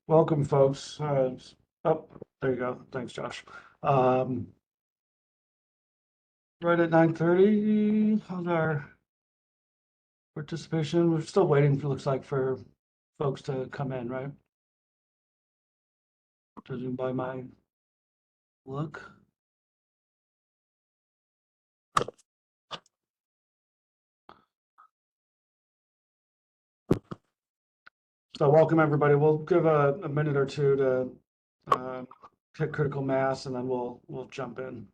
Welcome, folks. Oh, there you go. Thanks, Josh. Um, right at 9:30, how's our participation? We're still waiting, looks like, for folks to come in, right? Judging by my look. So welcome, everybody. We'll give a minute or two to hit critical mass, and then we'll jump in.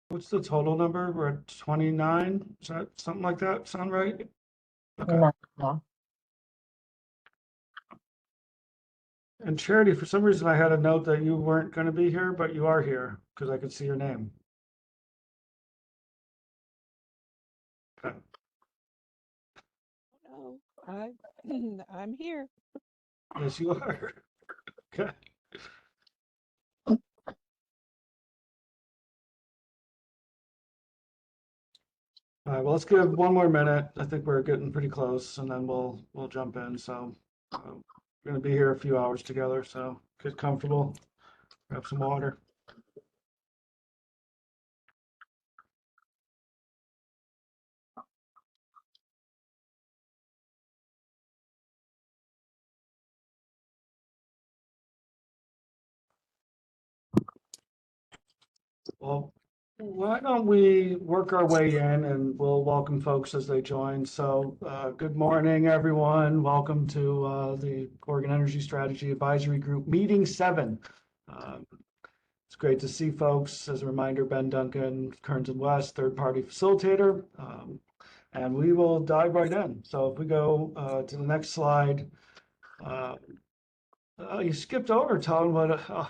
What's the total number? We're at 29? Is that something like that? Sound right? Okay. No. And Charity, for some reason, I had a note that you weren't going to be here, but you are here because I could see your name. Okay. No, I'm here. Yes, you are. Okay. All right, well, let's give one more minute. I think we're getting pretty close, and then we'll jump in. So we're going to be here a few hours together, so get comfortable, grab some water. Well, why don't we work our way in and we'll welcome folks as they join. So good morning, everyone. Welcome to the Oregon Energy Strategy Advisory Group Meeting 7. It's great to see folks. As a reminder, Ben Duncan, Kearns and West, third-party facilitator. And we will dive right in. So if we go to the next slide, you skipped over, Tom, but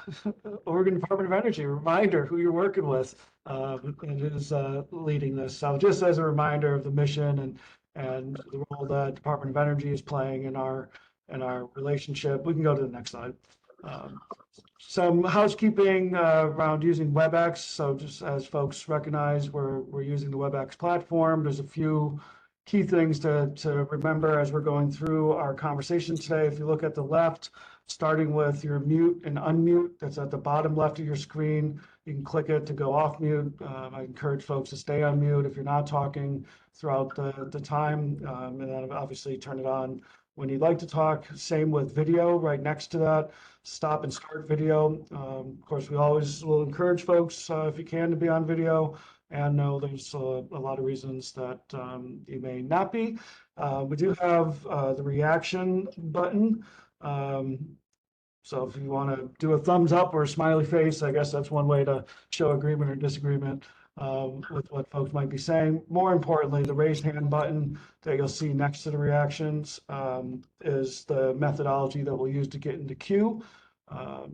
Oregon Department of Energy, reminder who you're working with and who's leading this. So just as a reminder of the mission and the role that Department of Energy is playing in our relationship, we can go to the next slide. Some housekeeping around using WebEx. So just as folks recognize, we're using the WebEx platform. There's a few key things to remember as we're going through our conversation today. If you look at the left, starting with your mute and unmute, that's at the bottom left of your screen. You can click it to go off mute. I encourage folks to stay on mute if you're not talking throughout the time, and then obviously turn it on when you'd like to talk. Same with video right next to that. Stop and start video. Of course, we always will encourage folks, if you can, to be on video. And no, there's a lot of reasons that you may not be. We do have the reaction button. So if you want to do a thumbs up or a smiley face, I guess that's one way to show agreement or disagreement with what folks might be saying. More importantly, the raise hand button that you'll see next to the reactions is the methodology that we'll use to get into queue.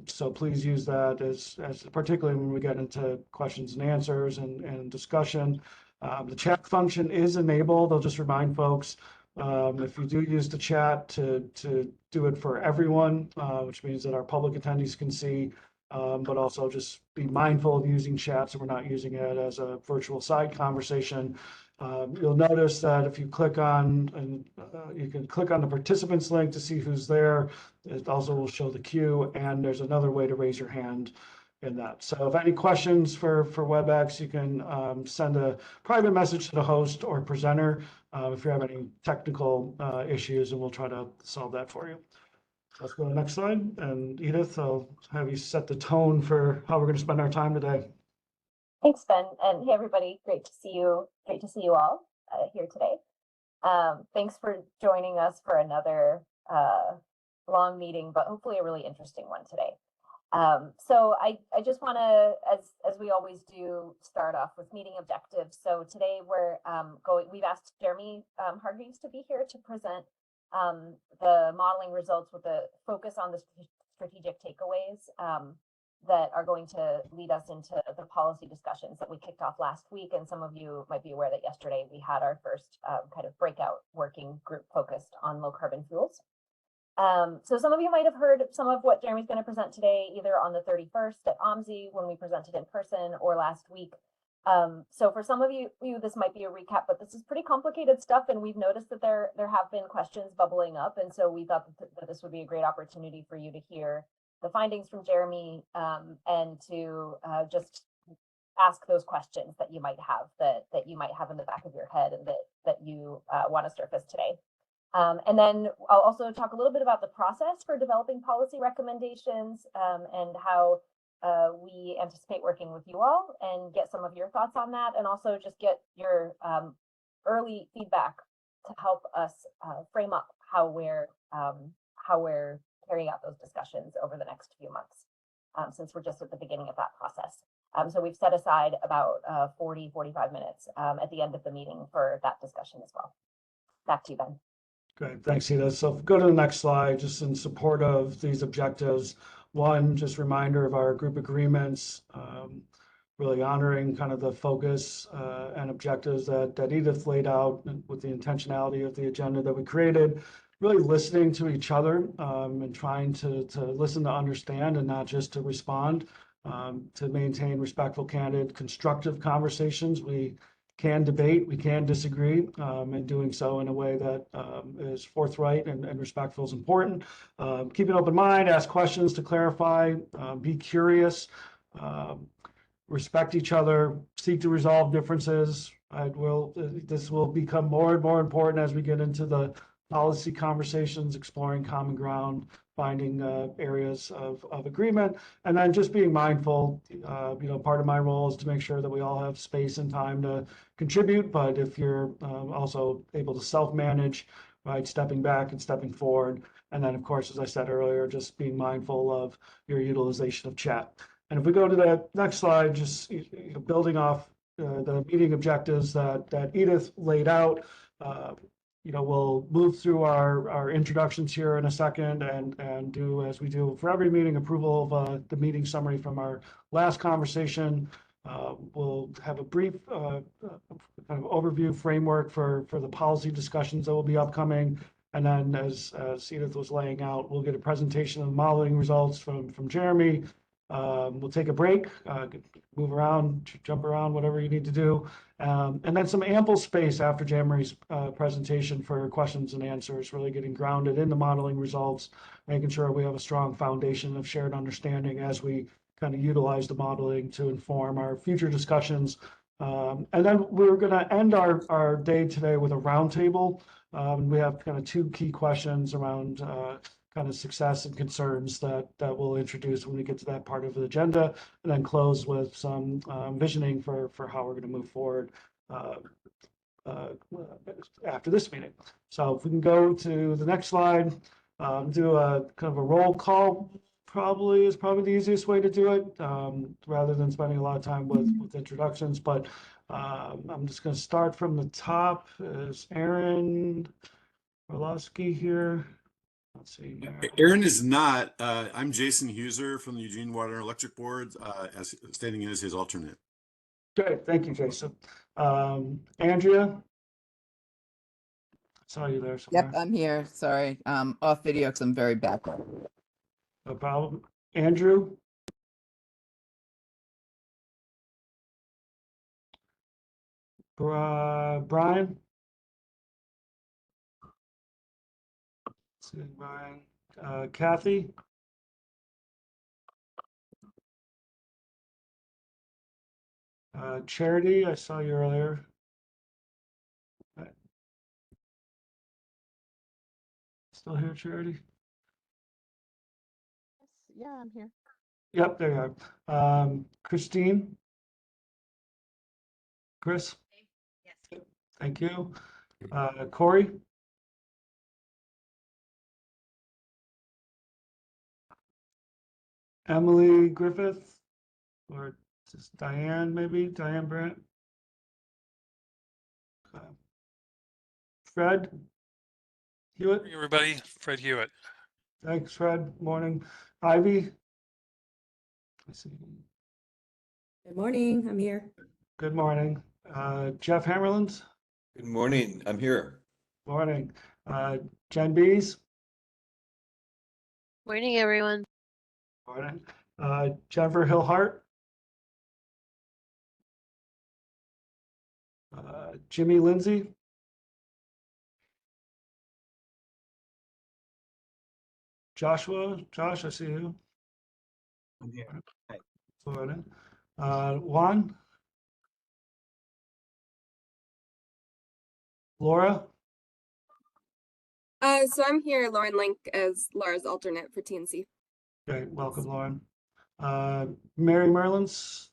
So please use that as particularly when we get into questions and answers and discussion. The chat function is enabled. I'll just remind folks, if you do use the chat to do it for everyone, which means that our public attendees can see, but also just be mindful of using chat so we're not using it as a virtual side conversation. You'll notice that if you click on, and you can click on the participants link to see who's there. It also will show the queue, and there's another way to raise your hand in that. So if any questions for WebEx, you can send a private message to the host or presenter if you have any technical issues, and we'll try to solve that for you. Let's go to the next slide. And Edith, I'll have you set the tone for how we're going to spend our time today. Thanks, Ben. And hey, everybody, great to see you. Great to see you all here today. Thanks for joining us for another long meeting, but hopefully a really interesting one today. So I just want to, as we always do, start off with meeting objectives. So today we've asked Jeremy Hargreaves to be here to present the modeling results with a focus on the strategic takeaways. that are going to lead us into the policy discussions that we kicked off last week. And some of you might be aware that yesterday we had our first kind of breakout working group focused on low carbon fuels. So some of you might have heard some of what Jeremy's going to present today, either on the 31st at OMSI when we presented in person, or last week. So for some of you, this might be a recap, but this is pretty complicated stuff, and we've noticed that there have been questions bubbling up, and so we thought that this would be a great opportunity for you to hear the findings from Jeremy, and to just ask those questions that you might have, that you might have in the back of your head, and that you want to surface today. And then I'll also talk a little bit about the process for developing policy recommendations, and how we anticipate working with you all, and get some of your thoughts on that, and also just get your early feedback to help us frame up how we're carrying out those discussions over the next few months, since we're just at the beginning of that process. So we've set aside about 45 minutes at the end of the meeting for that discussion as well. Back to you, Ben. Great, thanks, Edith. So go to the next slide, just in support of these objectives. One, just reminder of our group agreements, really honoring kind of the focus and objectives that Edith laid out with the intentionality of the agenda that we created, really listening to each other and trying to listen to understand and not just to respond, to maintain respectful, candid, constructive conversations. We can debate, we can disagree, and doing so in a way that is forthright and respectful is important. Keep an open mind, ask questions to clarify, be curious, respect each other, seek to resolve differences. This will become more and more important as we get into the policy conversations, exploring common ground, finding areas of agreement, and then just being mindful. Part of my role is to make sure that we all have space and time to contribute, but if you're also able to self-manage, right, stepping back and stepping forward, and then of course, as I said earlier, just being mindful of your utilization of chat. And if we go to the next slide, just building off the meeting objectives that Edith laid out, we'll move through our introductions here in a second and do, as we do for every meeting, approval of the meeting summary from our last conversation. We'll have a brief kind of overview framework for the policy discussions that will be upcoming. And then as Edith was laying out, we'll get a presentation of the modeling results from Jeremy. We'll take a break, move around, jump around, whatever you need to do. And then some ample space after Jeremy's presentation for questions and answers, really getting grounded in the modeling results, making sure we have a strong foundation of shared understanding as we kind of utilize the modeling to inform our future discussions. And then we're going to end our day today with a roundtable. We have kind of two key questions around kind of success and concerns that we'll introduce when we get to that part of the agenda, and then close with some visioning for how we're going to move forward after this meeting. So if we can go to the next slide, do a kind of a roll call. Is probably the easiest way to do it, rather than spending a lot of time with introductions. But I'm just going to start from the top. Is Aaron Orlowski here? Let's see. Aaron is not. I'm Jason Huser from the Eugene Water and Electric Board, as standing in as his alternate. Great, thank you, Jason. Andrea, saw you there somewhere. Yep, I'm here. Sorry, off video because I'm very bad. No problem. Andrew? Brian? Let's see, Brian. Kathy? Charity, I saw you earlier. Still here, Charity? Yeah, I'm here. Yep, there you are. Christine? Chris? Yes. Thank you. Corey? Emily Griffith? Or just Diane, maybe? Diane Brandt? Fred Hewitt? Hey everybody, Fred Hewitt. Thanks, Fred. Morning. Ivy? I see. Good morning, I'm here. Good morning. Jeff Hammerland, Good morning. I'm here. morning. Jen Bees, Morning, everyone. morning. Jennifer Hillhart. Jimmy Lindsay. Josh, I see you. I'm here. Hi. Morning. Juan. Laura. So I'm here, Lauren Link, as Laura's alternate for TNC. Okay, welcome, Lauren. Mary Merlins.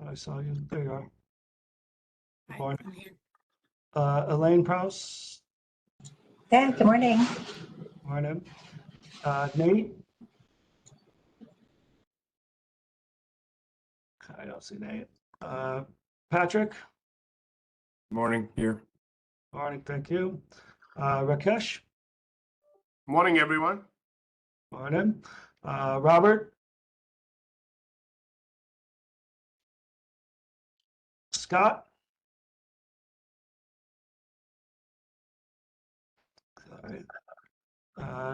I saw you. There you are. Good morning. I'm here. Elaine Prouse. Good morning. Morning. Nate. I don't see Nate. Patrick. Morning, here. Morning, thank you. Rakesh. Morning, everyone. Morning. Robert. Scott. Sorry.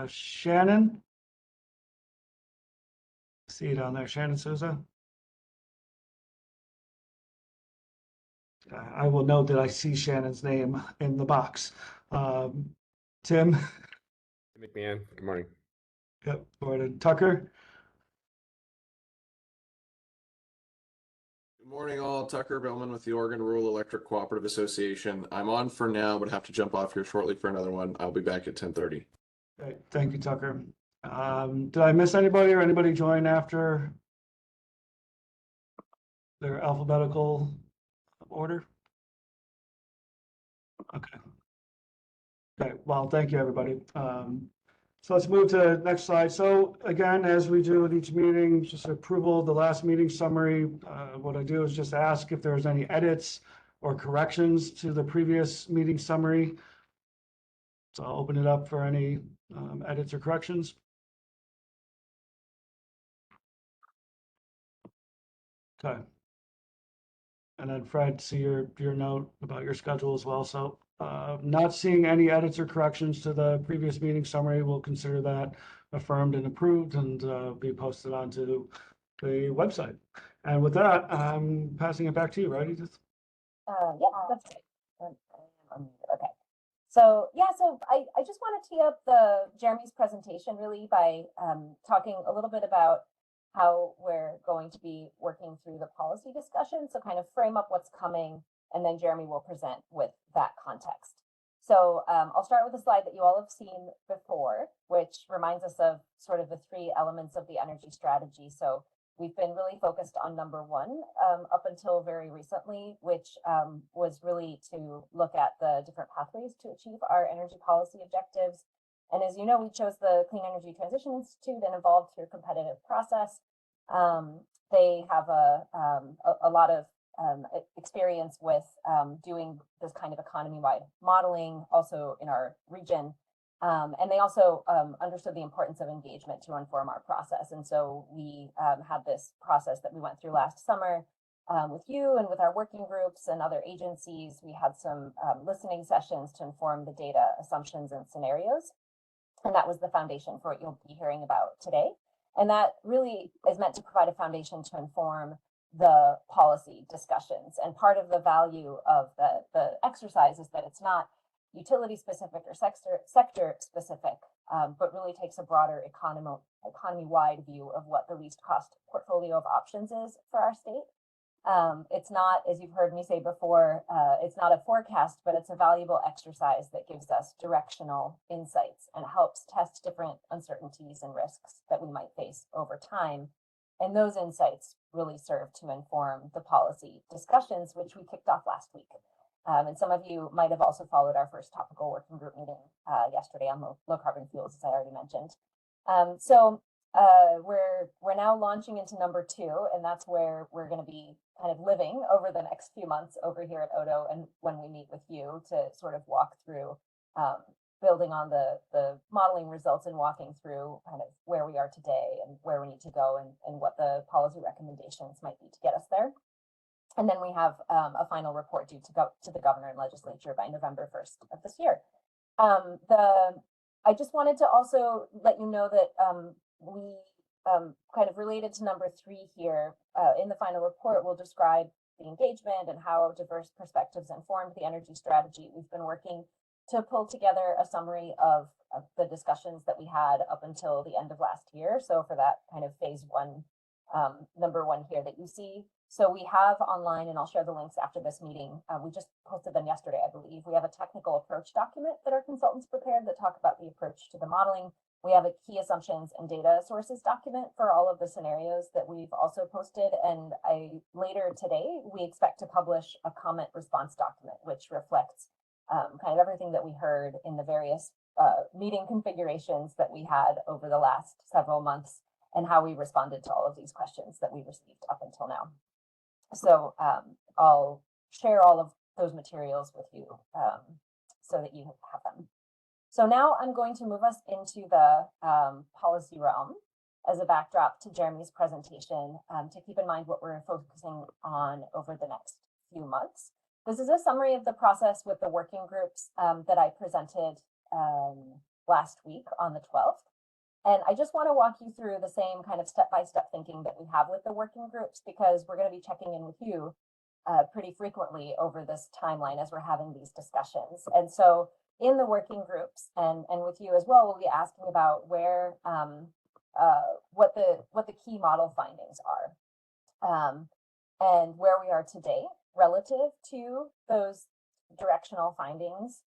Shannon. See it on there, Shannon Souza. I will note that I see Shannon's name in the box. Tim. McMahon, good morning. Yep, morning. Tucker. Good morning, all. Tucker Billman with the Oregon Rural Electric Cooperative Association. I'm on for now, but have to jump off here shortly for another one. I'll be back at 10:30. Great, thank you, Tucker. Did I miss anybody or anybody join after their alphabetical order? Okay. Okay, well, thank you, everybody. So let's move to the next slide. So again, as we do at each meeting, just approval of the last meeting summary. What I do is just ask if there's any edits or corrections to the previous meeting summary. So I'll open it up for any edits or corrections. Okay. And then Fred, see your note about your schedule as well. So not seeing any edits or corrections to the previous meeting summary, we'll consider that affirmed and approved and be posted onto the website. And with that, I'm passing it back to you, right, Edith? Yeah, that's great. Okay. So yeah, so I just want to tee up Jeremy's presentation really by talking a little bit about how we're going to be working through the policy discussion. So kind of frame up what's coming, and then Jeremy will present with that context. So I'll start with a slide that you all have seen before, which reminds us of sort of the three elements of the energy strategy. So we've been really focused on number one up until very recently, which was really to look at the different pathways to achieve our energy policy objectives. And as you know, we chose the Clean Energy Transition Institute and evolved through a competitive process. They have a lot of experience with doing this kind of economy-wide modeling also in our region. And they also understood the importance of engagement to inform our process. And so we had this process that we went through last summer with you and with our working groups and other agencies. We had some listening sessions to inform the data, assumptions, and scenarios. And that was the foundation for what you'll be hearing about today. And that really is meant to provide a foundation to inform the policy discussions. And part of the value of the exercise is that it's not utility specific or sector specific, but really takes a broader economy-wide view of what the least cost portfolio of options is for our state. It's not, as you've heard me say before, it's not a forecast, but it's a valuable exercise that gives us directional insights and helps test different uncertainties and risks that we might face over time. And those insights really serve to inform the policy discussions, which we kicked off last week. And some of you might have also followed our first topical working group meeting yesterday on low carbon fuels, as I already mentioned. We're now launching into number two, and that's where we're going to be kind of living over the next few months over here at Odo, and when we meet with you to sort of walk through building on the modeling results and walking through kind of where we are today and where we need to go and what the policy recommendations might be to get us there. And then we have a final report due to go to the governor and legislature by November 1st of this year. I just wanted to also let you know that we kind of related to number 3 here in the final report, we'll describe the engagement and how diverse perspectives informed the energy strategy. We've been working to pull together a summary of the discussions that we had up until the end of last year. So for that kind of phase 1, number 1 here that you see. So we have online, and I'll share the links after this meeting. We just posted them yesterday, I believe. We have a technical approach document that our consultants prepared that talk about the approach to the modeling. We have a key assumptions and data sources document for all of the scenarios that we've also posted. And later today, we expect to publish a comment response document, which reflects kind of everything that we heard in the various meeting configurations that we had over the last several months and how we responded to all of these questions that we received up until now. So I'll share all of those materials with you so that you have them. So now I'm going to move us into the policy realm as a backdrop to Jeremy's presentation to keep in mind what we're focusing on over the next few months. This is a summary of the process with the working groups that I presented last week on the 12th. And I just want to walk you through the same kind of step-by-step thinking that we have with the working groups, because we're going to be checking in with you pretty frequently over this timeline as we're having these discussions. And so in the working groups and with you as well, we'll be asking about where what the key model findings are and where we are today relative to those directional findings,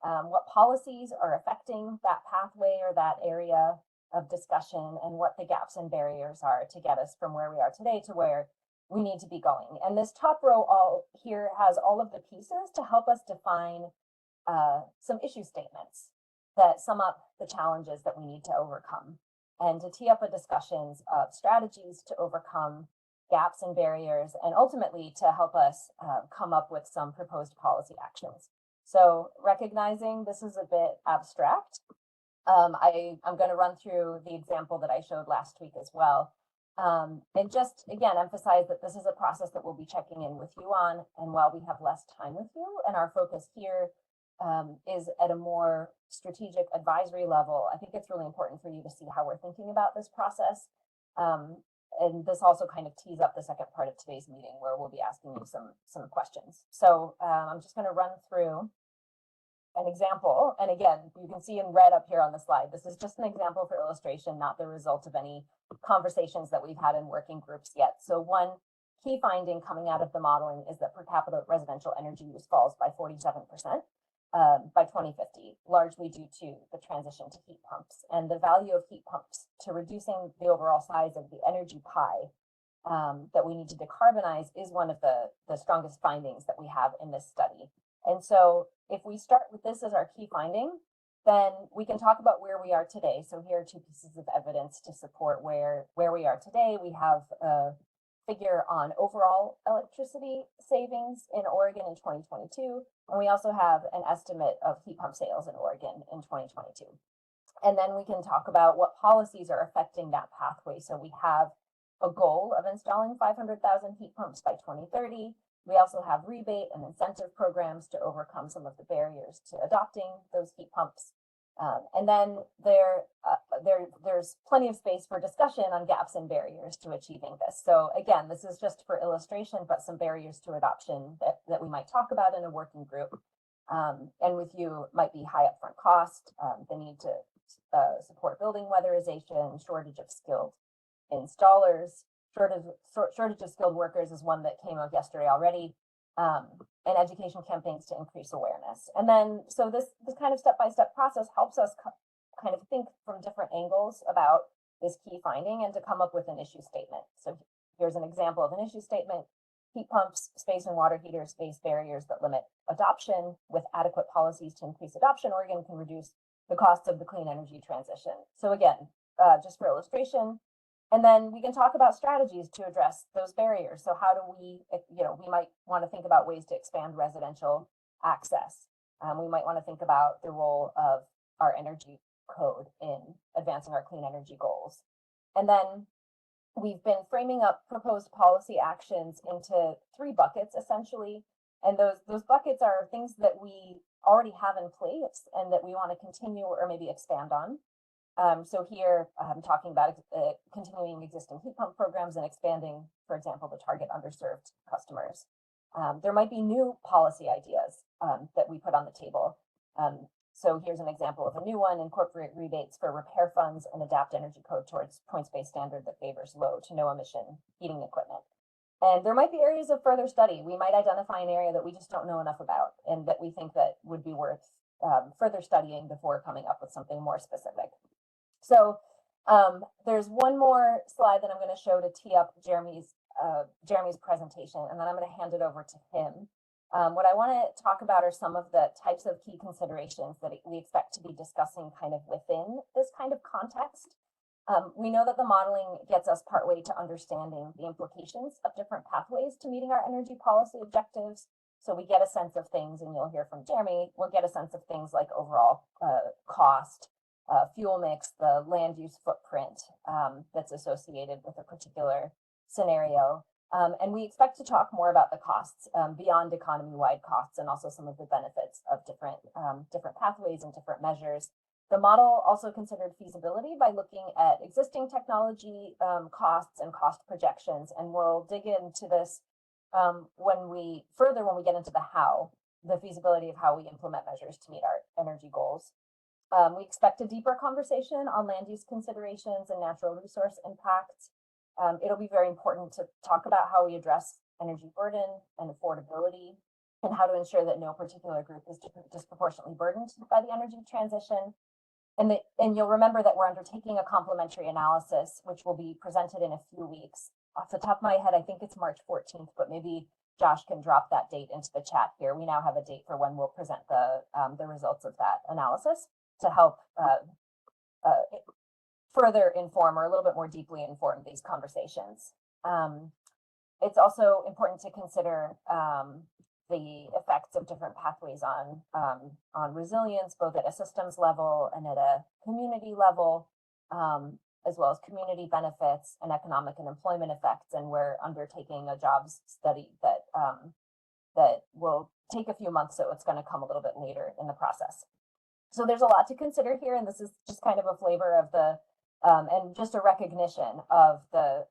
what policies are affecting that pathway or that area of discussion, and what the gaps and barriers are to get us from where we are today to where we need to be going. And this top row all here has all of the pieces to help us define some issue statements that sum up the challenges that we need to overcome, and to tee up a discussions of strategies to overcome gaps and barriers, and ultimately to help us come up with some proposed policy actions. So recognizing this is a bit abstract, I'm going to run through the example that I showed last week as well. And just again, emphasize that this is a process that we'll be checking in with you on. And while we have less time with you, and our focus here is at a more strategic advisory level, I think it's really important for you to see how we're thinking about this process. And this also kind of tees up the second part of today's meeting, where we'll be asking you some questions. So I'm just going to run through an example. And again, you can see in red up here on the slide, this is just an example for illustration, not the result of any conversations that we've had in working groups yet. So one key finding coming out of the modeling is that per capita residential energy use falls by 47% by 2050, largely due to the transition to heat pumps. And the value of heat pumps to reducing the overall size of the energy pie that we need to decarbonize is one of the strongest findings that we have in this study. And so if we start with this as our key finding, then we can talk about where we are today. So here are 2 pieces of evidence to support where we are today. We have a figure on overall electricity savings in Oregon in 2022. And we also have an estimate of heat pump sales in Oregon in 2022. And then we can talk about what policies are affecting that pathway. So we have a goal of installing 500,000 heat pumps by 2030. We also have rebate and incentive programs to overcome some of the barriers to adopting those heat pumps. And then there's plenty of space for discussion on gaps and barriers to achieving this. So again, this is just for illustration, but some barriers to adoption that we might talk about in a working group. And with you might be high upfront cost, the need to support building weatherization, shortage of skilled installers, shortage of skilled workers is one that came up yesterday already, and education campaigns to increase awareness. And then, so this kind of step-by-step process helps us kind of think from different angles about this key finding and to come up with an issue statement. So here's an example of an issue statement: heat pumps, space and water heaters face barriers that limit adoption. With adequate policies to increase adoption, Oregon can reduce the cost of the clean energy transition. So again, just for illustration. And then we can talk about strategies to address those barriers. So how do we, we might want to think about ways to expand residential access. We might want to think about the role of our energy code in advancing our clean energy goals. And then we've been framing up proposed policy actions into 3 buckets essentially. And those buckets are things that we already have in place and that we want to continue or maybe expand on. So here I'm talking about continuing existing heat pump programs and expanding, for example, the target underserved customers. There might be new policy ideas that we put on the table. So here's an example of a new one: incorporate rebates for repair funds and adapt energy code towards points-based standard that favors low to no emission heating equipment. And there might be areas of further study. We might identify an area that we just don't know enough about and that we think that would be worth further studying before coming up with something more specific. So there's one more slide that I'm going to show to tee up Jeremy's presentation, and then I'm going to hand it over to him. What I want to talk about are some of the types of key considerations that we expect to be discussing kind of within this kind of context. We know that the modeling gets us partway to understanding the implications of different pathways to meeting our energy policy objectives. So we get a sense of things, and you'll hear from Jeremy, we'll get a sense of things like overall cost, fuel mix, the land use footprint that's associated with a particular scenario. And we expect to talk more about the costs beyond economy-wide costs, and also some of the benefits of different pathways and different measures. The model also considered feasibility by looking at existing technology costs and cost projections, and we'll dig into this when we get into the feasibility of how we implement measures to meet our energy goals. We expect a deeper conversation on land use considerations and natural resource impacts. It'll be very important to talk about how we address energy burden and affordability, and how to ensure that no particular group is disproportionately burdened by the energy transition. And you'll remember that we're undertaking a complementary analysis, which will be presented in a few weeks. Off the top of my head, I think it's March 14th, but maybe Josh can drop that date into the chat here. We now have a date for when we'll present the results of that analysis to help further inform, or a little bit more deeply inform, these conversations. It's also important to consider the effects of different pathways on resilience, both at a systems level and at a community level, as well as community benefits and economic and employment effects. And we're undertaking a jobs study that will take a few months, so it's going to come a little bit later in the process. So there's a lot to consider here, and this is just kind of a flavor of the and just a recognition of the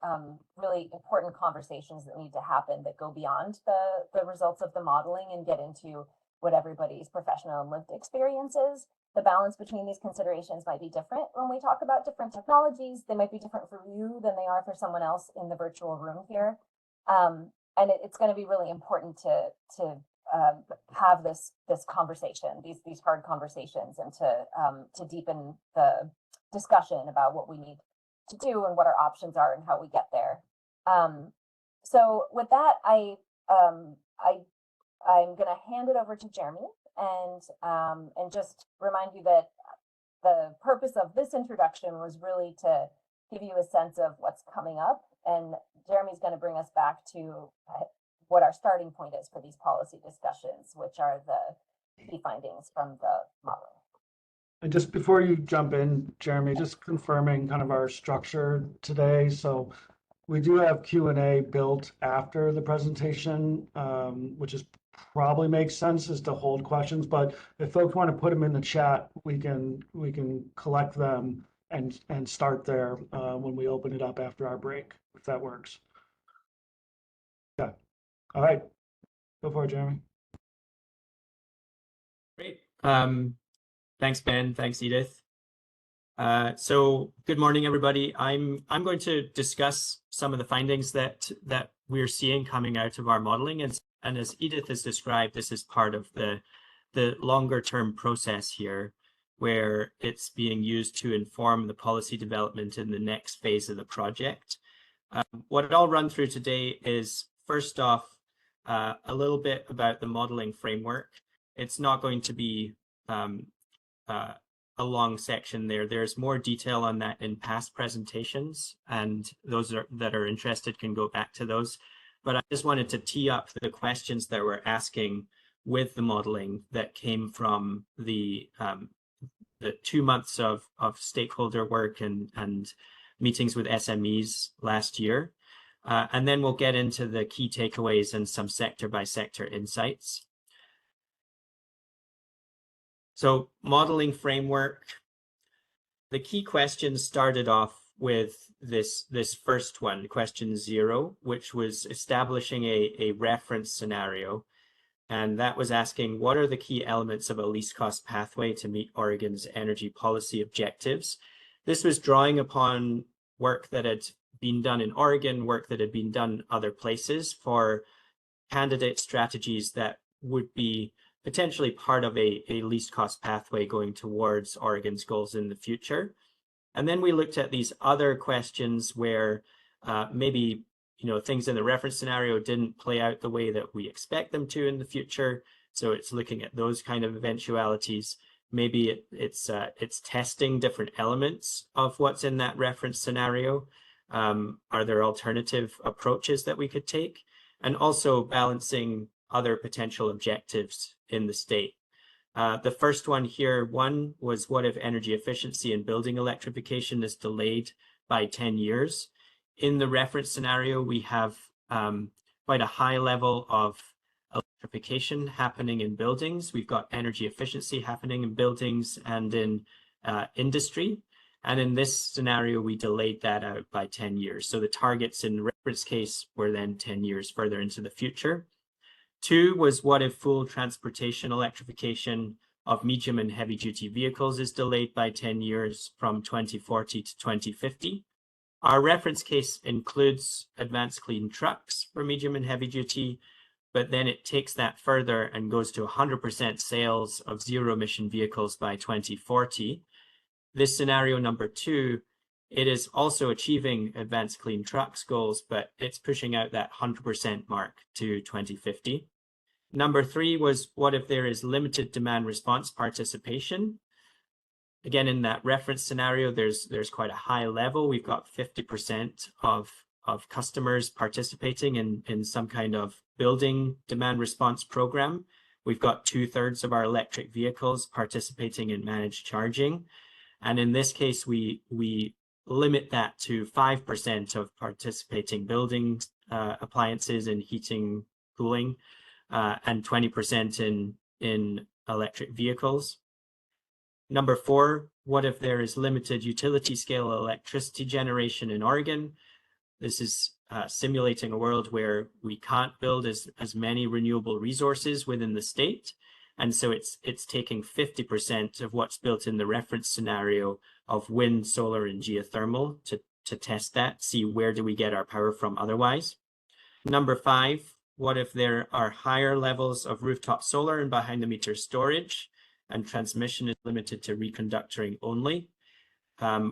really important conversations that need to happen that go beyond the results of the modeling and get into what everybody's professional and lived experience is. The balance between these considerations might be different when we talk about different technologies. They might be different for you than they are for someone else in the virtual room here. And it's going to be really important to have this conversation, these hard conversations, and to deepen the discussion about what we need to do and what our options are and how we get there. So with that, I'm going to hand it over to Jeremy and just remind you that the purpose of this introduction was really to give you a sense of what's coming up, and Jeremy's going to bring us back to what our starting point is for these policy discussions, which are the key findings from the modeling. And just before you jump in, Jeremy, just confirming kind of our structure today. So we do have Q&A built after the presentation, which is probably makes sense, is to hold questions. But if folks want to put them in the chat, we can collect them and start there when we open it up after our break, if that works. Yeah. All right. Go for it, Jeremy. Great. Thanks, Ben. Thanks, Edith. So good morning, everybody. I'm going to discuss some of the findings that we're seeing coming out of our modeling. And as Edith has described, this is part of the longer term process here, where it's being used to inform the policy development in the next phase of the project. What I'll run through today is, first off, a little bit about the modeling framework. It's not going to be a long section there. There's more detail on that in past presentations, and those that are interested can go back to those. But I just wanted to tee up the questions that we're asking with the modeling that came from the the 2 months of stakeholder work and meetings with SMEs last year. And then we'll get into the key takeaways and some sector by sector insights. So modeling framework, the key questions started off with this first one, question 0, which was establishing a reference scenario. And that was asking, what are the key elements of a least cost pathway to meet Oregon's energy policy objectives? This was drawing upon work that had been done in Oregon, work that had been done other places for candidate strategies that would be potentially part of a least cost pathway going towards Oregon's goals in the future. And then we looked at these other questions where maybe things in the reference scenario didn't play out the way that we expect them to in the future. So it's looking at those kind of eventualities. Maybe it's testing different elements of what's in that reference scenario. Are there alternative approaches that we could take? And also balancing other potential objectives in the state. The first one here, one was, what if energy efficiency and building electrification is delayed by 10 years? In the reference scenario, we have quite a high level of electrification happening in buildings. We've got energy efficiency happening in buildings and in industry. And in this scenario, we delayed that out by 10 years. So the targets in the reference case were then 10 years further into the future. 2 was, what if full transportation electrification of medium and heavy duty vehicles is delayed by 10 years from 2040 to 2050? Our reference case includes advanced clean trucks for medium and heavy duty, but then it takes that further and goes to 100% sales of zero emission vehicles by 2040. This scenario number 2, it is also achieving advanced clean trucks goals, but it's pushing out that 100% mark to 2050. Number 3 was, what if there is limited demand response participation? Again, in that reference scenario, there's quite a high level. We've got 50% of customers participating in some kind of building demand response program. We've got 2/3 of our electric vehicles participating in managed charging. And in this case, we limit that to 5% of participating building appliances and heating, cooling, and 20% in electric vehicles. Number 4, what if there is limited utility scale electricity generation in Oregon? This is simulating a world where we can't build as many renewable resources within the state. And so it's taking 50% of what's built in the reference scenario of wind, solar, and geothermal to test that, see where do we get our power from otherwise. Number 5, what if there are higher levels of rooftop solar and behind the meter storage and transmission is limited to reconductoring only?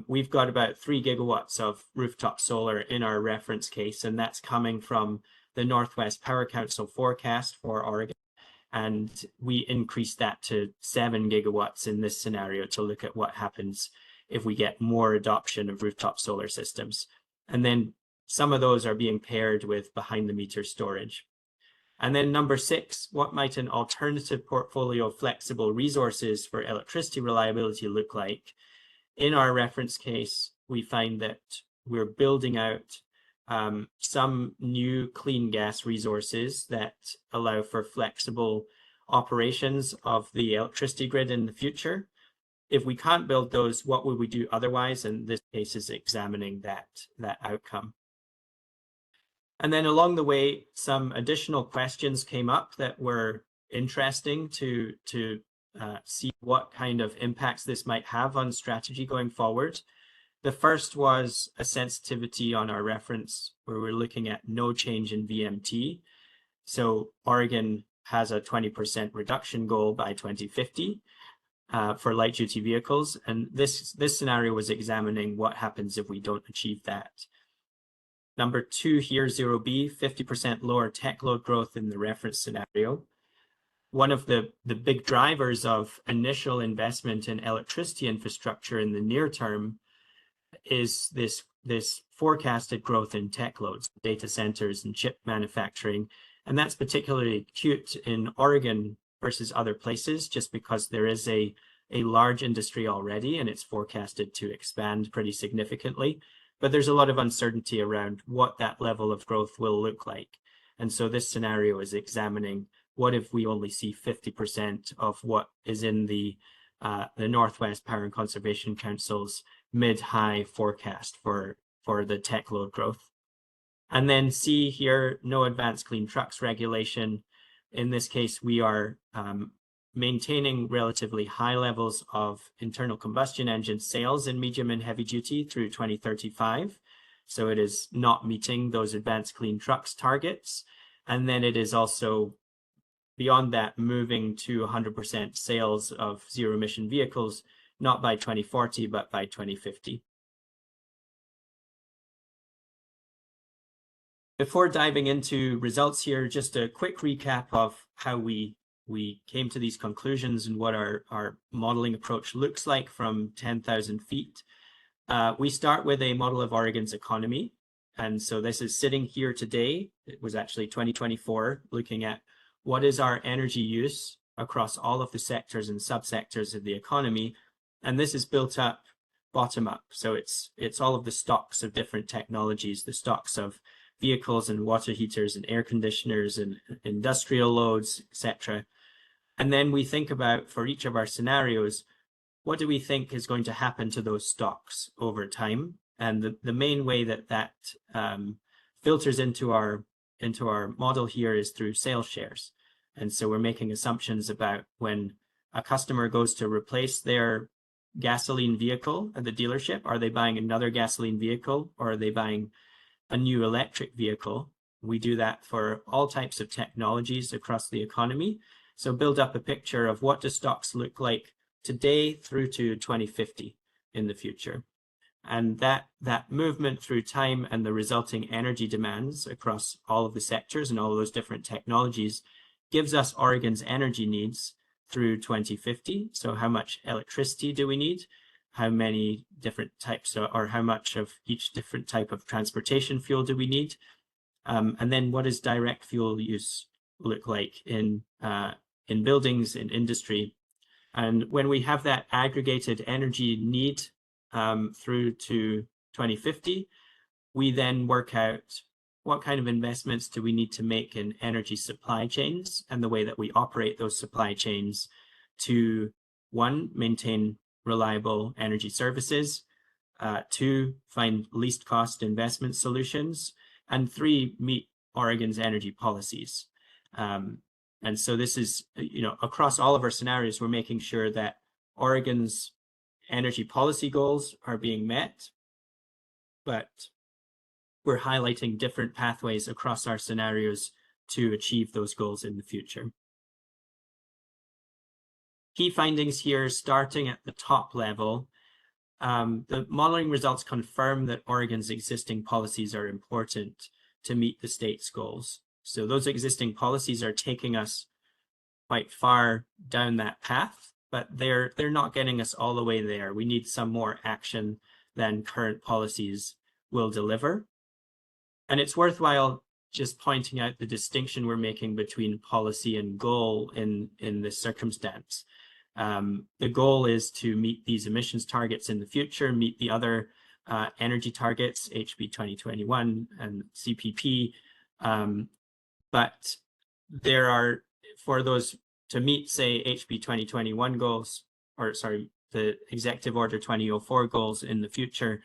We've got about 3 gigawatts of rooftop solar in our reference case, and that's coming from the Northwest Power Council forecast for Oregon. And we increased that to 7 gigawatts in this scenario to look at what happens if we get more adoption of rooftop solar systems. And then some of those are being paired with behind the meter storage. And then number 6, what might an alternative portfolio of flexible resources for electricity reliability look like? In our reference case, we find that we're building out some new clean gas resources that allow for flexible operations of the electricity grid in the future. If we can't build those, what would we do otherwise? And this case is examining that outcome. And then along the way, some additional questions came up that were interesting to see what kind of impacts this might have on strategy going forward. The first was a sensitivity on our reference where we're looking at no change in VMT. So Oregon has a 20% reduction goal by 2050 for light duty vehicles. And this scenario was examining what happens if we don't achieve that. Number 2 here, 0B, 50% lower tech load growth in the reference scenario. One of the big drivers of initial investment in electricity infrastructure in the near term is this forecasted growth in tech loads, data centers and chip manufacturing. And that's particularly acute in Oregon versus other places, just because there is a a large industry already, and it's forecasted to expand pretty significantly. But there's a lot of uncertainty around what that level of growth will look like. And so this scenario is examining what if we only see 50% of what is in the Northwest Power and Conservation Council's mid-high forecast for the tech load growth. And then C here, no advanced clean trucks regulation. In this case, we are maintaining relatively high levels of internal combustion engine sales in medium and heavy duty through 2035. So it is not meeting those advanced clean trucks targets. And then it is also beyond that moving to 100% sales of zero emission vehicles, not by 2040, but by 2050. Before diving into results here, just a quick recap of how we came to these conclusions and what our modeling approach looks like from 10,000 feet. We start with a model of Oregon's economy. And so this is sitting here today. It was actually 2024, looking at what is our energy use across all of the sectors and subsectors of the economy. And this is built up bottom up. So it's all of the stocks of different technologies, the stocks of vehicles and water heaters and air conditioners and industrial loads, etc. And then we think about, for each of our scenarios, what do we think is going to happen to those stocks over time? And the main way that filters into our model here is through sales shares. And so we're making assumptions about when a customer goes to replace their gasoline vehicle at the dealership, are they buying another gasoline vehicle or are they buying a new electric vehicle? We do that for all types of technologies across the economy. So build up a picture of what do stocks look like today through to 2050 in the future. And that movement through time and the resulting energy demands across all of the sectors and all of those different technologies gives us Oregon's energy needs through 2050. So how much electricity do we need? How many different types or how much of each different type of transportation fuel do we need? And then what does direct fuel use look like in buildings, in industry? And when we have that aggregated energy need through to 2050, we then work out what kind of investments do we need to make in energy supply chains and the way that we operate those supply chains to, one, maintain reliable energy services, two, find least cost investment solutions, and three, meet Oregon's energy policies. And so this is, across all of our scenarios, we're making sure that Oregon's energy policy goals are being met, but we're highlighting different pathways across our scenarios to achieve those goals in the future. Key findings here, starting at the top level. The modeling results confirm that Oregon's existing policies are important to meet the state's goals. So those existing policies are taking us quite far down that path, but they're not getting us all the way there. We need some more action than current policies will deliver. And it's worthwhile just pointing out the distinction we're making between policy and goal in this circumstance. The goal is to meet these emissions targets in the future, meet the other energy targets, HB 2021 and CPP. But there are, for those to meet, say, HB 2021 goals, or sorry, the Executive Order 2004 goals in the future,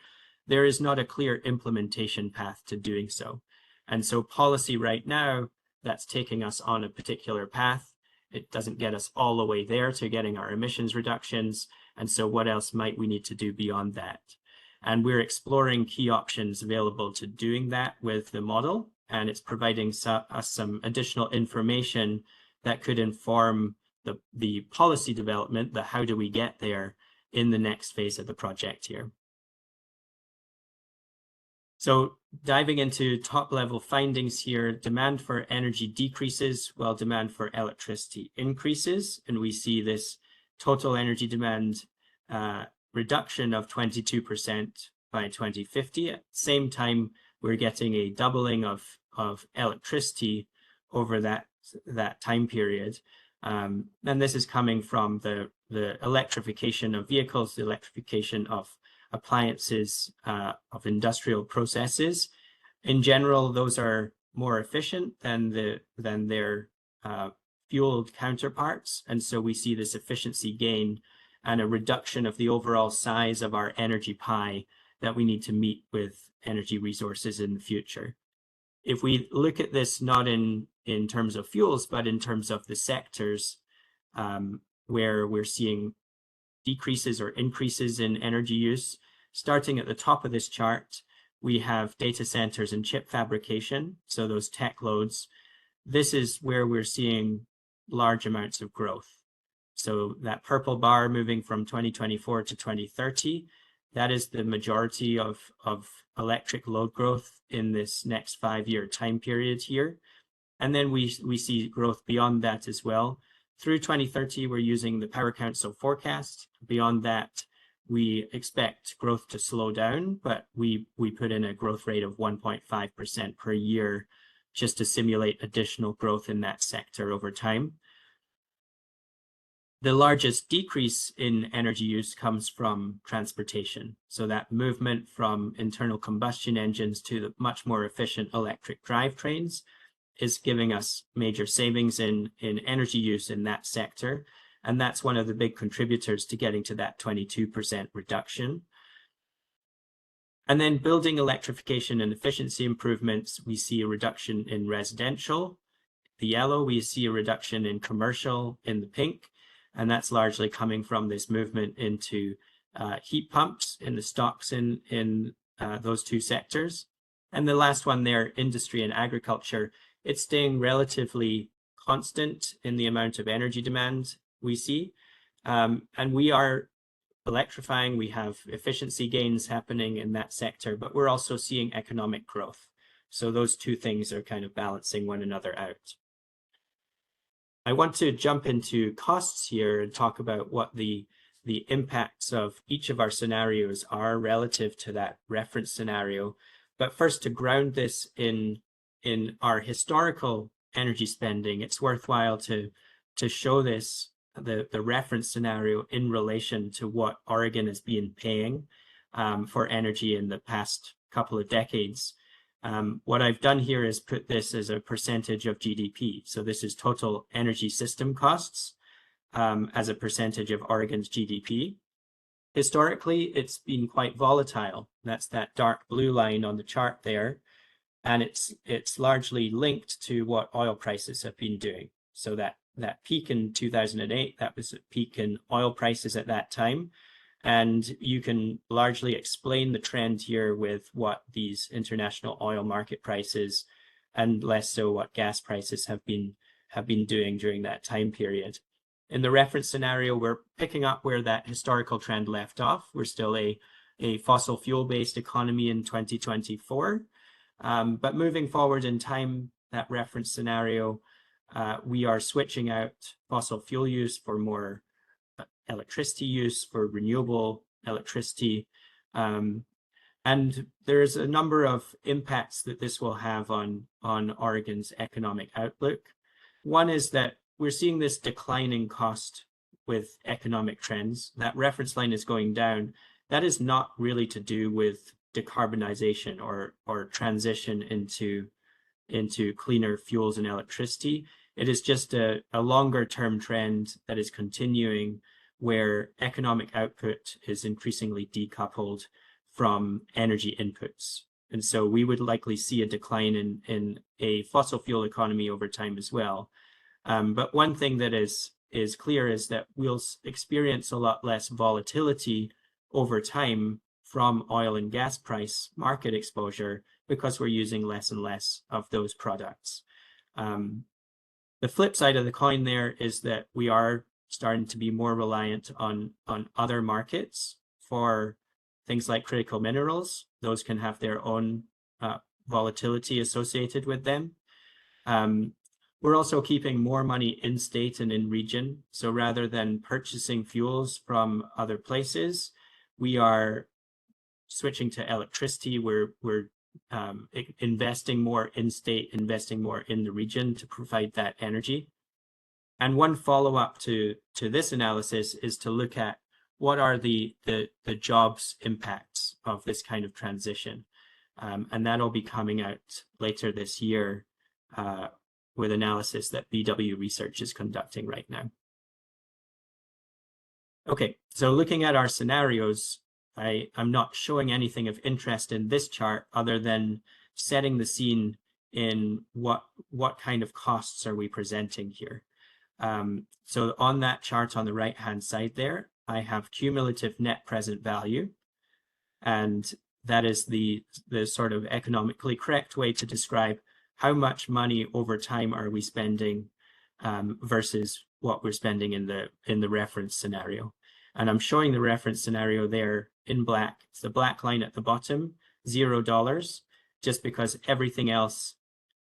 there is not a clear implementation path to doing so. And so policy right now, that's taking us on a particular path. It doesn't get us all the way there to getting our emissions reductions. And so what else might we need to do beyond that? And we're exploring key options available to doing that with the model. And it's providing us some additional information that could inform the policy development, the how do we get there in the next phase of the project here. So diving into top level findings here, demand for energy decreases while demand for electricity increases. And we see this total energy demand reduction of 22% by 2050. At the same time, we're getting a doubling of electricity over that time period. And this is coming from the electrification of vehicles, the electrification of appliances, of industrial processes. In general, those are more efficient than their fueled counterparts. And so we see this efficiency gain and a reduction of the overall size of our energy pie that we need to meet with energy resources in the future. If we look at this not in terms of fuels, but in terms of the sectors where we're seeing decreases or increases in energy use, starting at the top of this chart, we have data centers and chip fabrication, so those tech loads. This is where we're seeing large amounts of growth. So that purple bar moving from 2024 to 2030, that is the majority of electric load growth in this next 5-year time period here. And then we see growth beyond that as well. Through 2030, we're using the Power Council forecast. Beyond that, we expect growth to slow down, but we put in a growth rate of 1.5% per year just to simulate additional growth in that sector over time. The largest decrease in energy use comes from transportation. So that movement from internal combustion engines to the much more efficient electric drivetrains is giving us major savings in energy use in that sector. And that's one of the big contributors to getting to that 22% reduction. And then building electrification and efficiency improvements, we see a reduction in residential. The yellow, we see a reduction in commercial in the pink. And that's largely coming from this movement into heat pumps in the stocks in those two sectors. And the last one there, industry and agriculture, it's staying relatively constant in the amount of energy demand we see. And we are electrifying, we have efficiency gains happening in that sector, but we're also seeing economic growth. So those two things are kind of balancing one another out. I want to jump into costs here and talk about what the impacts of each of our scenarios are relative to that reference scenario. But first, to ground this in our historical energy spending, it's worthwhile to show this, the reference scenario in relation to what Oregon has been paying for energy in the past couple of decades. What I've done here is put this as a percentage of GDP. So this is total energy system costs as a percentage of Oregon's GDP. Historically, it's been quite volatile. That's that dark blue line on the chart there. And it's largely linked to what oil prices have been doing. So that peak in 2008, that was a peak in oil prices at that time. And you can largely explain the trend here with what these international oil market prices and less so what gas prices have been doing during that time period. In the reference scenario, we're picking up where that historical trend left off. We're still a fossil fuel-based economy in 2024. But moving forward in time, that reference scenario, we are switching out fossil fuel use for more electricity use, for renewable electricity. And there's a number of impacts that this will have on Oregon's economic outlook. One is that we're seeing this declining cost with economic trends. That reference line is going down. That is not really to do with decarbonization or transition into cleaner fuels and electricity. It is just a longer term trend that is continuing, where economic output is increasingly decoupled from energy inputs. And so we would likely see a decline in a fossil fuel economy over time as well. But one thing that is clear is that we'll experience a lot less volatility over time from oil and gas price market exposure because we're using less and less of those products. The flip side of the coin there is that we are starting to be more reliant on other markets for things like critical minerals. Those can have their own volatility associated with them. We're also keeping more money in state and in region. So rather than purchasing fuels from other places, we are switching to electricity. We're investing more in state, investing more in the region to provide that energy. And one follow-up to this analysis is to look at what are the jobs impacts of this kind of transition. And that'll be coming out later this year with analysis that BW Research is conducting right now. Okay, so looking at our scenarios, I'm not showing anything of interest in this chart other than setting the scene in what kind of costs are we presenting here. So on that chart on the right-hand side there, I have cumulative net present value, and that is the sort of economically correct way to describe how much money over time are we spending versus what we're spending in the reference scenario. And I'm showing the reference scenario there in black. It's the black line at the bottom, $0, just because everything else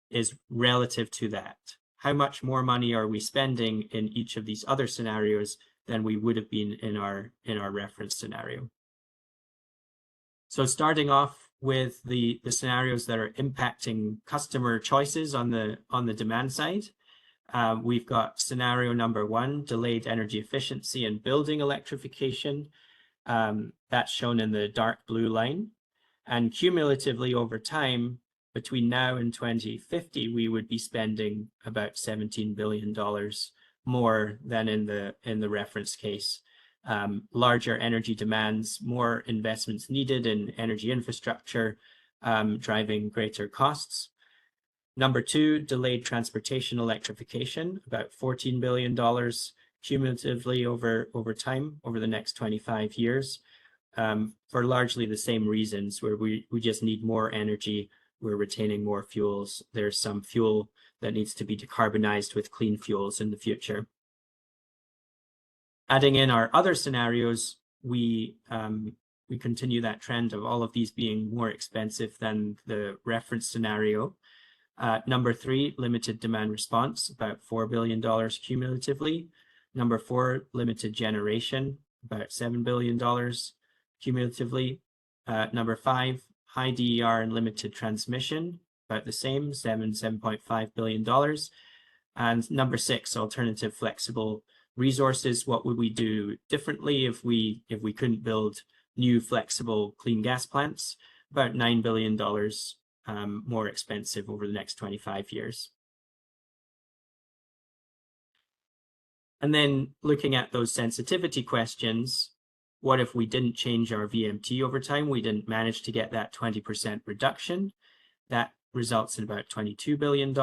is relative to that. How much more money are we spending in each of these other scenarios than we would have been in our reference scenario? So starting off with the scenarios that are impacting customer choices on the demand side, we've got scenario number 1, delayed energy efficiency and building electrification. That's shown in the dark blue line. And cumulatively over time, between now and 2050, we would be spending about $17 billion more than in the reference case. Larger energy demands, more investments needed in energy infrastructure, driving greater costs. Number 2, delayed transportation electrification, about $14 billion cumulatively over time, over the next 25 years, for largely the same reasons, where we just need more energy, we're retaining more fuels. There's some fuel that needs to be decarbonized with clean fuels in the future. Adding in our other scenarios, we continue that trend of all of these being more expensive than the reference scenario. Number 3, limited demand response, about $4 billion cumulatively. Number 4, limited generation, about $7 billion cumulatively. Number 5, high DER and limited transmission, about the same, $7.5 billion. And number 6, alternative flexible resources. What would we do differently if we couldn't build new flexible clean gas plants? About $9 billion more expensive over the next 25 years. And then looking at those sensitivity questions, what if we didn't change our VMT over time? We didn't manage to get that 20% reduction. That results in about $22 billion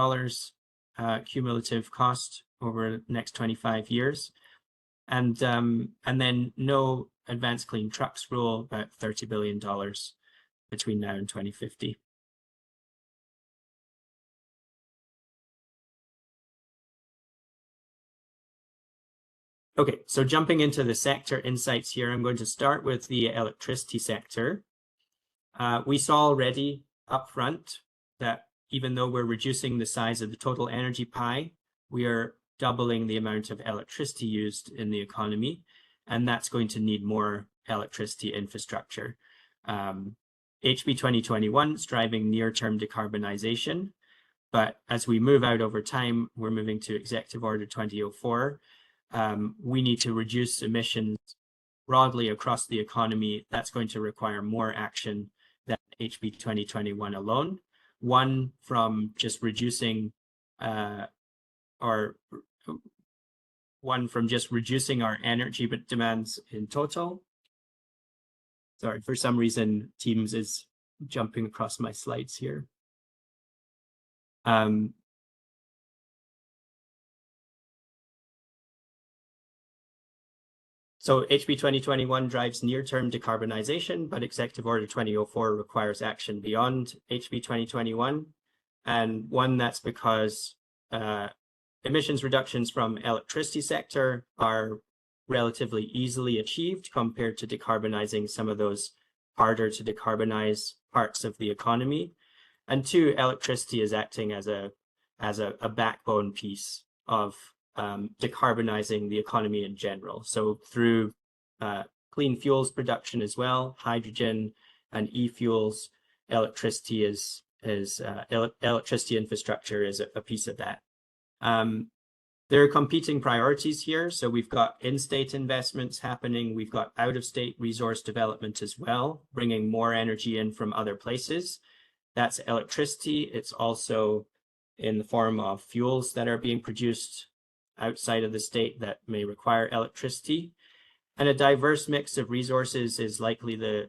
cumulative cost over the next 25 years. And then no advanced clean trucks rule, about $30 billion between now and 2050. Okay, so jumping into the sector insights here, I'm going to start with the electricity sector. We saw already upfront that even though we're reducing the size of the total energy pie, we are doubling the amount of electricity used in the economy, and that's going to need more electricity infrastructure. HB 2021 is driving near-term decarbonization, but as we move out over time, we're moving to Executive Order 2004. We need to reduce emissions broadly across the economy. That's going to require more action than HB 2021 alone. One, from just reducing our energy demands in total. Sorry, for some reason, Teams is jumping across my slides here. So HB 2021 drives near-term decarbonization, but Executive Order 2004 requires action beyond HB 2021. And one, that's because emissions reductions from electricity sector are relatively easily achieved compared to decarbonizing some of those harder to decarbonize parts of the economy. And 2, electricity is acting as a backbone piece of decarbonizing the economy in general. So through clean fuels production as well, hydrogen and e-fuels, electricity electricity infrastructure is a piece of that. There are competing priorities here. So we've got in-state investments happening. We've got out-of-state resource development as well, bringing more energy in from other places. That's electricity. It's also in the form of fuels that are being produced outside of the state that may require electricity. And a diverse mix of resources is likely the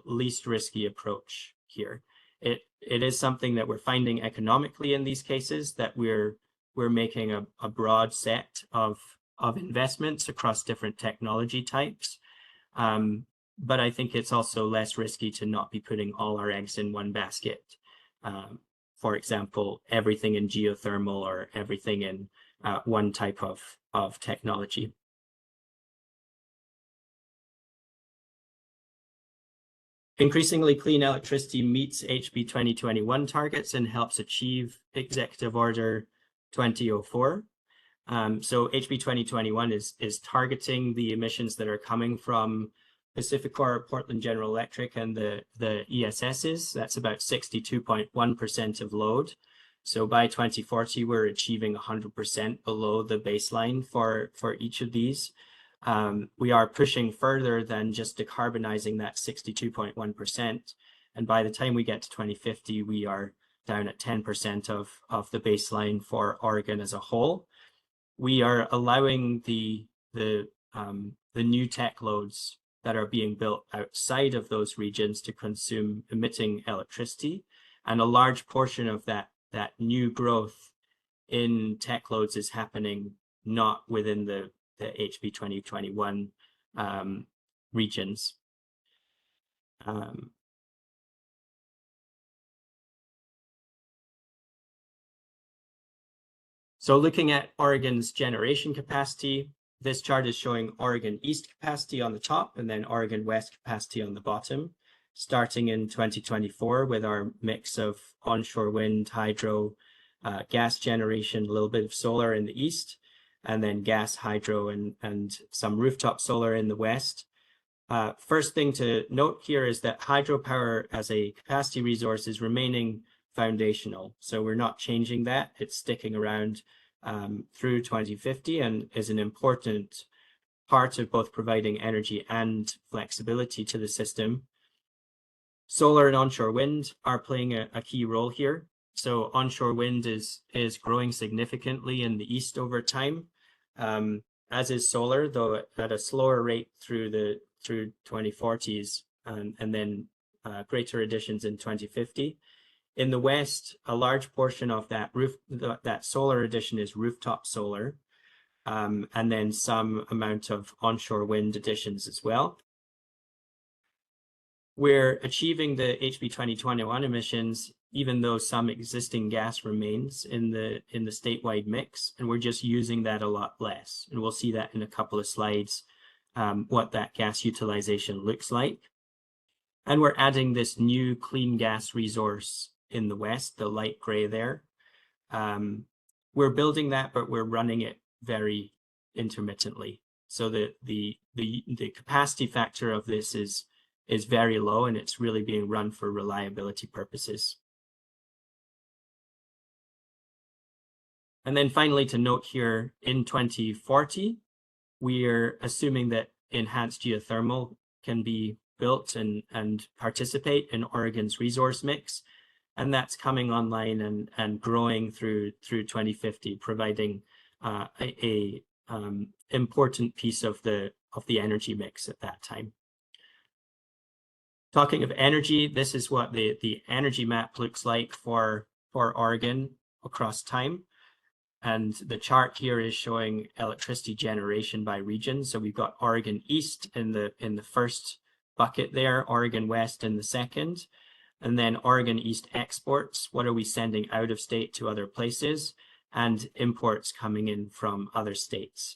least risky approach here. It is something that we're finding economically in these cases, that we're making a broad set of investments across different technology types. But I think it's also less risky to not be putting all our eggs in one basket. For example, everything in geothermal or everything in one type of technology. Increasingly clean electricity meets HB 2021 targets and helps achieve Executive Order 2004. So HB 2021 is targeting the emissions that are coming from Pacificor, Portland General Electric, and the ESSs. That's about 62.1% of load. So by 2040, we're achieving 100% below the baseline for each of these. We are pushing further than just decarbonizing that 62.1%. And by the time we get to 2050, we are down at 10% of the baseline for Oregon as a whole. We are allowing the new tech loads that are being built outside of those regions to consume emitting electricity. And a large portion of that new growth in tech loads is happening not within the HB 2021 regions. So looking at Oregon's generation capacity, this chart is showing Oregon East capacity on the top and then Oregon West capacity on the bottom, starting in 2024 with our mix of onshore wind, hydro, gas generation, a little bit of solar in the east, and then gas, hydro, and some rooftop solar in the west. First thing to note here is that hydropower as a capacity resource is remaining foundational. So we're not changing that. It's sticking around through 2050 and is an important part of both providing energy and flexibility to the system. Solar and onshore wind are playing a key role here. So onshore wind is growing significantly in the east over time, as is solar, though at a slower rate through 2040s and then greater additions in 2050. In the west, a large portion of that solar addition is rooftop solar, and then some amount of onshore wind additions as well. We're achieving the HB 2021 emissions, even though some existing gas remains in the statewide mix, and we're just using that a lot less. And we'll see that in a couple of slides, what that gas utilization looks like. And we're adding this new clean gas resource in the west, the light gray there. We're building that, but we're running it very intermittently. So the capacity factor of this is very low, and it's really being run for reliability purposes. And then finally, to note here, in 2040, we're assuming that enhanced geothermal can be built and participate in Oregon's resource mix. And that's coming online and growing through 2050, providing a important piece of the energy mix at that time. Talking of energy, this is what the energy map looks like for Oregon across time. And the chart here is showing electricity generation by region. So we've got Oregon East in the first bucket there, Oregon West in the second, and then Oregon East exports. What are we sending out of state to other places, and imports coming in from other states.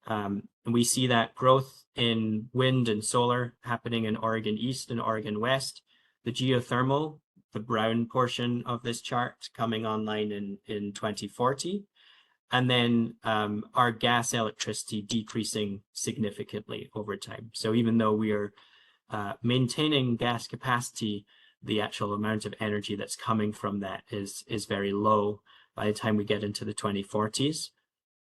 And we see that growth in wind and solar happening in Oregon East and Oregon West. The geothermal, the brown portion of this chart, coming online in 2040. And then our gas electricity decreasing significantly over time. So even though we are maintaining gas capacity, the actual amount of energy that's coming from that is very low by the time we get into the 2040s.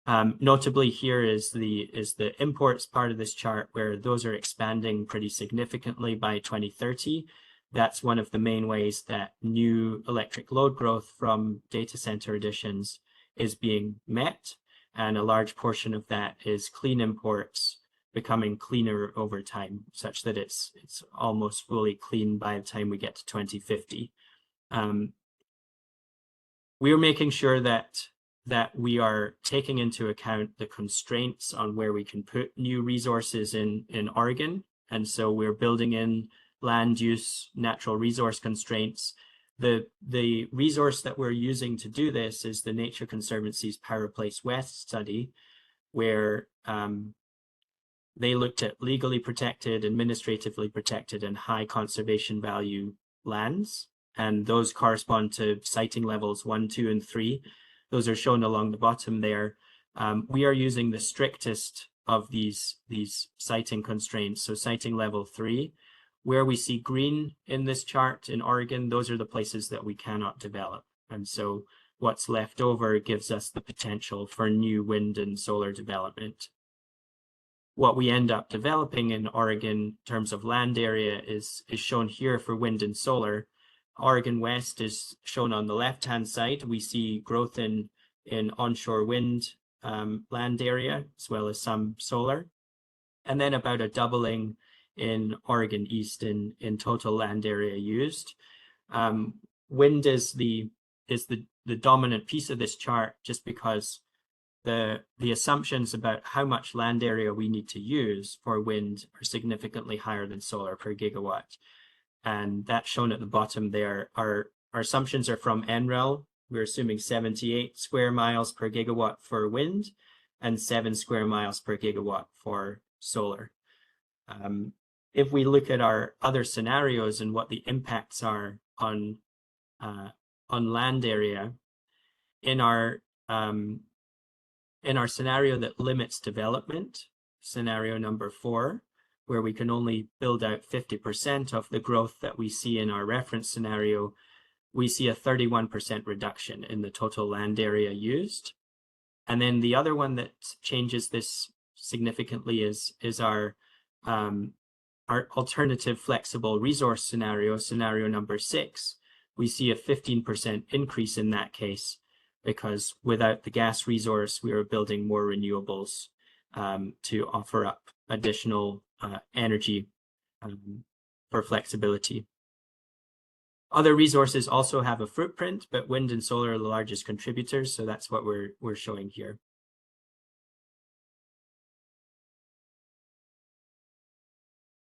Notably here is the imports part of this chart, where those are expanding pretty significantly by 2030. That's one of the main ways that new electric load growth from data center additions is being met. And a large portion of that is clean imports becoming cleaner over time, such that it's almost fully clean by the time we get to 2050. We're making sure that we are taking into account the constraints on where we can put new resources in Oregon. And so we're building in land use, natural resource constraints. The resource that we're using to do this is the Nature Conservancy's Power Place West study, where they looked at legally protected, administratively protected, and high conservation value lands. And those correspond to siting levels 1, 2, and 3. Those are shown along the bottom there. We are using the strictest of these siting constraints, so siting level 3. Where we see green in this chart in Oregon, those are the places that we cannot develop. And so what's left over gives us the potential for new wind and solar development. What we end up developing in Oregon in terms of land area is shown here for wind and solar. Oregon West is shown on the left-hand side. We see growth in onshore wind land area, as well as some solar, and then about a doubling in Oregon East in total land area used. Wind is the dominant piece of this chart, just because the assumptions about how much land area we need to use for wind are significantly higher than solar per gigawatt. And that's shown at the bottom there. Our assumptions are from NREL. We're assuming 78 square miles per gigawatt for wind and 7 square miles per gigawatt for solar. If we look at our other scenarios and what the impacts are on land area, in our scenario that limits development, scenario number 4, where we can only build out 50% of the growth that we see in our reference scenario, we see a 31% reduction in the total land area used. And then the other one that changes this significantly is our alternative flexible resource scenario, scenario number 6. We see a 15% increase in that case, because without the gas resource, we are building more renewables to offer up additional energy for flexibility. Other resources also have a footprint, but wind and solar are the largest contributors, so that's what we're showing here.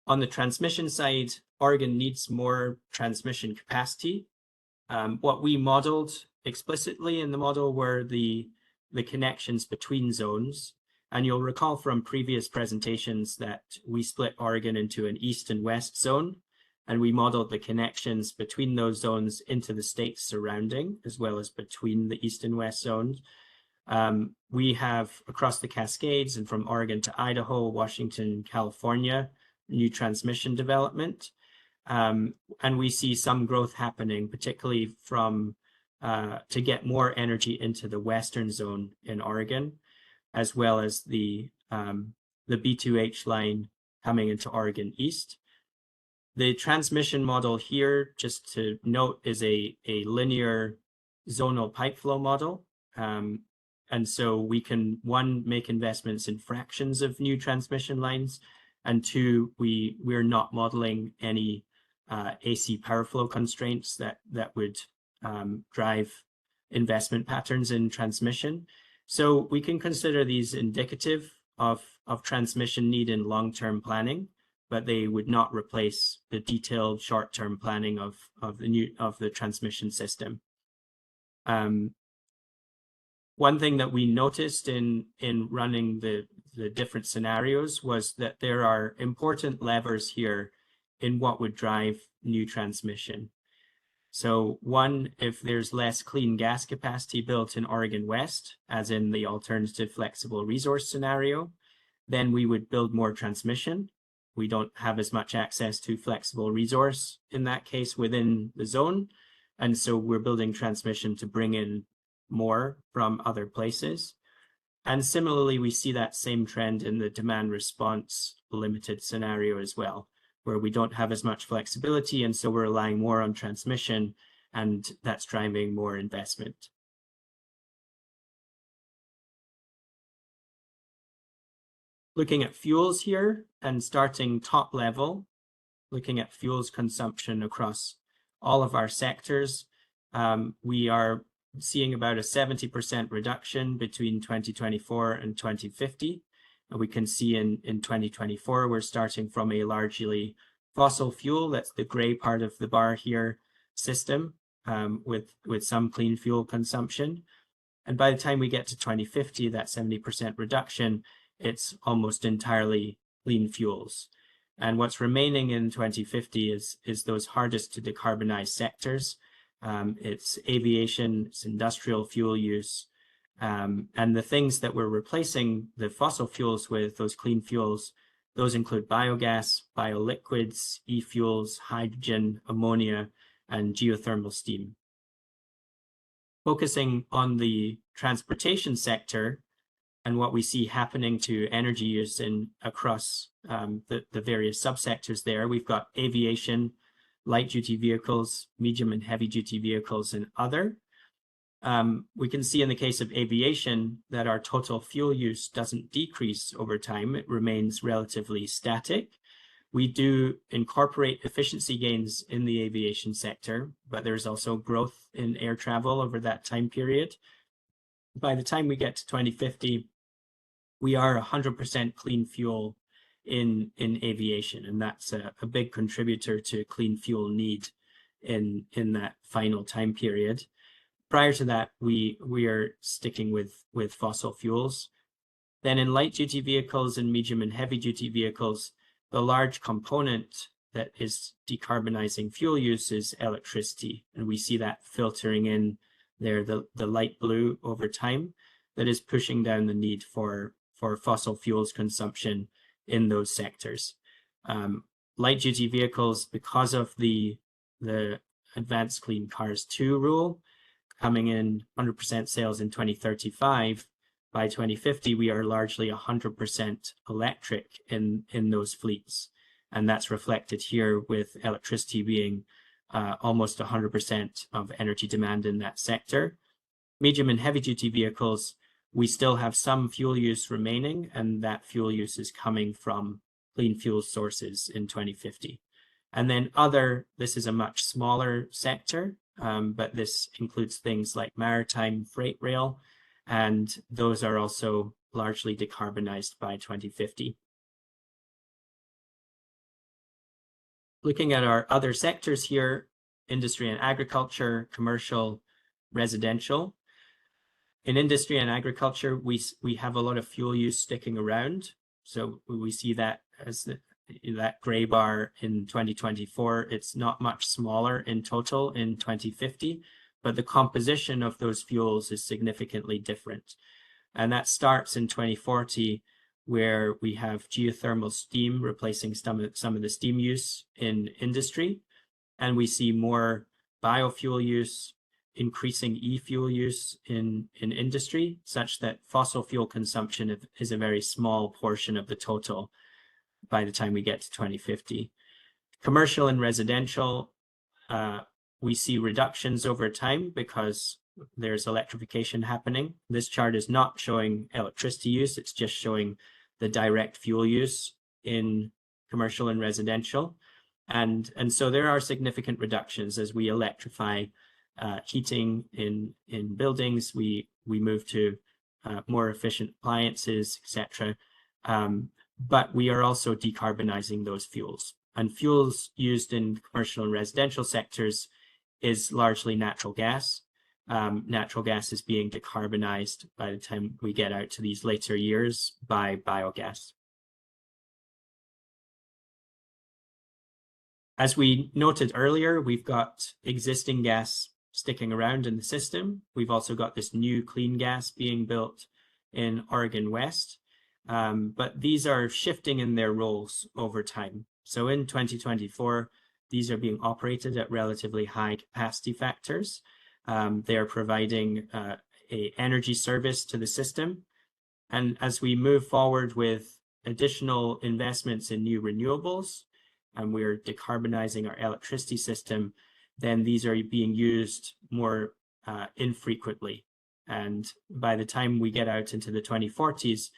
On the transmission side, Oregon needs more transmission capacity. What we modeled explicitly in the model were the connections between zones. And you'll recall from previous presentations that we split Oregon into an east and west zone, and we modeled the connections between those zones into the states surrounding, as well as between the east and west zones. We have across the Cascades and from Oregon to Idaho, Washington, California, new transmission development. And we see some growth happening, particularly from to get more energy into the western zone in Oregon, as well as the B2H line coming into Oregon East. The transmission model here, just to note, is a linear zonal pipe flow model. And so we can, 1, make investments in fractions of new transmission lines, and 2, we're not modeling any AC power flow constraints that would drive investment patterns in transmission. So we can consider these indicative of transmission need in long-term planning, but they would not replace the detailed short-term planning of the transmission system. One thing that we noticed in running the different scenarios was that there are important levers here in what would drive new transmission. So 1, if there's less clean gas capacity built in Oregon West, as in the alternative flexible resource scenario, then we would build more transmission. We don't have as much access to flexible resource in that case within the zone. And so we're building transmission to bring in more from other places. And similarly, we see that same trend in the demand response limited scenario as well, where we don't have as much flexibility, and so we're relying more on transmission, and that's driving more investment. Looking at fuels here and starting top level, looking at fuels consumption across all of our sectors, we are seeing about a 70% reduction between 2024 and 2050. And we can see in 2024, we're starting from a largely fossil fuel, that's the gray part of the bar here, system with some clean fuel consumption. And by the time we get to 2050, that 70% reduction, it's almost entirely clean fuels. And what's remaining in 2050 is those hardest to decarbonize sectors. It's aviation, it's industrial fuel use, and the things that we're replacing the fossil fuels with, those clean fuels, those include biogas, bioliquids, e-fuels, hydrogen, ammonia, and geothermal steam. Focusing on the transportation sector and what we see happening to energy use across the various subsectors there, we've got aviation, light-duty vehicles, medium and heavy-duty vehicles, and other. We can see in the case of aviation that our total fuel use doesn't decrease over time. It remains relatively static. We do incorporate efficiency gains in the aviation sector, but there's also growth in air travel over that time period. By the time we get to 2050, we are 100% clean fuel in aviation, and that's a big contributor to clean fuel need in that final time period. Prior to that, we are sticking with fossil fuels. Then in light duty vehicles and medium and heavy duty vehicles, the large component that is decarbonizing fuel use is electricity, and we see that filtering in there, the light blue over time, that is pushing down the need for fossil fuels consumption in those sectors. Light duty vehicles, because of the Advanced Clean Cars 2 rule, coming in 100% sales in 2035, by 2050, we are largely 100% electric in those fleets. And that's reflected here with electricity being almost 100% of energy demand in that sector. Medium and heavy duty vehicles, we still have some fuel use remaining, and that fuel use is coming from clean fuel sources in 2050. And then other, this is a much smaller sector, but this includes things like maritime freight rail, and those are also largely decarbonized by 2050. Looking at our other sectors here, industry and agriculture, commercial, residential. In industry and agriculture, we have a lot of fuel use sticking around. So we see that as that gray bar in 2024. It's not much smaller in total in 2050, but the composition of those fuels is significantly different. And that starts in 2040, where we have geothermal steam replacing some of the steam use in industry. And we see more biofuel use, increasing e-fuel use in industry, such that fossil fuel consumption is a very small portion of the total by the time we get to 2050. Commercial and residential, we see reductions over time because there's electrification happening. This chart is not showing electricity use, it's just showing the direct fuel use in commercial and residential. And so there are significant reductions as we electrify heating in buildings, we move to more efficient appliances, etc. But we are also decarbonizing those fuels. And fuels used in commercial and residential sectors is largely natural gas. Natural gas is being decarbonized by the time we get out to these later years by biogas. As we noted earlier, we've got existing gas sticking around in the system. We've also got this new clean gas being built in Oregon West, but these are shifting in their roles over time. So in 2024, these are being operated at relatively high capacity factors. They are providing a energy service to the system, And as we move forward with additional investments in new renewables, and we're decarbonizing our electricity system, then these are being used more infrequently. And by the time we get out into the 2040s,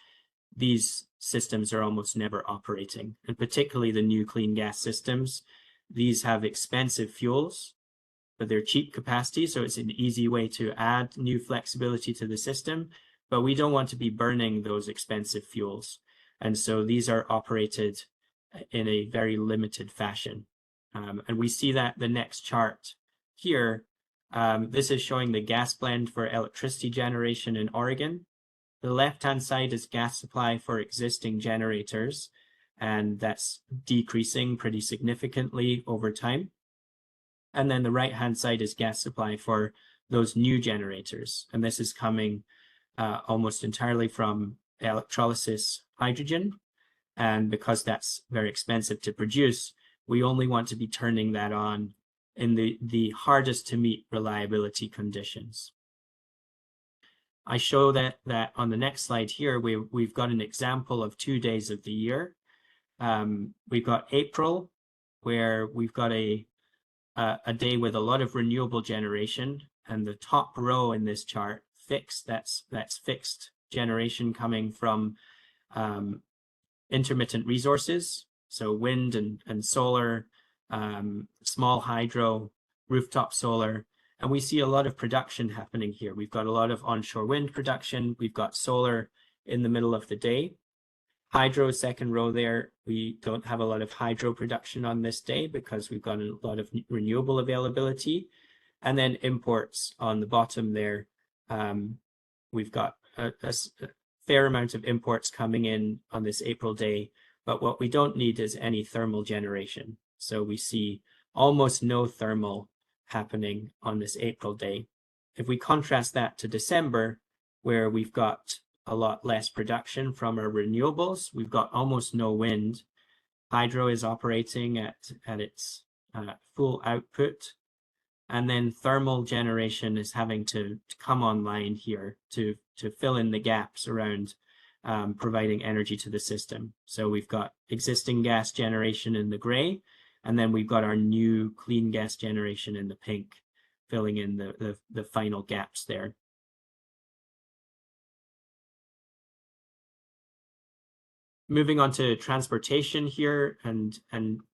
these systems are almost never operating. And particularly the new clean gas systems, these have expensive fuels, but they're cheap capacity. So it's an easy way to add new flexibility to the system, but we don't want to be burning those expensive fuels. And so these are operated in a very limited fashion. And we see that the next chart here, this is showing the gas blend for electricity generation in Oregon. The left-hand side is gas supply for existing generators, and that's decreasing pretty significantly over time. And then the right-hand side is gas supply for those new generators. And this is coming almost entirely from electrolysis hydrogen. And because that's very expensive to produce, we only want to be turning that on in the hardest to meet reliability conditions. I show that on the next slide here, we've got an example of 2 days of the year. We've got April, where we've got a day with a lot of renewable generation, and the top row in this chart, fixed, that's fixed generation coming from intermittent resources, so wind and solar, small hydro, rooftop solar. And we see a lot of production happening here. We've got a lot of onshore wind production. We've got solar in the middle of the day. Hydro, second row there, we don't have a lot of hydro production on this day because we've got a lot of renewable availability. And then imports on the bottom there. We've got a fair amount of imports coming in on this April day, but what we don't need is any thermal generation. So we see almost no thermal happening on this April day. If we contrast that to December, where we've got a lot less production from our renewables, we've got almost no wind. Hydro is operating at its full output. And then thermal generation is having to come online here to fill in the gaps around providing energy to the system. So we've got existing gas generation in the gray, and then we've got our new clean gas generation in the pink, filling in the final gaps there. Moving on to transportation here, and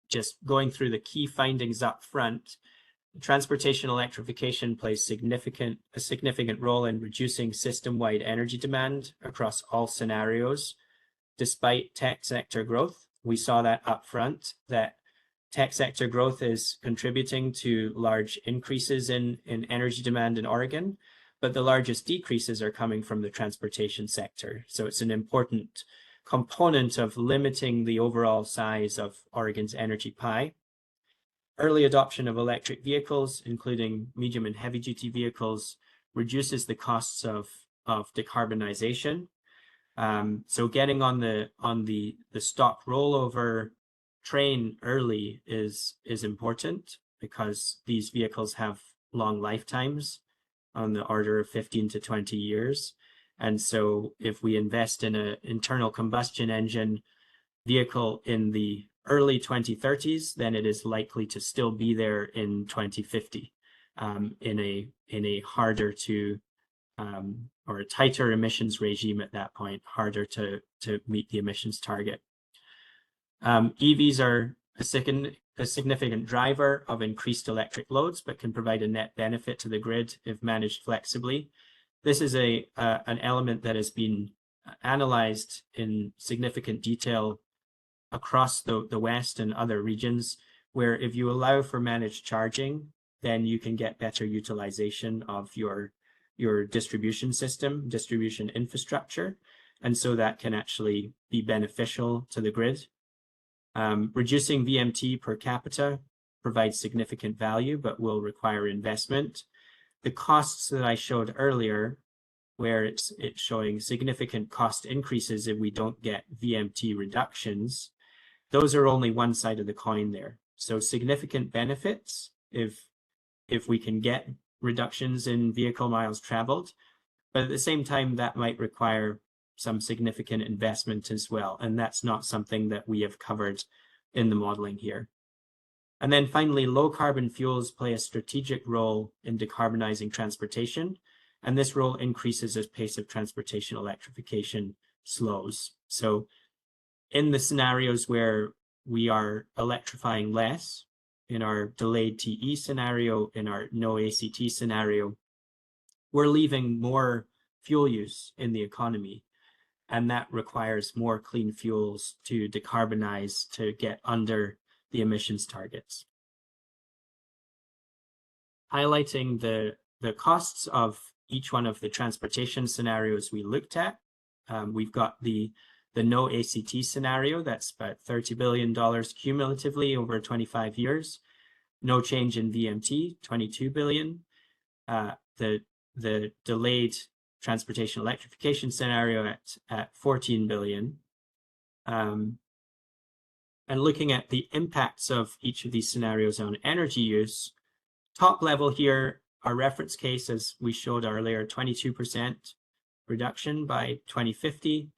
just going through the key findings up front. Transportation electrification plays a significant role in reducing system-wide energy demand across all scenarios, despite tech sector growth. We saw that up front, that tech sector growth is contributing to large increases in energy demand in Oregon, but the largest decreases are coming from the transportation sector. So it's an important component of limiting the overall size of Oregon's energy pie. Early adoption of electric vehicles, including medium and heavy duty vehicles, reduces the costs of decarbonization. So getting on the stock rollover train early is important, because these vehicles have long lifetimes on the order of 15 to 20 years. And so if we invest in an internal combustion engine vehicle in the early 2030s, then it is likely to still be there in 2050 in a harder to or a tighter emissions regime at that point, harder to meet the emissions target. EVs are a significant driver of increased electric loads, but can provide a net benefit to the grid if managed flexibly. This is an element that has been analyzed in significant detail across the West and other regions, where if you allow for managed charging, then you can get better utilization of your distribution system, distribution infrastructure. And so that can actually be beneficial to the grid. Reducing VMT per capita provides significant value, but will require investment. The costs that I showed earlier, where it's showing significant cost increases if we don't get VMT reductions, those are only one side of the coin there. So significant benefits if we can get reductions in vehicle miles traveled, but at the same time that might require some significant investment as well. And that's not something that we have covered in the modeling here. And then finally, low carbon fuels play a strategic role in decarbonizing transportation. And this role increases as pace of transportation electrification slows. So in the scenarios where we are electrifying less, in our delayed TE scenario, in our no ACT scenario, we're leaving more fuel use in the economy. And that requires more clean fuels to decarbonize, to get under the emissions targets. Highlighting the costs of each one of the transportation scenarios we looked at, we've got the no ACT scenario, that's about $30 billion cumulatively over 25 years. No change in VMT, 22 billion. The delayed transportation electrification scenario at 14 billion. And looking at the impacts of each of these scenarios on energy use, top level here, our reference case, as we showed earlier, 22% reduction by 2050.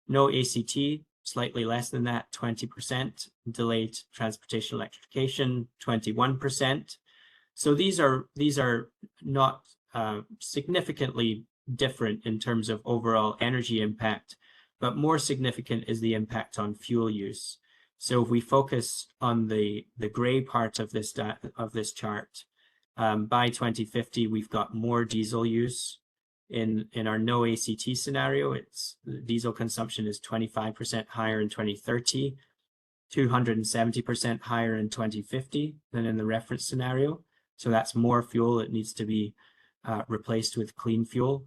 No ACT, slightly less than that, 20%. Delayed transportation electrification, 21%. So these are not significantly different in terms of overall energy impact, but more significant is the impact on fuel use. So if we focus on the gray part of this chart, by 2050, we've got more diesel use. In our no ACT scenario, diesel consumption is 25% higher in 2030, 270% higher in 2050 than in the reference scenario. So that's more fuel that needs to be replaced with clean fuel.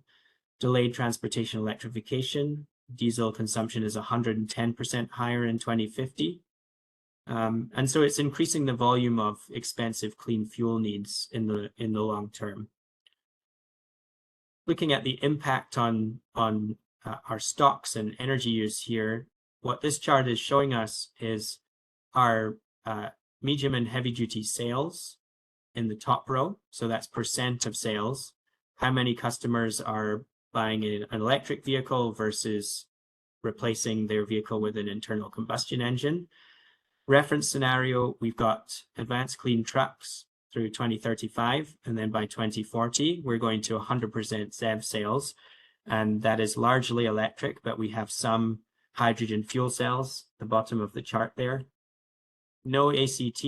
Delayed transportation electrification, diesel consumption is 110% higher in 2050. And so it's increasing the volume of expensive clean fuel needs in the long term. Looking at the impact on our stocks and energy use here, what this chart is showing us is our medium and heavy duty sales in the top row. So that's percent of sales. How many customers are buying an electric vehicle versus replacing their vehicle with an internal combustion engine. Reference scenario, we've got advanced clean trucks through 2035, and then by 2040, we're going to 100% ZEV sales, and that is largely electric, but we have some hydrogen fuel cells, the bottom of the chart there. No ACT,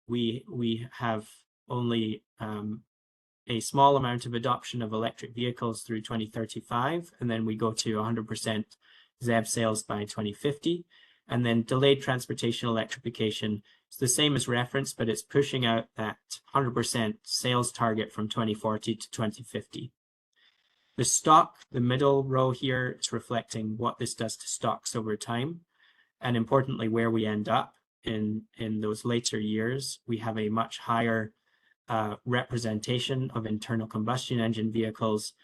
we have only a small amount of adoption of electric vehicles through 2035, and then we go to 100% ZEV sales by 2050. And then delayed transportation electrification, it's the same as reference, but it's pushing out that 100% sales target from 2040 to 2050. The stock, the middle row here, is reflecting what this does to stocks over time. And importantly, where we end up in those later years, we have a much higher representation of internal combustion engine vehicles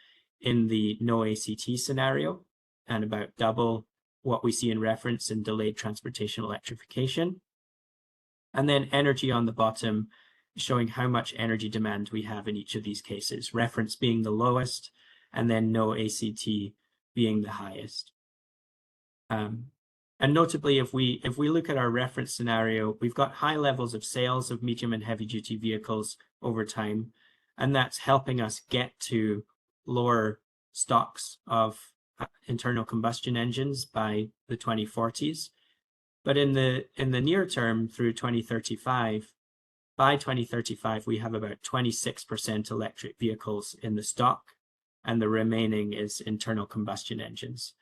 in the no ACT scenario, and about double what we see in reference in delayed transportation electrification. And then energy on the bottom, showing how much energy demand we have in each of these cases, reference being the lowest, and then no ACT being the highest. And notably, if we look at our reference scenario, we've got high levels of sales of medium and heavy duty vehicles over time, and that's helping us get to lower stocks of internal combustion engines by the 2040s. But in the near term through 2035, by 2035, we have about 26% electric vehicles in the stock, and the remaining is internal combustion engines.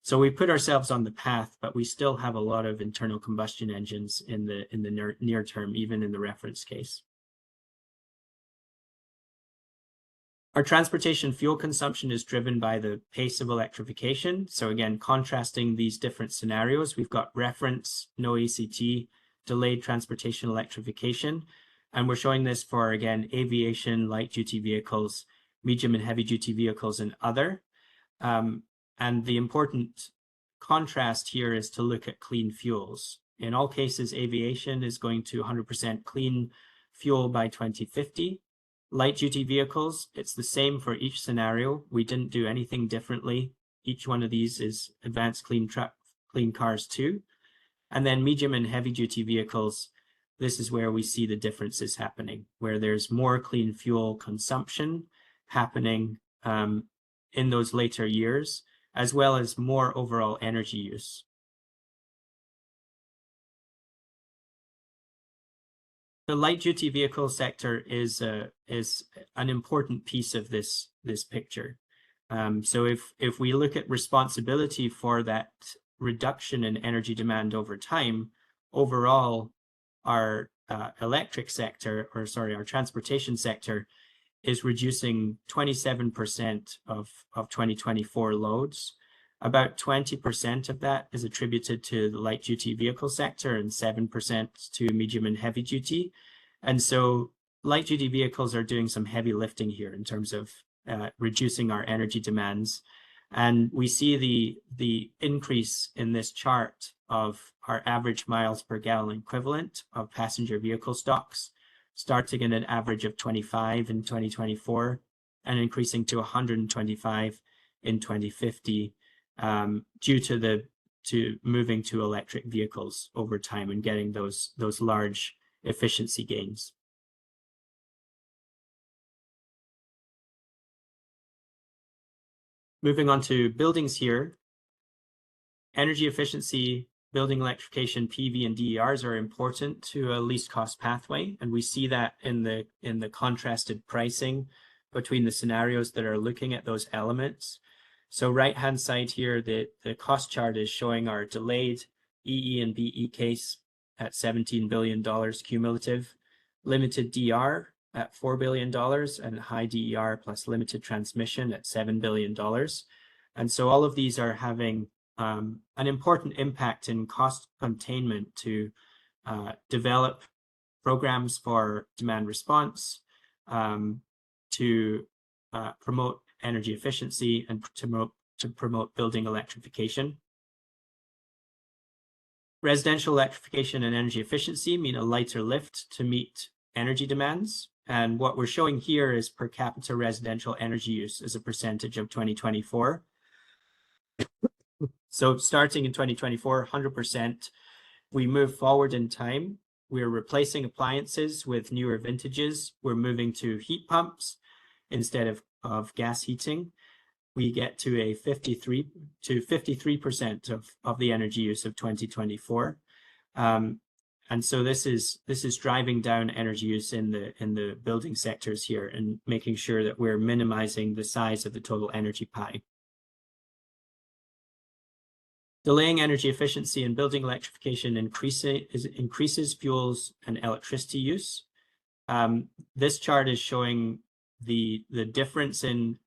So we put ourselves on the path, but we still have a lot of internal combustion engines in the near term, even in the reference case. Our transportation fuel consumption is driven by the pace of electrification. So again, contrasting these different scenarios, we've got reference, no ACT, delayed transportation electrification. And we're showing this for, again, aviation, light duty vehicles, medium and heavy duty vehicles, and other. And the important contrast here is to look at clean fuels. In all cases, aviation is going to 100% clean fuel by 2050. Light duty vehicles, it's the same for each scenario. We didn't do anything differently Each one of these is Advanced Clean Cars 2. And then medium and heavy duty vehicles, this is where we see the differences happening, where there's more clean fuel consumption happening in those later years, as well as more overall energy use. The light duty vehicle sector is an important piece of this picture. So if we look at responsibility for that reduction in energy demand over time, overall, our electric sector, or sorry, our transportation sector is reducing 27% of 2024 loads. About 20% of that is attributed to the light duty vehicle sector and 7% to medium and heavy duty. And so light duty vehicles are doing some heavy lifting here in terms of reducing our energy demands. And we see the increase in this chart of our average miles per gallon equivalent of passenger vehicle stocks, starting at an average of 25 in 2024 and increasing to 125 in 2050, due to moving to electric vehicles over time and getting those large efficiency gains. Moving on to buildings here, energy efficiency, building electrification, PV and DERs are important to a least cost pathway. And we see that in the contrasted pricing between the scenarios that are looking at those elements. So right-hand side here, the cost chart is showing our delayed EE and BE case at $17 billion cumulative, limited DR at $4 billion, and high DER plus limited transmission at $7 billion. And so all of these are having an important impact in cost containment to develop programs for demand response, to promote energy efficiency, and to promote building electrification. Residential electrification and energy efficiency mean a lighter lift to meet energy demands. And what we're showing here is per capita residential energy use as a percentage of 2024. So starting in 2024, 100%, we move forward in time. We're replacing appliances with newer vintages. We're moving to heat pumps instead of gas heating. We get to a 53% of the energy use of 2024. And so this is driving down energy use in the building sectors here and making sure that we're minimizing the size of the total energy pie. Delaying energy efficiency and building electrification increases fuels and electricity use. This chart is showing the difference in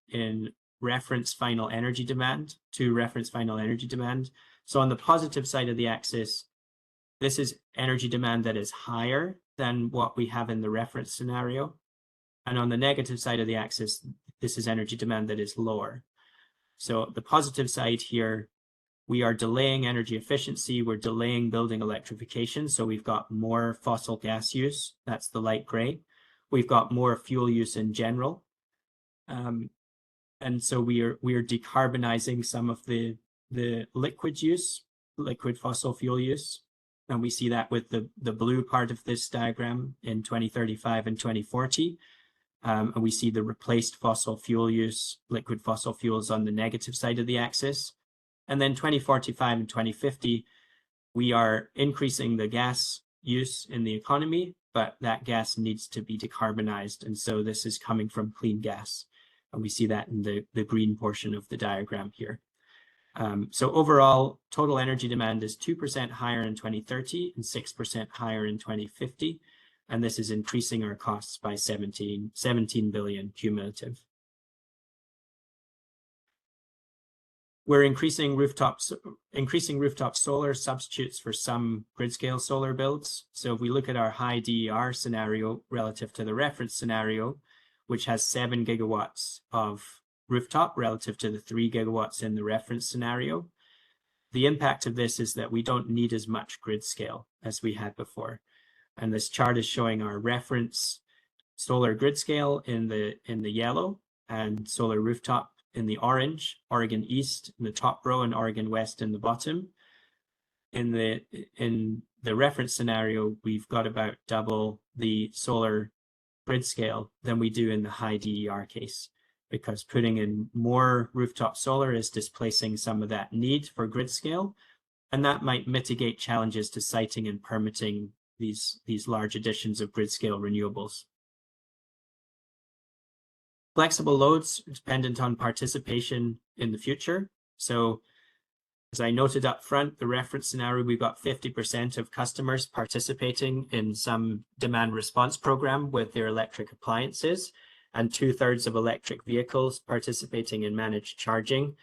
reference final energy demand to reference final energy demand. So on the positive side of the axis, this is energy demand that is higher than what we have in the reference scenario. And on the negative side of the axis, this is energy demand that is lower. So the positive side here, we are delaying energy efficiency, we're delaying building electrification. So we've got more fossil gas use, that's the light gray. We've got more fuel use in general. And so we are decarbonizing some of the liquid use, liquid fossil fuel use. And we see that with the blue part of this diagram in 2035 and 2040. And we see the replaced fossil fuel use, liquid fossil fuels on the negative side of the axis. And then 2045 and 2050, we are increasing the gas use in the economy, but that gas needs to be decarbonized. And so this is coming from clean gas. And we see that in the green portion of the diagram here. So overall, total energy demand is 2% higher in 2030 and 6% higher in 2050. And this is increasing our costs by 17 billion cumulative. We're increasing rooftop solar substitutes for some grid scale solar builds. So if we look at our high DER scenario relative to the reference scenario, which has 7 gigawatts of rooftop relative to the 3 gigawatts in the reference scenario, the impact of this is that we don't need as much grid scale as we had before. And this chart is showing our reference solar grid scale in the yellow and solar rooftop in the orange, Oregon East in the top row and Oregon West in the bottom. In the reference scenario, we've got about double the solar grid scale than we do in the high DER case, because putting in more rooftop solar is displacing some of that need for grid scale, and that might mitigate challenges to siting and permitting these large additions of grid scale renewables. Flexible loads are dependent on participation in the future. So as I noted up front, the reference scenario, we've got 50% of customers participating in some demand response program with their electric appliances, and 2/3 of electric vehicles participating in managed charging.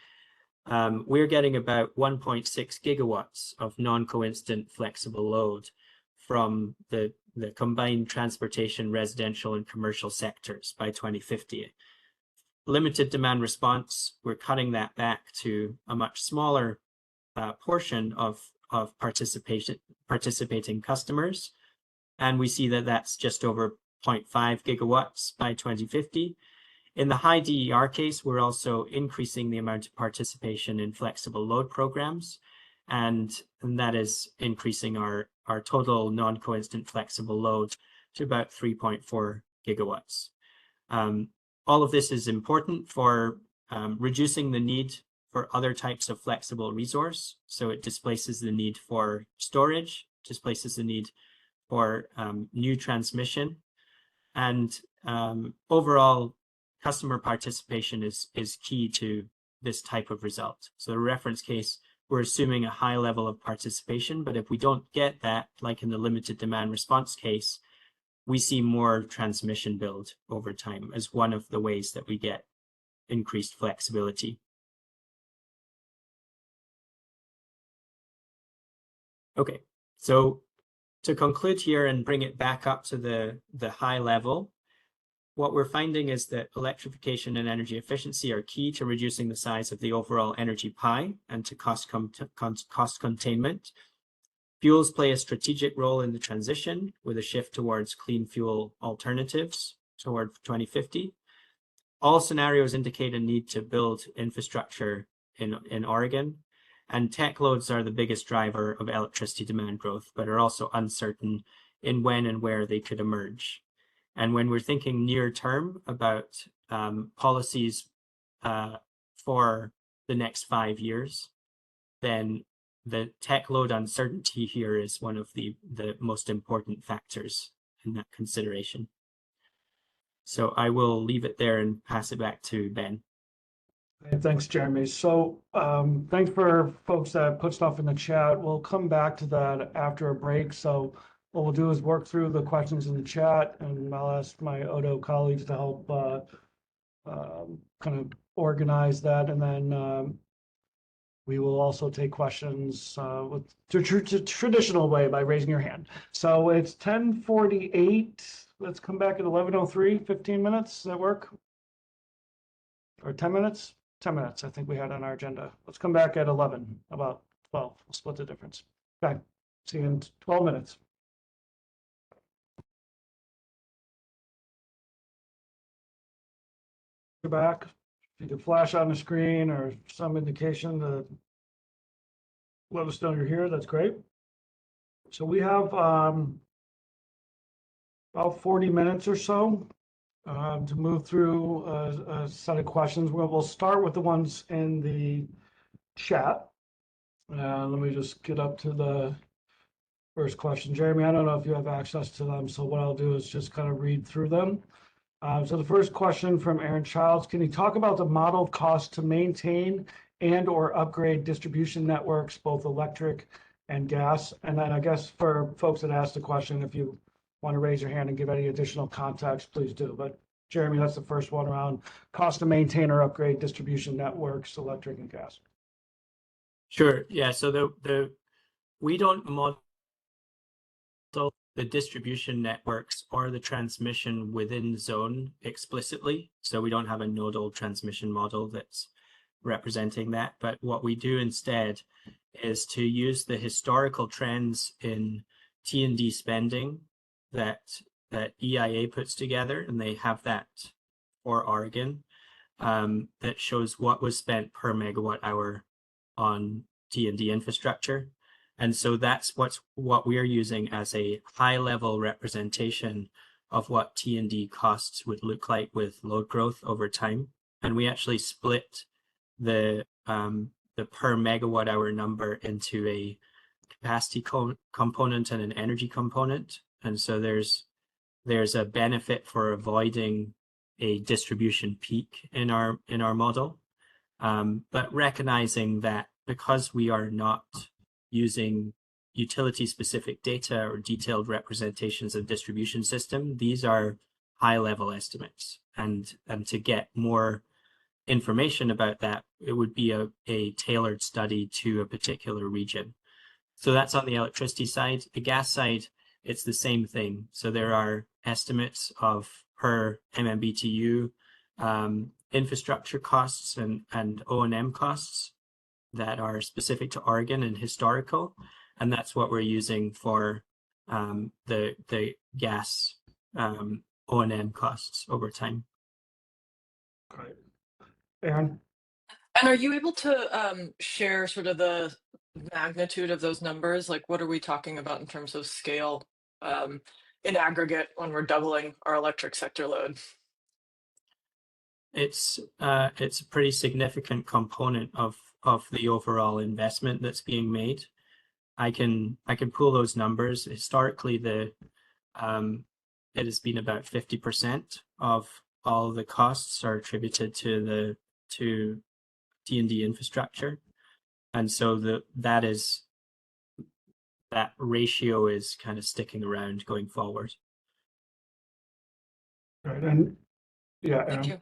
We're getting about 1.6 gigawatts of non-coincident flexible load from the combined transportation, residential, and commercial sectors by 2050. Limited demand response, we're cutting that back to a much smaller portion of participating customers, and we see that that's just over 0.5 gigawatts by 2050. In the high DER case, we're also increasing the amount of participation in flexible load programs, and that is increasing our total non-coincident flexible load to about 3.4 gigawatts. All of this is important for reducing the need for other types of flexible resource. So it displaces the need for storage, displaces the need for new transmission, and overall customer participation is key to this type of result. So the reference case, we're assuming a high level of participation, but if we don't get that, like in the limited demand response case, we see more transmission build over time as one of the ways that we get increased flexibility. Okay, so to conclude here and bring it back up to the high level, what we're finding is that electrification and energy efficiency are key to reducing the size of the overall energy pie and to cost containment. Fuels play a strategic role in the transition with a shift towards clean fuel alternatives toward 2050. All scenarios indicate a need to build infrastructure in Oregon, and tech loads are the biggest driver of electricity demand growth, but are also uncertain in when and where they could emerge. And when we're thinking near term about policies for the next 5 years, then the tech load uncertainty here is one of the most important factors in that consideration. So I will leave it there and pass it back to Ben. Thanks, Jeremy. So thanks for folks that put stuff in the chat. We'll come back to that after a break. So what we'll do is work through the questions in the chat, and I'll ask my Odo colleagues to help kind of organize that. And then we will also take questions with the traditional way by raising your hand. So it's 10:48. Let's come back at 11:03, 15 minutes. Does that work? Or 10 minutes? 10 minutes, I think we had on our agenda. Let's come back at 11, about 12. We'll split the difference. Okay, see you in 12 minutes. You're back. If you could flash on the screen or some indication to let us know you're here, that's great. So we have about 40 minutes or so to move through a set of questions. We'll start with the ones in the chat. Let me just get up to the first question. Jeremy, I don't know if you have access to them, so what I'll do is just kind of read through them. So the first question from Aaron Childs, can you talk about the model cost to maintain and or upgrade distribution networks, both electric and gas? And then I guess for folks that asked the question, if you want to raise your hand and give any additional context, please do. But Jeremy, that's the first one around cost to maintain or upgrade distribution networks, electric and gas. Sure. Yeah. So we don't model the distribution networks or the transmission within zone explicitly. So we don't have a nodal transmission model that's representing that. But what we do instead is to use the historical trends in T&D spending that EIA puts together, and they have that for Oregon, that shows what was spent per megawatt hour on T&D infrastructure. And so that's what we're using as a high level representation of what T&D costs would look like with load growth over time. And we actually split the per megawatt hour number into a capacity component and an energy component. And so there's a benefit for avoiding a distribution peak in our model, but recognizing that because we are not using utility specific data or detailed representations of distribution system, these are high level estimates, and to get more information about that, it would be a tailored study to a particular region. So that's on the electricity side. The gas side, it's the same thing. So there are estimates of per MMBTU infrastructure costs and O&M costs that are specific to Oregon and historical, and that's what we're using for the gas O&M costs over time. Great. Aaron? And are you able to share sort of the magnitude of those numbers? Like, what are we talking about in terms of scale in aggregate when we're doubling our electric sector load? It's a pretty significant component of the overall investment that's being made. I can pull those numbers. Historically, it has been about 50% of all the costs are attributed to T&D infrastructure, and so that ratio is kind of sticking around going forward. Right, and yeah, Thank you.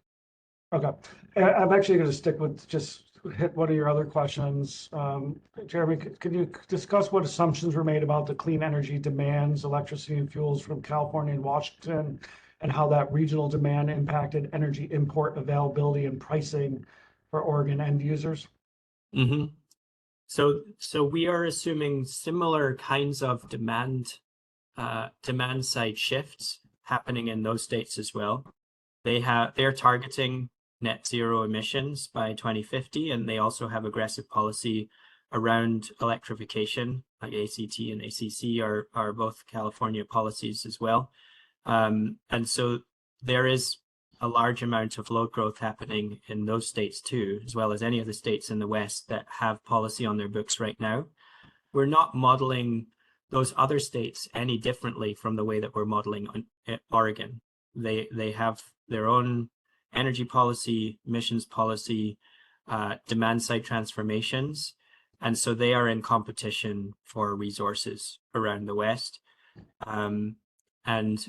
Okay, I'm actually going to stick with just hit one of your other questions. Jeremy, could you discuss what assumptions were made about the clean energy demands, electricity and fuels from California and Washington, and how that regional demand impacted energy import availability and pricing for Oregon end users? Mm-hmm. So we are assuming similar kinds of demand side shifts happening in those states as well. They're targeting net zero emissions by 2050, and they also have aggressive policy around electrification, like ACT and ACC are both California policies as well. And so there is a large amount of load growth happening in those states too, as well as any of the states in the West that have policy on their books right now. We're not modeling those other states any differently from the way that we're modeling on Oregon. They have their own energy policy, emissions policy, demand side transformations, and so they are in competition for resources around the West. And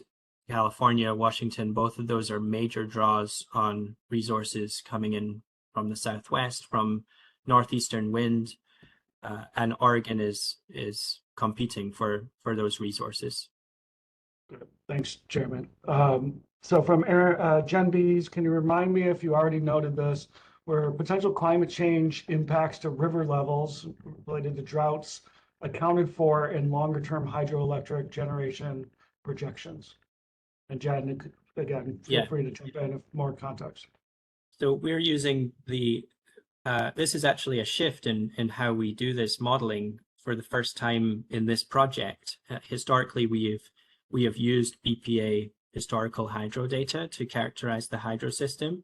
California, Washington, both of those are major draws on resources coming in from the Southwest, from northeastern wind, and Oregon is competing for those resources. Good. Thanks, Chairman. So from Jen Bees, can you remind me if you already noted this, where potential climate change impacts to river levels related to droughts accounted for in longer term hydroelectric generation projections? And Jen, again, feel free to jump in if more context. So we're using this is actually a shift in how we do this modeling for the first time in this project. Historically, we have used BPA historical hydro data to characterize the hydro system.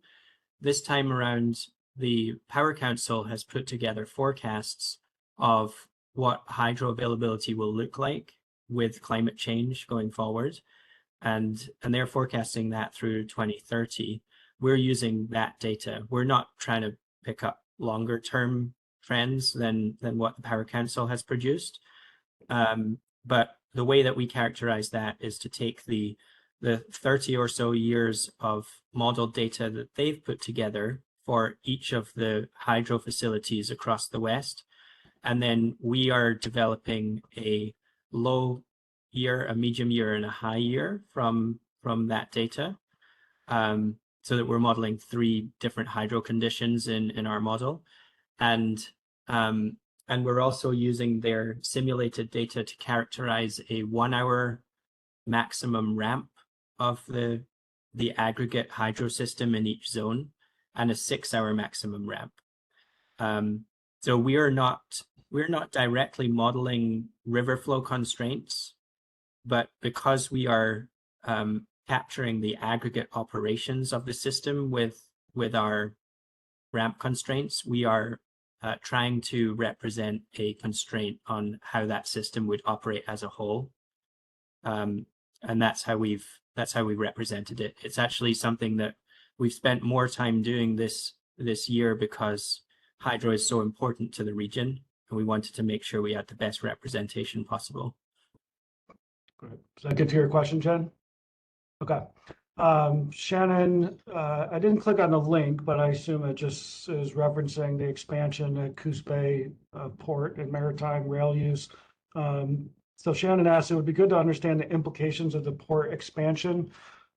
This time around, the Power Council has put together forecasts of what hydro availability will look like with climate change going forward. And they're forecasting that through 2030. We're using that data. We're not trying to pick up longer term trends than what the Power Council has produced. But the way that we characterize that is to take the 30 or so years of model data that they've put together for each of the hydro facilities across the West. And then we are developing a low year, a medium year, and a high year from that data, so that we're modeling 3 different hydro conditions in our model, and we're also using their simulated data to characterize a 1-hour maximum ramp of the aggregate hydro system in each zone, and a 6-hour maximum ramp. So we're not directly modeling river flow constraints, but because we are capturing the aggregate operations of the system with our ramp constraints, we are trying to represent a constraint on how that system would operate as a whole. And that's how we've represented it. It's actually something that we've spent more time doing this year because hydro is so important to the region, and we wanted to make sure we had the best representation possible. Great. Does that get to your question, Jen? Okay. Shannon, I didn't click on the link, but I assume it just is referencing the expansion at Coos Bay port and maritime rail use. So Shannon asked, it would be good to understand the implications of the port expansion,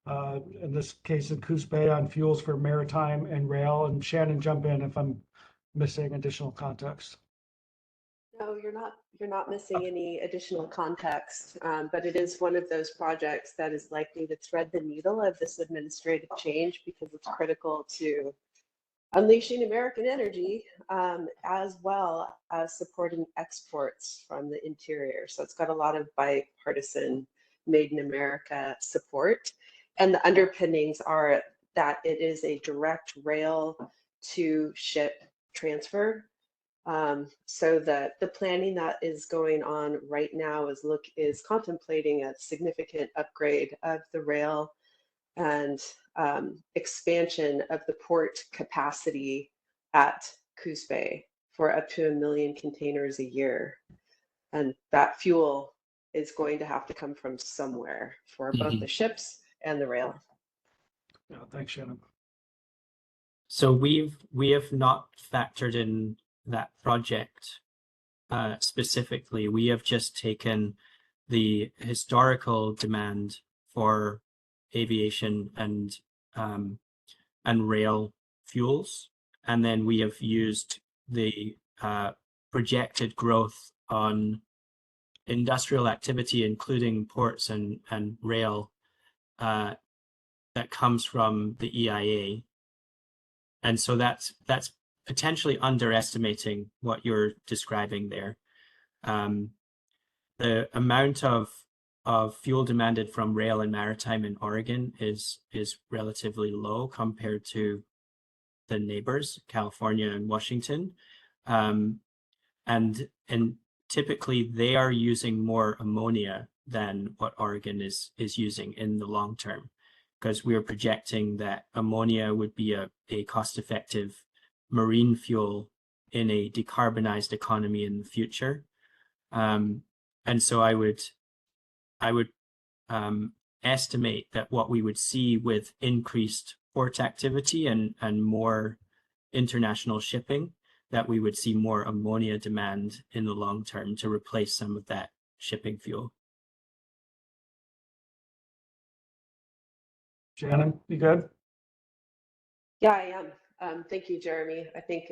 in this case in Coos Bay, on fuels for maritime and rail. And Shannon, jump in if I'm missing additional context. No, you're not missing any additional context, but it is one of those projects that is likely to thread the needle of this administrative change because it's critical to unleashing American energy, as well as supporting exports from the interior. So it's got a lot of bipartisan Made in America support. And the underpinnings are that it is a direct rail to ship transfer. So that the planning that is going on right now is contemplating a significant upgrade of the rail and expansion of the port capacity at Coos Bay for up to 1 million containers a year. And that fuel is going to have to come from somewhere for both the ships and the rail. Yeah, thanks, Shannon. So we have not factored in that project specifically. We have just taken the historical demand for aviation and rail fuels, and then we have used the projected growth on industrial activity, including ports and rail, that comes from the EIA. And so that's potentially underestimating what you're describing there. The amount of fuel demanded from rail and maritime in Oregon is relatively low compared to the neighbors, California and Washington. And typically they are using more ammonia than what Oregon is using in the long term, because we are projecting that ammonia would be a cost-effective marine fuel in a decarbonized economy in the future. And so I would estimate that what we would see with increased port activity and more international shipping, that we would see more ammonia demand in the long term to replace some of that shipping fuel. Shannon, you good? Yeah, I am. Thank you, Jeremy. I think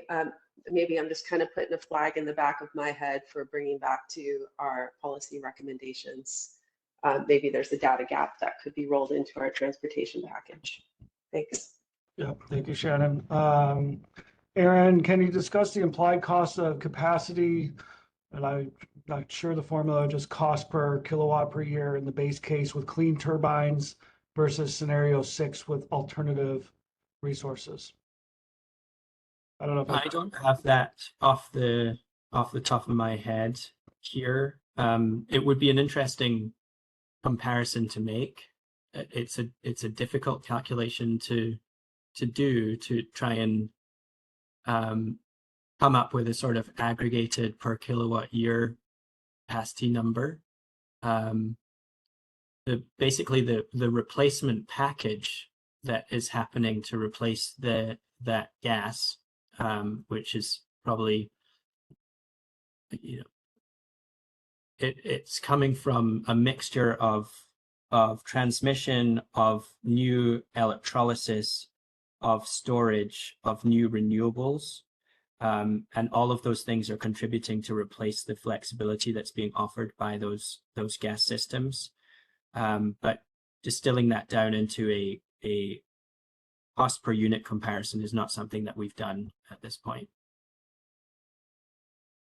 maybe I'm just kind of putting a flag in the back of my head for bringing back to our policy recommendations. Maybe there's a data gap that could be rolled into our transportation package. Thanks. Yeah, thank you, Shannon. Aaron, can you discuss the implied cost of capacity? And I'm not sure the formula, just cost per kilowatt per year in the base case with clean turbines versus scenario 6 with alternative resources. I don't know if I don't have that off the top of my head here. It would be an interesting comparison to make. It's a difficult calculation to do, to try and come up with a sort of aggregated per kilowatt year capacity number. Basically the replacement package that is happening to replace that gas, which is probably, it's coming from a mixture of transmission, of new electrolysis, of storage, of new renewables, and all of those things are contributing to replace the flexibility that's being offered by those gas systems. But distilling that down into a cost per unit comparison is not something that we've done at this point.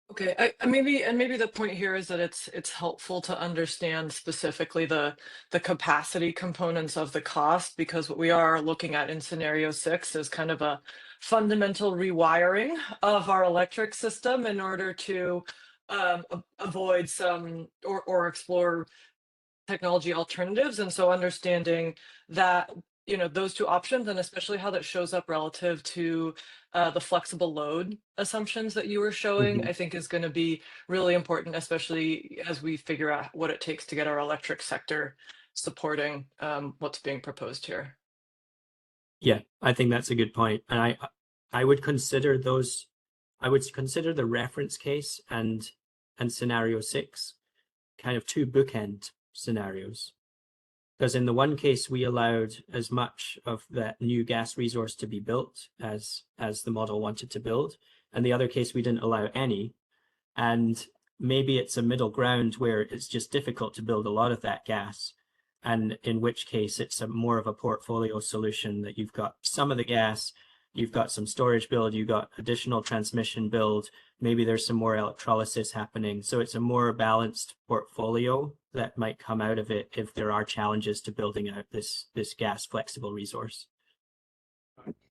Okay, maybe the point here is that it's helpful to understand specifically the capacity components of the cost, because what we are looking at in scenario 6 is kind of a fundamental rewiring of our electric system in order to avoid some or explore technology alternatives. And so understanding that, those two options, and especially how that shows up relative to the flexible load assumptions that you were showing, I think is going to be really important, especially as we figure out what it takes to get our electric sector supporting what's being proposed here. Yeah, I think that's a good point. And I would consider those, I would consider the reference case and scenario 6 kind of two bookend scenarios. Because in the one case, we allowed as much of that new gas resource to be built as the model wanted to build. And the other case, we didn't allow any. And maybe it's a middle ground where it's just difficult to build a lot of that gas. And in which case, it's more of a portfolio solution that you've got some of the gas, you've got some storage build, you've got additional transmission build, maybe there's some more electrolysis happening. So it's a more balanced portfolio that might come out of it if there are challenges to building out this gas flexible resource.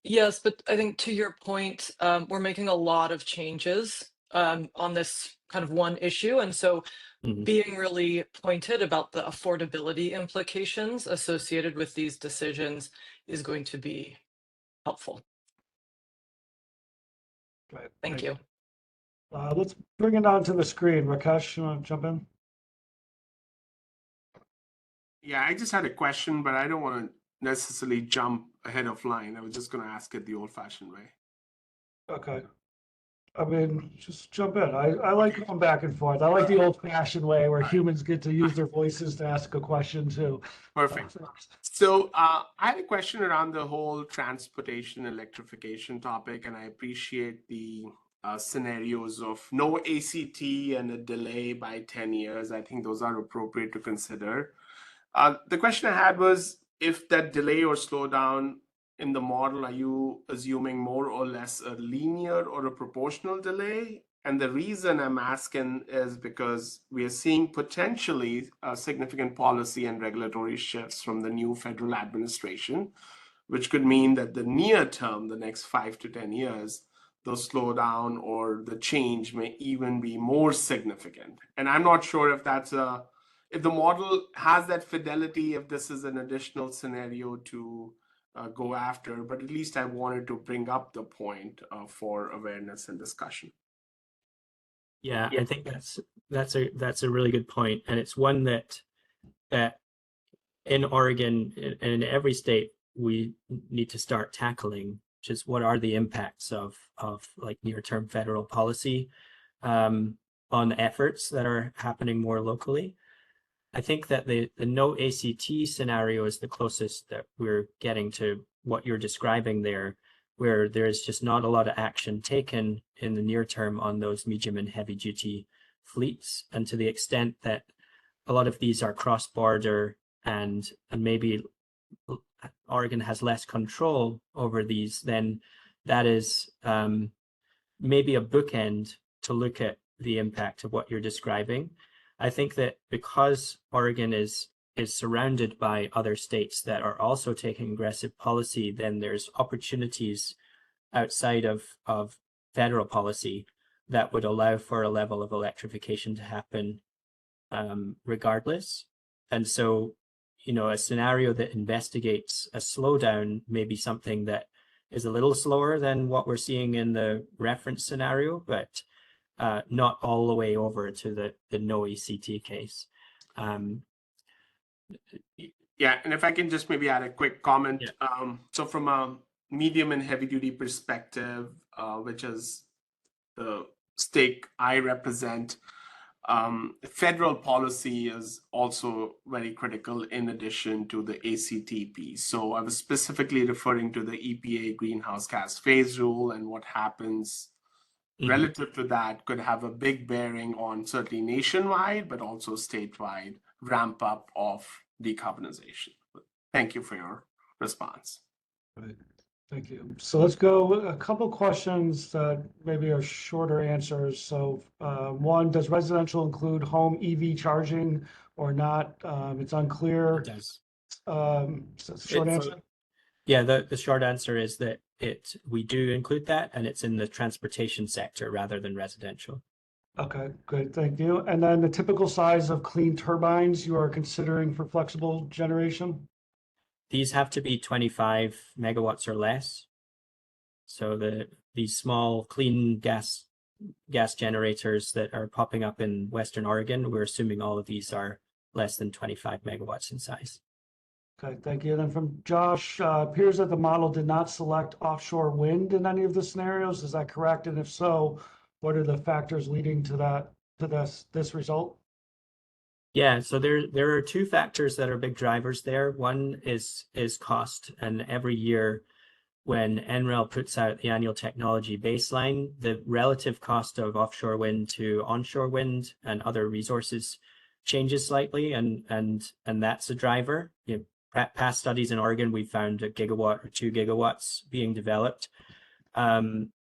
Yes, but I think to your point, we're making a lot of changes on this kind of one issue. And so being really pointed about the affordability implications associated with these decisions is going to be helpful. Right. Thank you. Let's bring it onto the screen. Rakesh, you want to jump in? Yeah, I just had a question, but I don't want to necessarily jump ahead of line. I was just going to ask it the old-fashioned way. Okay. I mean, just jump in. I like going back and forth. I like the old-fashioned way where humans get to use their voices to ask a question too. Perfect. So I had a question around the whole transportation electrification topic, and I appreciate the scenarios of no ACT and a delay by 10 years. I think those are appropriate to consider. The question I had was, if that delay or slowdown in the model, are you assuming more or less a linear or a proportional delay? And the reason I'm asking is because we are seeing potentially significant policy and regulatory shifts from the new federal administration, which could mean that the near term, the next 5 to 10 years, the slowdown or the change may even be more significant. And I'm not sure if that's if the model has that fidelity, if this is an additional scenario to go after, but at least I wanted to bring up the point for awareness and discussion. Yeah, I think that's a really good point, and it's one that in Oregon and in every state we need to start tackling, which is what are the impacts of like near-term federal policy on efforts that are happening more locally. I think that the no ACT scenario is the closest that we're getting to what you're describing there, where there's just not a lot of action taken in the near term on those medium and heavy duty fleets. And to the extent that a lot of these are cross-border and maybe Oregon has less control over these, then that is maybe a bookend to look at the impact of what you're describing. I think that because Oregon is surrounded by other states that are also taking aggressive policy, then there's opportunities outside of federal policy that would allow for a level of electrification to happen regardless. And so, a scenario that investigates a slowdown may be something that is a little slower than what we're seeing in the reference scenario, but not all the way over to the no ACT case. Yeah, and if I can just maybe add a quick comment. Yeah. So from a medium and heavy duty perspective, which is the stake I represent, federal policy is also very critical in addition to the ACT piece. So I was specifically referring to the EPA greenhouse gas phase rule, and what happens relative to that could have a big bearing on certainly nationwide, but also statewide ramp up of decarbonization. Thank you for your response. Thank you. So let's go a couple questions that maybe are shorter answers. So one, does residential include home EV charging or not? It's unclear. It does. So it's a short It's- answer. Yeah, the short answer is that we do include that, and it's in the transportation sector rather than residential. Okay, good, thank you. And then the typical size of clean turbines you are considering for flexible generation? These have to be 25 megawatts or less. So these small clean gas generators that are popping up in Western Oregon, we're assuming all of these are less than 25 megawatts in size. Okay, thank you. And then from Josh, appears that the model did not select offshore wind in any of the scenarios. Is that correct? And if so, what are the factors leading to this result? Yeah, so there are two factors that are big drivers there. One is cost, and every year when NREL puts out the annual technology baseline, the relative cost of offshore wind to onshore wind and other resources changes slightly, and that's a driver. You know, past studies in Oregon, we found a gigawatt or 2 gigawatts being developed.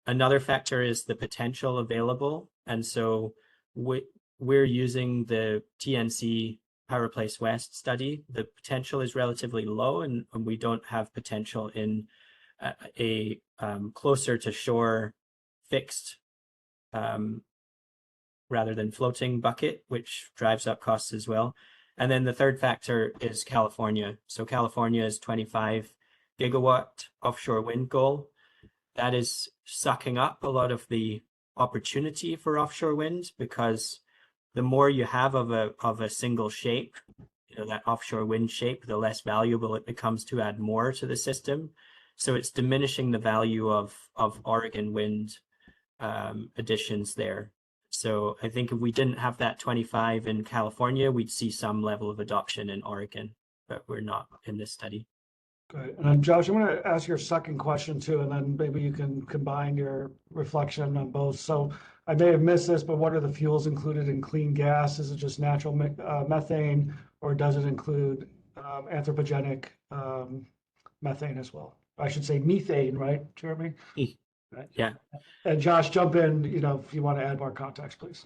Another factor is the potential available, and so we're using the TNC Power Place West study. The potential is relatively low, and we don't have potential in a closer to shore fixed rather than floating bucket, which drives up costs as well. And then the third factor is California. So California is 25 gigawatt offshore wind goal. That is sucking up a lot of the opportunity for offshore wind, because the more you have of a single shape, you know, that offshore wind shape, the less valuable it becomes to add more to the system. So it's diminishing the value of Oregon wind additions there. So I think if we didn't have that 25 in California, we'd see some level of adoption in Oregon, but we're not in this study. Great. And then Josh, I'm going to ask your second question too, and then maybe you can combine your reflection on both. So I may have missed this, but what are the fuels included in clean gas? Is it just natural methane, or does it include anthropogenic methane as well? I should say methane, right, Jeremy? Right. Yeah. And Josh, jump in, you know, if you want to add more context, please.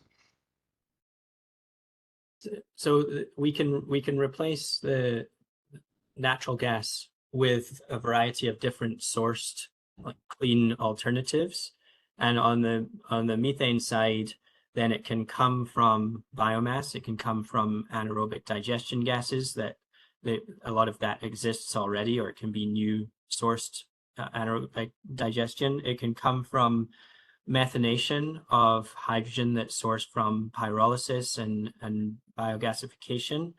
So we can replace the natural gas with a variety of different sourced clean alternatives. And on the methane side, then it can come from biomass. It can come from anaerobic digestion gases that a lot of that exists already, or it can be new sourced anaerobic digestion. It can come from methanation of hydrogen that's sourced from pyrolysis and biogasification.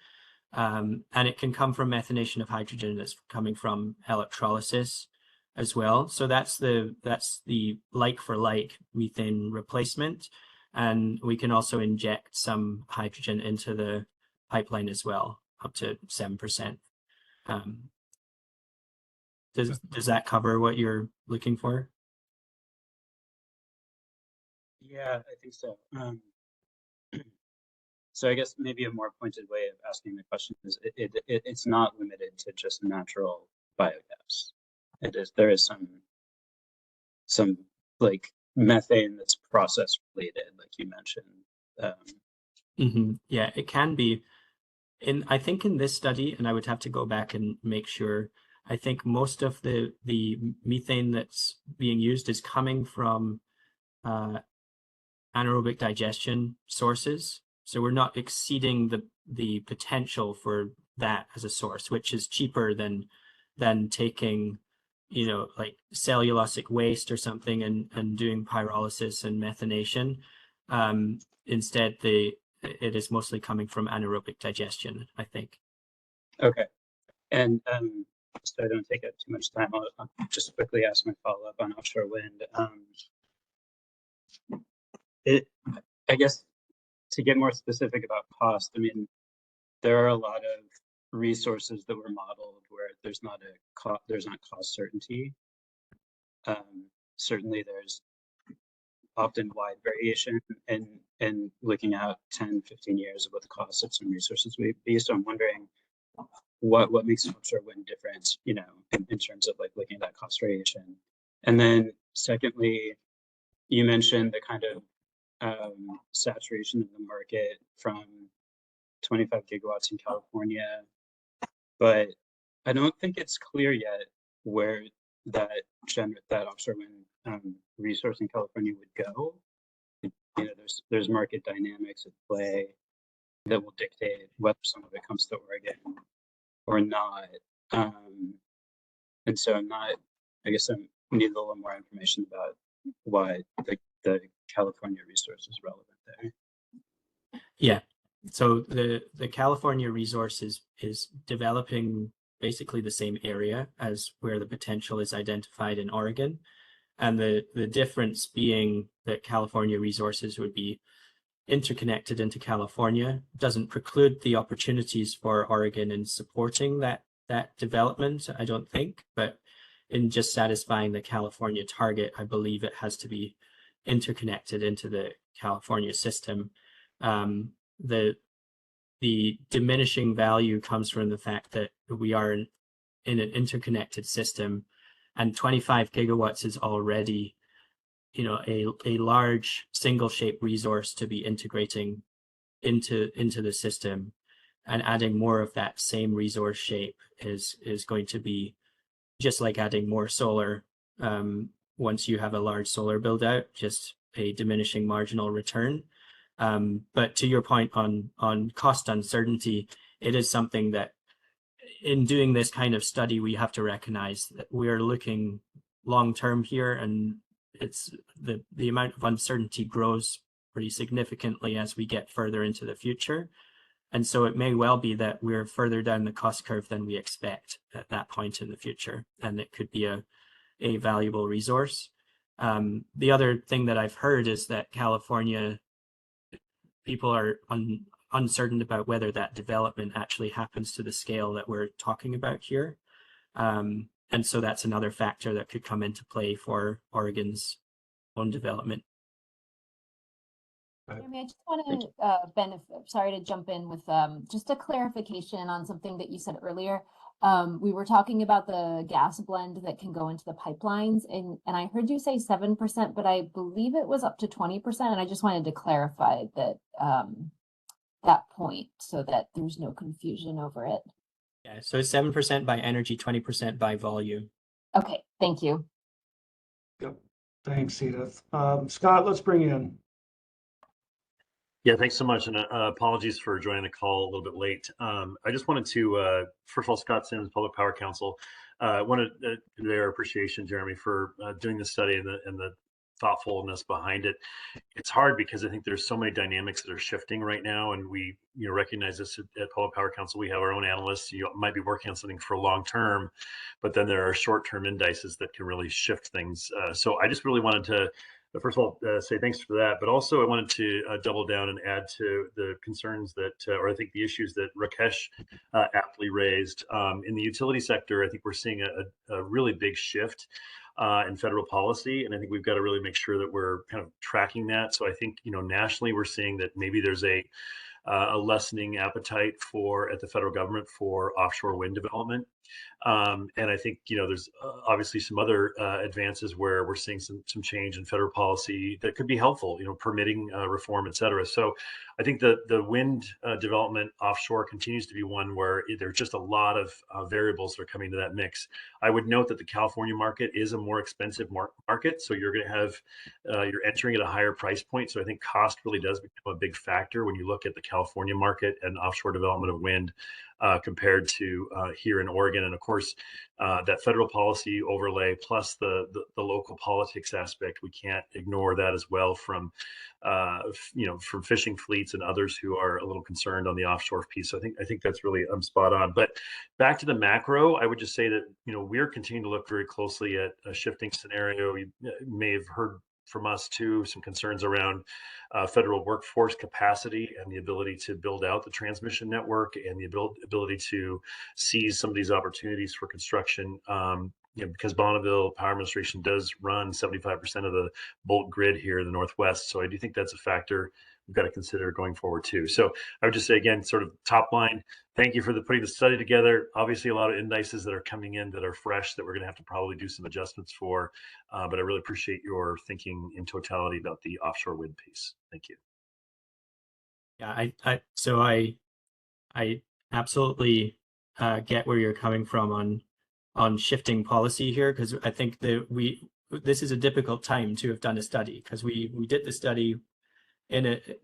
And it can come from methanation of hydrogen that's coming from electrolysis as well. So that's the like for like methane replacement. And we can also inject some hydrogen into the pipeline as well, up to 7%. Does that cover what you're looking for? Yeah, I think so. So I guess maybe a more pointed way of asking the question is it's not limited to just natural biogas. There is some like methane that's process related, like you mentioned. Yeah, it can be. I think in this study, and I would have to go back and make sure, I think most of the methane that's being used is coming from anaerobic digestion sources. So we're not exceeding the potential for that as a source, which is cheaper than taking, you know, like cellulosic waste or something and doing pyrolysis and methanation. Instead, it is mostly coming from anaerobic digestion, I think. Okay. And so I don't take up too much time, I'll just quickly ask my follow-up on offshore wind. I guess to get more specific about cost, I mean, there are a lot of resources that were modeled where there's not cost certainty. Certainly there's often wide variation in looking out 10, 15 years of what the cost of some resources would be. So I'm wondering, what makes offshore wind different, you know, in terms of like looking at that cost variation. And then secondly, you mentioned the kind of saturation of the market from 25 gigawatts in California, but I don't think it's clear yet where that offshore wind resource in California would go. You know, there's market dynamics at play that will dictate whether some of it comes to Oregon or not. And so I guess I need a little more information about why the California resource is relevant there. Yeah, so the California resource is developing basically the same area as where the potential is identified in Oregon. And the difference being that California resources would be interconnected into California doesn't preclude the opportunities for Oregon in supporting that development, I don't think, but in just satisfying the California target, I believe it has to be interconnected into the California system. The diminishing value comes from the fact that we are in an interconnected system, and 25 gigawatts is already, you know, a large single shape resource to be integrating into the system, and adding more of that same resource shape is going to be just like adding more solar. Once you have a large solar build out, just a diminishing marginal return. But to your point on cost uncertainty, it is something that in doing this kind of study, we have to recognize that we are looking long term here, and it's the amount of uncertainty grows pretty significantly as we get further into the future. And so it may well be that we're further down the cost curve than we expect at that point in the future, and it could be a valuable resource. The other thing that I've heard is that California people are uncertain about whether that development actually happens to the scale that we're talking about here. And so that's another factor that could come into play for Oregon's own development. Jeremy, I just want to sorry to jump in with just a clarification on something that you said earlier. We were talking about the gas blend that can go into the pipelines, and I heard you say 7%, but I believe it was up to 20%. And I just wanted to clarify that that point so that there's no confusion over it. Yeah, so 7% by energy, 20% by volume. Okay, thank you. Yep. Thanks, Edith. Scott, let's bring you in. Yeah, thanks so much, and apologies for joining the call a little bit late. I just wanted to, first of all, Scott Sims, Public Power Council, wanted to convey our appreciation, Jeremy, for doing this study and the thoughtfulness behind it. It's hard because I think there's so many dynamics that are shifting right now, and we recognize this at Public Power Council. We have our own analysts. You might be working on something for long term, but then there are short-term indices that can really shift things. So I just really wanted to first of all, say thanks for that, but also I wanted to double down and add to the concerns that, or I think the issues that Rakesh aptly raised. In the utility sector, I think we're seeing a really big shift in federal policy, and I think we've got to really make sure that we're kind of tracking that. So I think, nationally, we're seeing that maybe there's a lessening appetite at the federal government for offshore wind development. And I think, there's obviously some other advances where we're seeing some change in federal policy that could be helpful, permitting reform, et cetera. So I think the wind development offshore continues to be one where there's just a lot of variables that are coming to that mix. I would note that the California market is a more expensive market. So you're going to have, you're entering at a higher price point. So I think cost really does become a big factor when you look at the California market and offshore development of wind. Compared to here in Oregon, and of course, that federal policy overlay plus the local politics aspect, we can't ignore that as well from from fishing fleets and others who are a little concerned on the offshore piece. So I think that's really spot on. But back to the macro, I would just say that we're continuing to look very closely at a shifting scenario. You may have heard from us too some concerns around federal workforce capacity and the ability to build out the transmission network and the ability to seize some of these opportunities for construction. because Bonneville Power Administration does run 75% of the bulk grid here in the Northwest. So I do think that's a factor we've got to consider going forward too. So I would just say, again, sort of top line, thank you for putting the study together. Obviously, a lot of indices that are coming in that are fresh that we're going to have to probably do some adjustments for. But I really appreciate your thinking in totality about the offshore wind piece. Thank you. Yeah, I absolutely get where you're coming from on shifting policy here, because I think that this is a difficult time to have done a study, because we did the study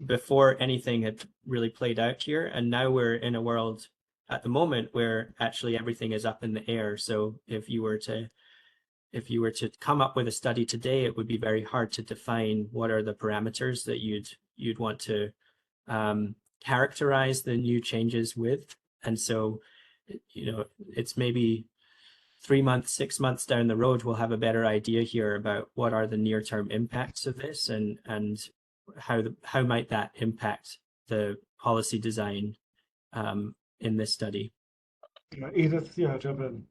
before anything had really played out here, and now we're in a world at the moment where actually everything is up in the air. So if you were to come up with a study today, it would be very hard to define what are the parameters that you'd want to characterize the new changes with. And so, it's maybe 3 months, 6 months down the road, we'll have a better idea here about what are the near-term impacts of this, and how might that impact the policy design in this study. Edith, jump in.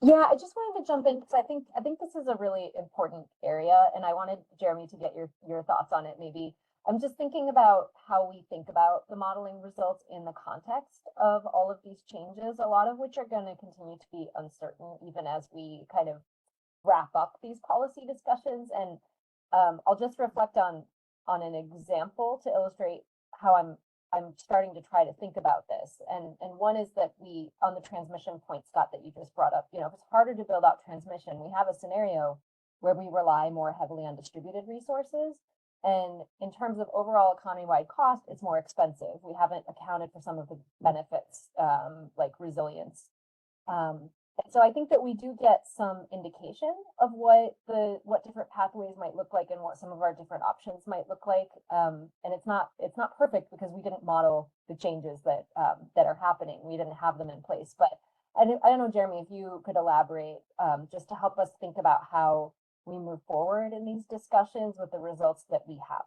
Yeah, I just wanted to jump in because I think this is a really important area, and I wanted Jeremy to get your thoughts on it. Maybe I'm just thinking about how we think about the modeling results in the context of all of these changes, a lot of which are going to continue to be uncertain even as we kind of wrap up these policy discussions. And I'll just reflect on an example to illustrate how I'm starting to try to think about this. And one is that on the transmission point, Scott, that you just brought up, if it's harder to build out transmission, we have a scenario where we rely more heavily on distributed resources. And in terms of overall economy-wide cost, it's more expensive. We haven't accounted for some of the benefits, like resilience. And so I think that we do get some indication of what different pathways might look like and what some of our different options might look like. And it's not perfect because we didn't model the changes that are happening. We didn't have them in place. But I don't know, Jeremy, if you could elaborate just to help us think about how we move forward in these discussions with the results that we have.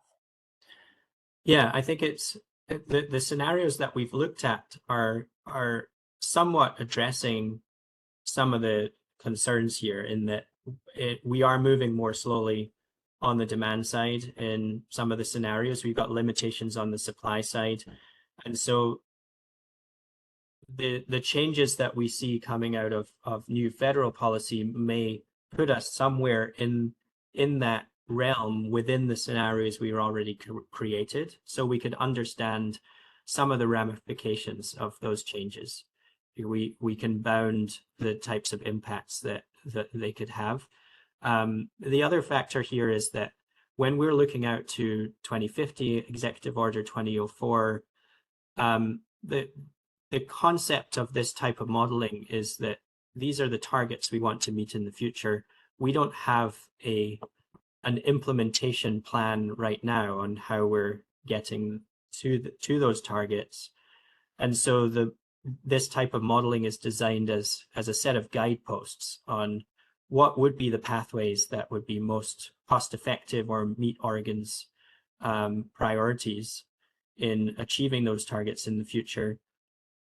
Yeah, I think it's the scenarios that we've looked at are somewhat addressing some of the concerns here, in that we are moving more slowly on the demand side. In some of the scenarios, we've got limitations on the supply side. And so the changes that we see coming out of new federal policy may put us somewhere in that realm within the scenarios we were already created, so we could understand some of the ramifications of those changes. We can bound the types of impacts that they could have. The other factor here is that when we're looking out to 2050, Executive Order 2004, the concept of this type of modeling is that these are the targets we want to meet in the future. We don't have an implementation plan right now on how we're getting to those targets. And so this type of modeling is designed as a set of guideposts on what would be the pathways that would be most cost effective or meet Oregon's priorities in achieving those targets in the future.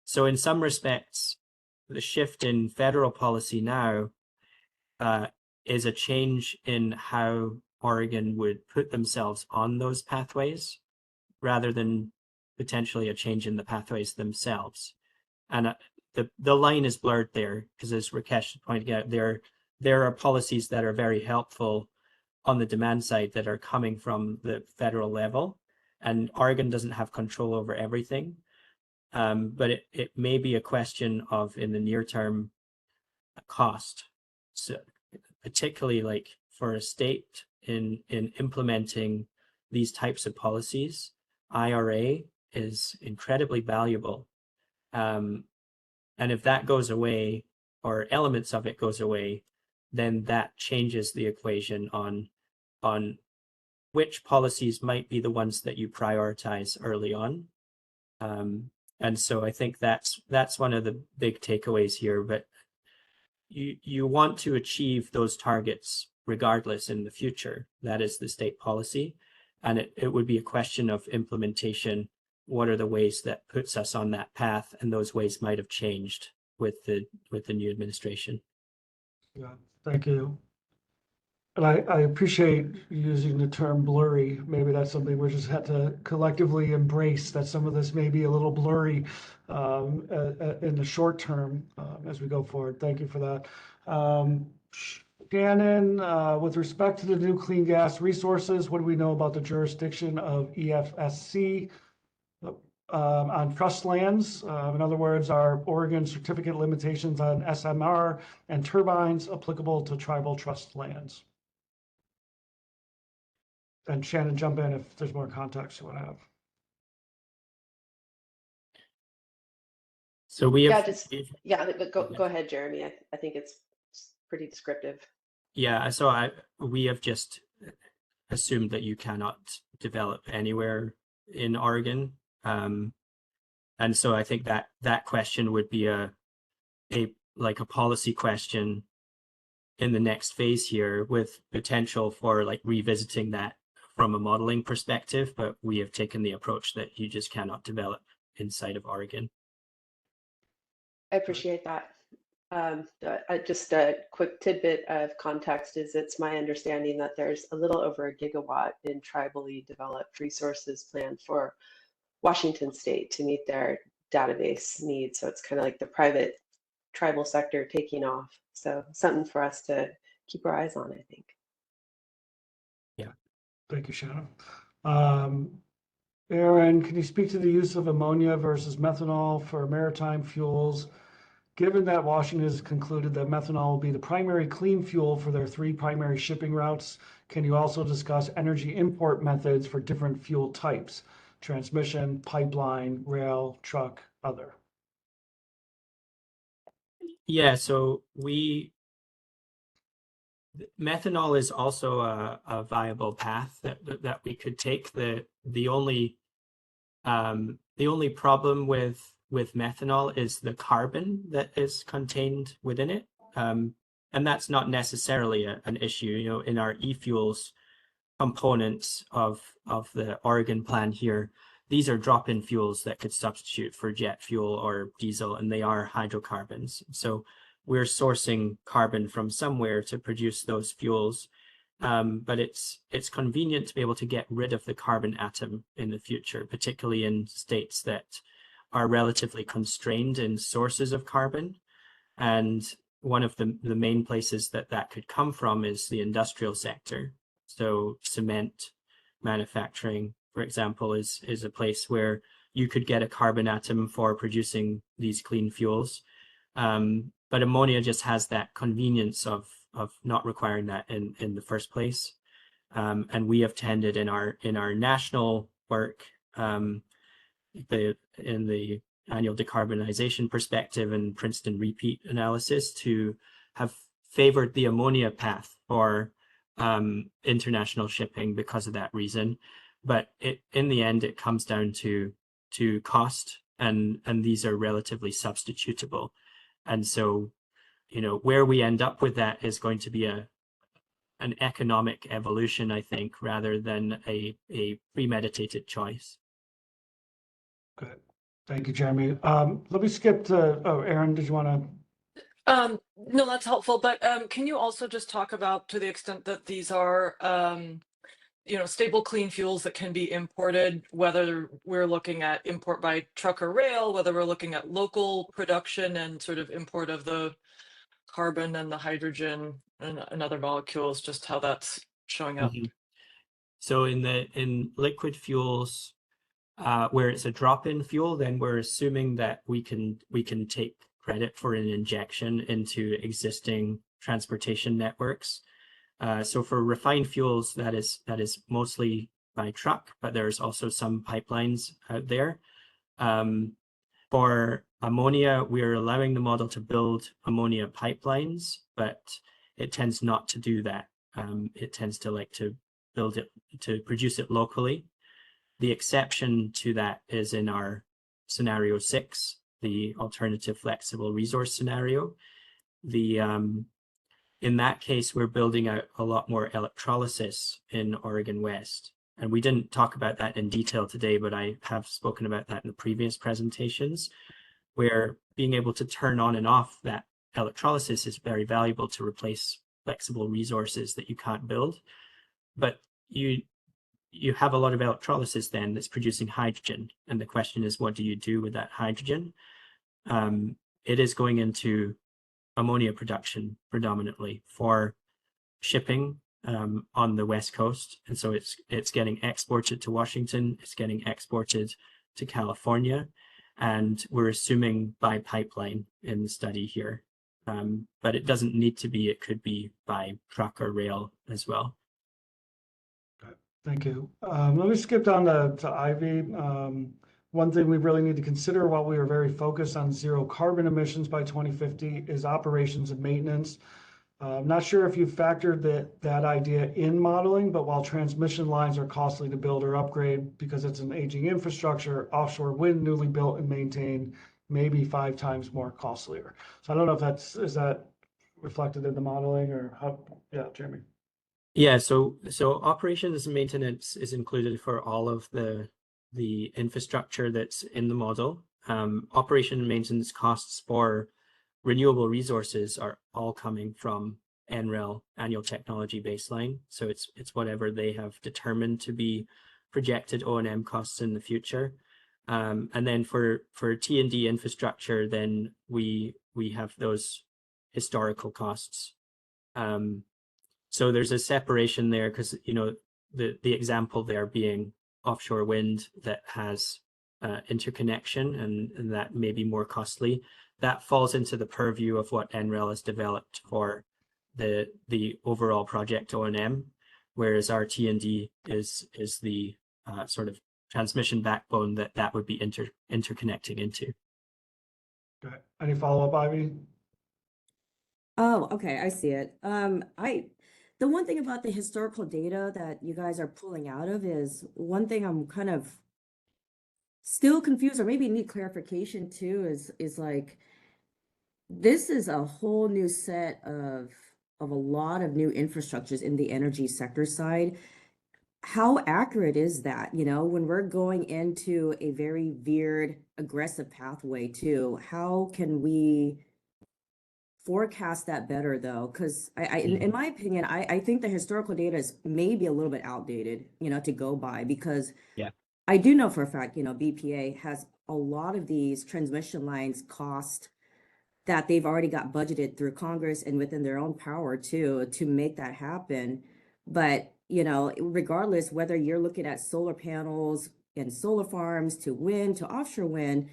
So in some respects, the shift in federal policy now is a change in how Oregon would put themselves on those pathways, rather than potentially a change in the pathways themselves. And the line is blurred there, because as Rakesh pointed out, there are policies that are very helpful on the demand side that are coming from the federal level, and Oregon doesn't have control over everything. But it may be a question of, in the near term, cost. So particularly like for a state in implementing these types of policies, IRA is incredibly valuable. And if that goes away, or elements of it goes away, then that changes the equation on which policies might be the ones that you prioritize early on. And so I think that's one of the big takeaways here. But you want to achieve those targets regardless in the future. That is the state policy. And it would be a question of implementation. What are the ways that puts us on that path? And those ways might have changed with the new administration. Yeah, thank you. And I appreciate using the term blurry. Maybe that's something we just had to collectively embrace, that some of this may be a little blurry in the short term as we go forward. Thank you for that. Shannon, with respect to the new clean gas resources, what do we know about the jurisdiction of EFSC on trust lands? In other words, are Oregon certificate limitations on SMR and turbines applicable to tribal trust lands? And Shannon, jump in if there's more context you want to have. So we have, Go ahead, Jeremy. I think it's pretty descriptive. yeah, so we have just assumed that you cannot develop anywhere in Oregon. And so I think that question would be a policy question in the next phase here, with potential for like revisiting that from a modeling perspective, but we have taken the approach that you just cannot develop inside of Oregon. I appreciate that. Just a quick tidbit of context is it's my understanding that there's a little over 1 gigawatt in tribally developed resources planned for Washington State to meet their database needs. So it's kind of like the private tribal sector taking off. So something for us to keep our eyes on, I think. Yeah. Thank you, Shannon. Aaron, can you speak to the use of ammonia versus methanol for maritime fuels? Given that Washington has concluded that methanol will be the primary clean fuel for their 3 primary shipping routes, can you also discuss energy import methods for different fuel types? Transmission, pipeline, rail, truck, other. Yeah, so methanol is also a viable path that we could take. The only problem with methanol is the carbon that is contained within it, and that's not necessarily an issue. You know, in our e-fuels components of the Oregon plan here, these are drop-in fuels that could substitute for jet fuel or diesel, and they are hydrocarbons. So we're sourcing carbon from somewhere to produce those fuels, but it's convenient to be able to get rid of the carbon atom in the future, particularly in states that are relatively constrained in sources of carbon. And one of the main places that could come from is the industrial sector. So cement manufacturing, for example, is a place where you could get a carbon atom for producing these clean fuels. But ammonia just has that convenience of not requiring that in the first place. And we have tended in our national work, in the annual decarbonization perspective and Princeton repeat analysis, to have favored the ammonia path for international shipping because of that reason. But in the end, it comes down to cost, and these are relatively substitutable. And so, you know, where we end up with that is going to be an economic evolution, I think, rather than a premeditated choice. Good. Thank you, Jeremy. Let me skip to, Aaron, did you want to? No, that's helpful. But can you also just talk about, to the extent that these are, stable clean fuels that can be imported, whether we're looking at import by truck or rail, whether we're looking at local production and sort of import of the carbon and the hydrogen and other molecules, just how that's showing up? Mm-hmm. So in liquid fuels, where it's a drop-in fuel, then we're assuming that we can take credit for an injection into existing transportation networks. So for refined fuels, that is mostly by truck, but there's also some pipelines out there. For ammonia, we're allowing the model to build ammonia pipelines, but it tends not to do that. It tends to like to build it, to produce it locally. The exception to that is in our scenario 6, the alternative flexible resource scenario. In that case, we're building out a lot more electrolysis in Oregon West. And we didn't talk about that in detail today, but I have spoken about that in the previous presentations, where being able to turn on and off that electrolysis is very valuable to replace flexible resources that you can't build. But you have a lot of electrolysis then that's producing hydrogen. And the question is, what do you do with that hydrogen? It is going into ammonia production predominantly for shipping on the West Coast. And so it's getting exported to Washington, it's getting exported to California, and we're assuming by pipeline in the study here. But it doesn't need to be, it could be by truck or rail as well. Thank you. Let me skip down to Ivy. One thing we really need to consider while we are very focused on zero carbon emissions by 2050 is operations and maintenance. I'm not sure if you factored that idea in modeling, but while transmission lines are costly to build or upgrade because it's an aging infrastructure, offshore wind newly built and maintained may be 5 times more costlier. So I don't know if is that reflected in the modeling or how? Yeah, Jeremy. Yeah, so operations and maintenance is included for all of the infrastructure that's in the model. Operation and maintenance costs for renewable resources are all coming from NREL, Annual Technology Baseline. So it's whatever they have determined to be projected O&M costs in the future. And then for T&D infrastructure, then we have those historical costs. So there's a separation there because, you know, the example there being offshore wind that has interconnection and that may be more costly. That falls into the purview of what NREL has developed for the overall project O&M, whereas our T&D is the sort of transmission backbone that would be interconnecting into. Okay. Any follow-up, Ivy? Oh, okay, I see it. The one thing about the historical data that you guys are pulling out of is one thing I'm kind of still confused or maybe need clarification too is like this is a whole new set of a lot of new infrastructures in the energy sector side. How accurate is that, you know, when we're going into a very veered, aggressive pathway too? How can we forecast that better though? Because in my opinion, I think the historical data is maybe a little bit outdated, you know, to go by, because yeah, I do know for a fact, you know, BPA has a lot of these transmission lines cost that they've already got budgeted through Congress and within their own power too, to make that happen. But, you know, regardless, whether you're looking at solar panels and solar farms to wind to offshore wind,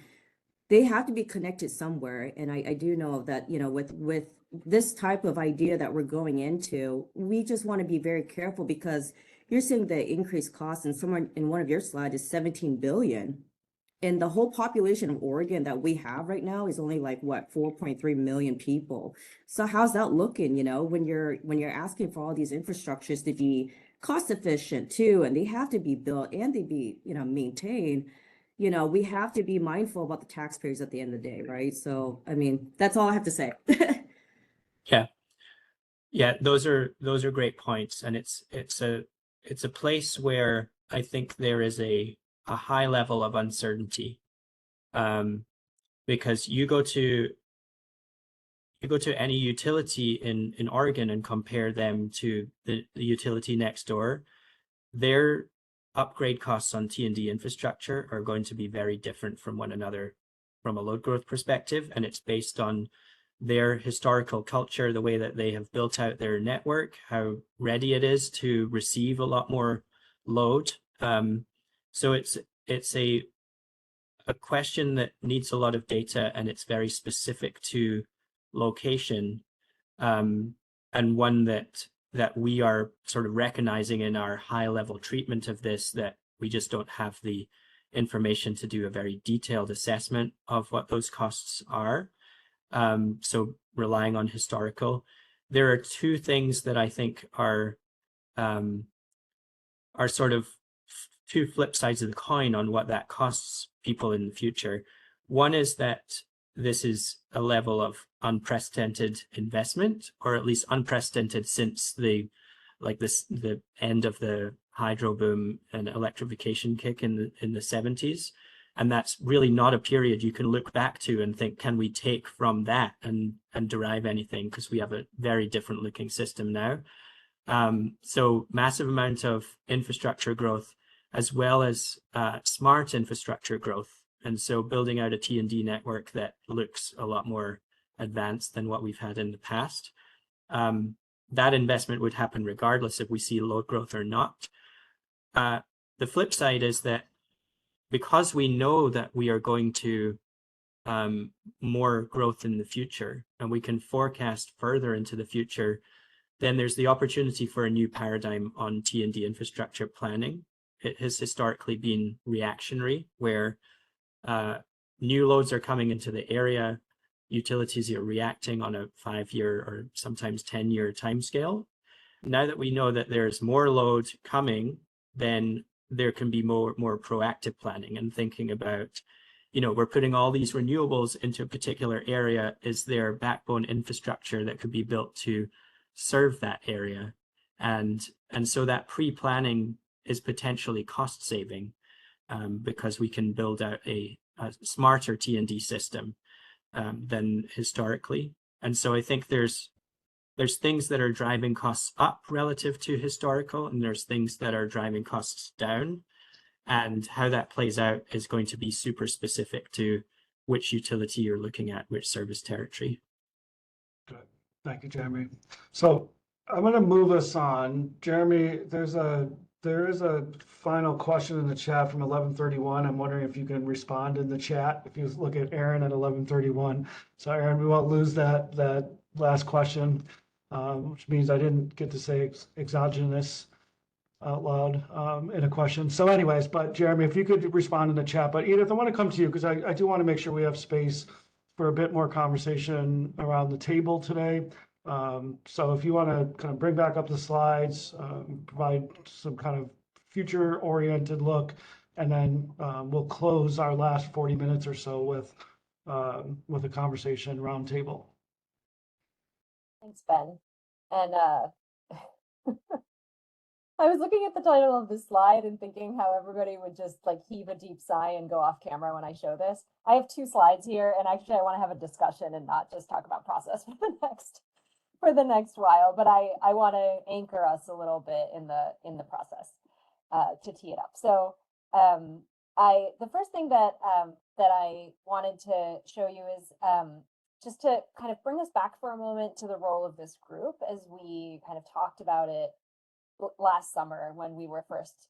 they have to be connected somewhere. And I do know that, you know, with this type of idea that we're going into, we just want to be very careful because you're seeing the increased cost, and somewhere in one of your slides is 17 billion. And the whole population of Oregon that we have right now is only like what, 4.3 million people. So how's that looking, you know, when you're asking for all these infrastructures to be cost efficient too, and they have to be built and they be, you know, maintained. You know, we have to be mindful about the taxpayers at the end of the day, right? So, I mean, that's all I have to say. Yeah, those are great points, and it's a place where I think there is a high level of uncertainty, because you go to any utility in Oregon and compare them to the utility next door, their upgrade costs on T&D infrastructure are going to be very different from one another from a load growth perspective, and it's based on their historical culture, the way that they have built out their network, how ready it is to receive a lot more load. So it's a question that needs a lot of data, and it's very specific to location, and one that we are sort of recognizing in our high level treatment of this, that we just don't have the information to do a very detailed assessment of what those costs are. So relying on historical, there are two things that I think are sort of two flip sides of the coin on what that costs people in the future. One is that this is a level of unprecedented investment, or at least unprecedented since the end of the hydro boom and electrification kick in the 70s. And that's really not a period you can look back to and think, can we take from that and derive anything? Because we have a very different looking system now. So massive amount of infrastructure growth, as well as smart infrastructure growth. And so building out a T&D network that looks a lot more advanced than what we've had in the past. That investment would happen regardless if we see load growth or not. The flip side is that because we know that we are going to more growth in the future, and we can forecast further into the future, then there's the opportunity for a new paradigm on T&D infrastructure planning. It has historically been reactionary, where new loads are coming into the area, utilities are reacting on a 5-year or sometimes 10-year timescale. Now that we know that there's more load coming, then there can be more proactive planning and thinking about, we're putting all these renewables into a particular area. Is there backbone infrastructure that could be built to serve that area? And so that pre-planning is potentially cost saving because we can build out a smarter T&D system than historically. And so I think there's things that are driving costs up relative to historical, and there's things that are driving costs down. And how that plays out is going to be super specific to which utility you're looking at, which service territory. Good. Thank you, Jeremy. So I'm going to move us on. Jeremy, there is a final question in the chat from 1131. I'm wondering if you can respond in the chat. If you look at Aaron at 1131. So Aaron, we won't lose that last question, which means I didn't get to say exogenous out loud in a question. So anyways, but Jeremy, if you could respond in the chat. But Edith, I want to come to you because I do want to make sure we have space for a bit more conversation around the table today. So if you want to kind of bring back up the slides, provide some kind of future oriented look, and then we'll close our last 40 minutes or so with a conversation roundtable. Thanks, Ben. And I was looking at the title of this slide and thinking how everybody would just like heave a deep sigh and go off camera when I show this. I have 2 slides here, and actually I want to have a discussion and not just talk about process for the next while, but I want to anchor us a little bit in the process to tee it up. So the first thing that I wanted to show you is just to kind of bring us back for a moment to the role of this group as we kind of talked about it last summer when we were first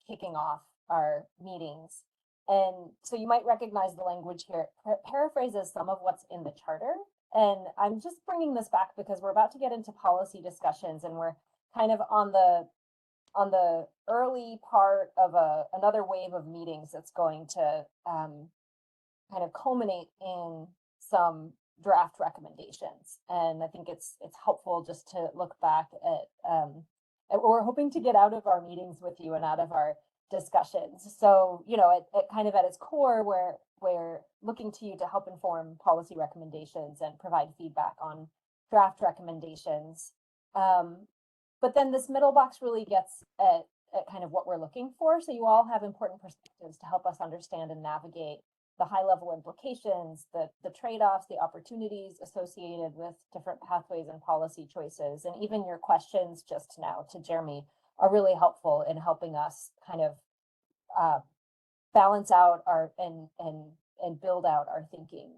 kicking off our meetings. And so you might recognize the language here. Paraphrases some of what's in the charter. And I'm just bringing this back because we're about to get into policy discussions, and we're kind of on the early part of another wave of meetings that's going to kind of culminate in some draft recommendations. And I think it's helpful just to look back at what we're hoping to get out of our meetings with you and out of our discussions. So, at kind of at its core, we're looking to you to help inform policy recommendations and provide feedback on draft recommendations. But then this middle box really gets at kind of what we're looking for. So you all have important perspectives to help us understand and navigate the high-level implications, the trade-offs, the opportunities associated with different pathways and policy choices. And even your questions just now to Jeremy are really helpful in helping us kind of balance out our and build out our thinking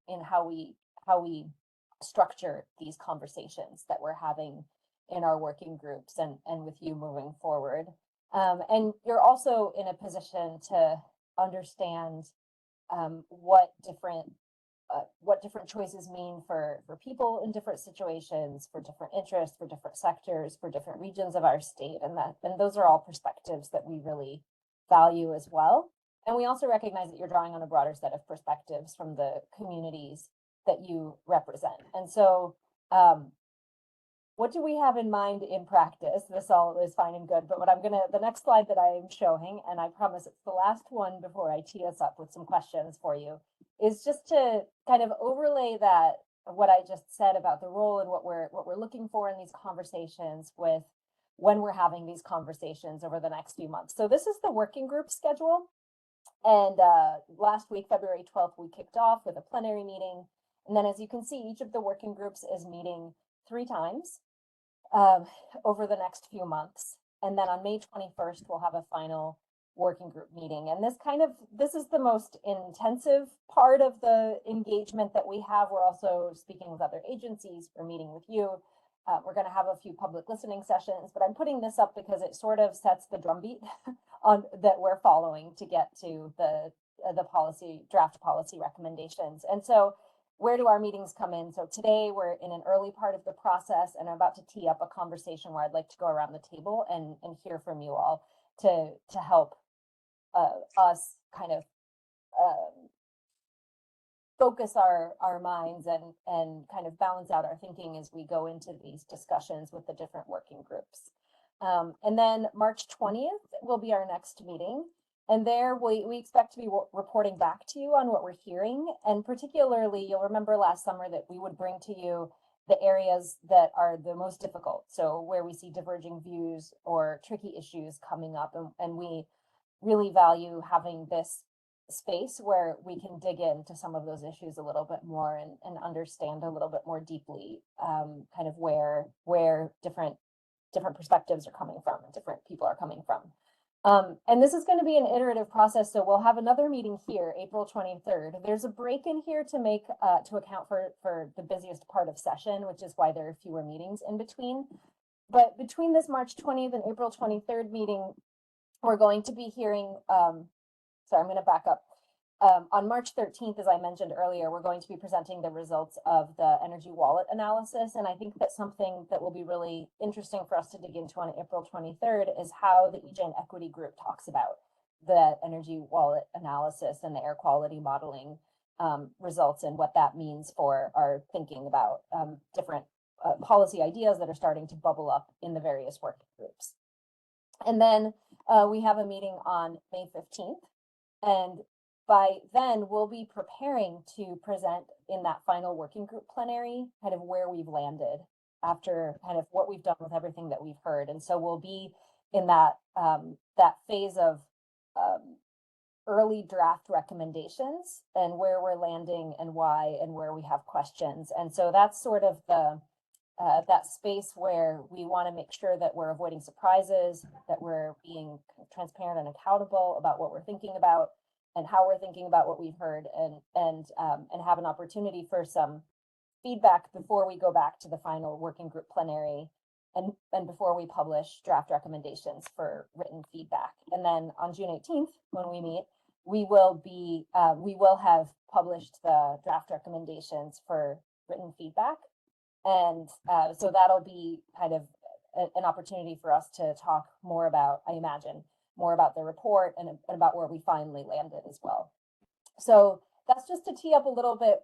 in how we structure these conversations that we're having in our working groups and with you moving forward. And you're also in a position to understand what different choices mean for people in different situations, for different interests, for different sectors, for different regions of our state, and those are all perspectives that we really value as well. And we also recognize that you're drawing on a broader set of perspectives from the communities that you represent. And so what do we have in mind in practice? This all is fine and good, but the next slide that I'm showing, and I promise it's the last one before I tee us up with some questions for you, is just to kind of overlay that, what I just said about the role and what we're looking for in these conversations with when we're having these conversations over the next few months. So this is the working group schedule. And last week, February 12th, we kicked off with a plenary meeting. And then as you can see, each of the working groups is meeting 3 times over the next few months. And then on May 21st, we'll have a final working group meeting. And this is the most intensive part of the engagement that we have. We're also speaking with other agencies, we're meeting with you. We're going to have a few public listening sessions, but I'm putting this up because it sort of sets the drumbeat on that we're following to get to the draft policy recommendations. And so where do our meetings come in? So today we're in an early part of the process, and I'm about to tee up a conversation where I'd like to go around the table and hear from you all to help us kind of focus our minds and kind of balance out our thinking as we go into these discussions with the different working groups. And then March 20th will be our next meeting. And there we expect to be reporting back to you on what we're hearing. And particularly, you'll remember last summer that we would bring to you the areas that are the most difficult. So where we see diverging views or tricky issues coming up. And we really value having this space where we can dig into some of those issues a little bit more and understand a little bit more deeply kind of where different perspectives are coming from and different people are coming from. And this is going to be an iterative process. So we'll have another meeting here, April 23rd. There's a break in here to make to account for the busiest part of session, which is why there are fewer meetings in between. But between this March 20th and April 23rd meeting, we're going to be hearing, sorry, I'm going to back up. On March 13th, as I mentioned earlier, we're going to be presenting the results of the energy wallet analysis. And I think that something that will be really interesting for us to dig into on April 23rd is how the EGen Equity Group talks about the energy wallet analysis and the air quality modeling results and what that means for our thinking about different policy ideas that are starting to bubble up in the various working groups. And then we have a meeting on May 15th. And by then, we'll be preparing to present in that final working group plenary kind of where we've landed after kind of what we've done with everything that we've heard. And so we'll be in that phase of early draft recommendations and where we're landing and why and where we have questions. And so that's sort of that space where we want to make sure that we're avoiding surprises, that we're being transparent and accountable about what we're thinking about and how we're thinking about what we've heard, and have an opportunity for some feedback before we go back to the final working group plenary and before we publish draft recommendations for written feedback. And then on June 18th, when we meet, we will have published the draft recommendations for written feedback. And so that'll be kind of an opportunity for us to talk more about, I imagine, more about the report and about where we finally landed as well. So that's just to tee up a little bit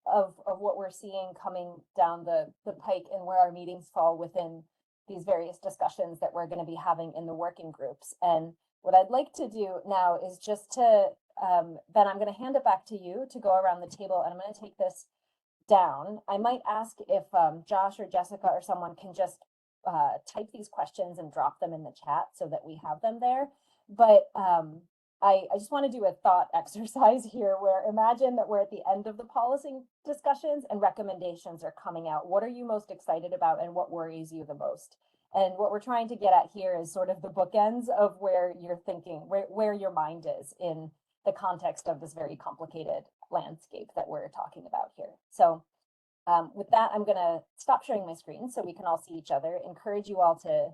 of what we're seeing coming down the pike and where our meetings fall within these various discussions that we're going to be having in the working groups. And what I'd like to do now is just to, Ben, I'm going to hand it back to you to go around the table, and I'm going to take this down. I might ask if Josh or Jessica or someone can just type these questions and drop them in the chat so that we have them there. But I just want to do a thought exercise here where imagine that we're at the end of the policy discussions and recommendations are coming out. What are you most excited about and what worries you the most? And what we're trying to get at here is sort of the bookends of where you're thinking, where your mind is in the context of this very complicated landscape that we're talking about here. So with that, I'm going to stop sharing my screen so we can all see each other. Encourage you all to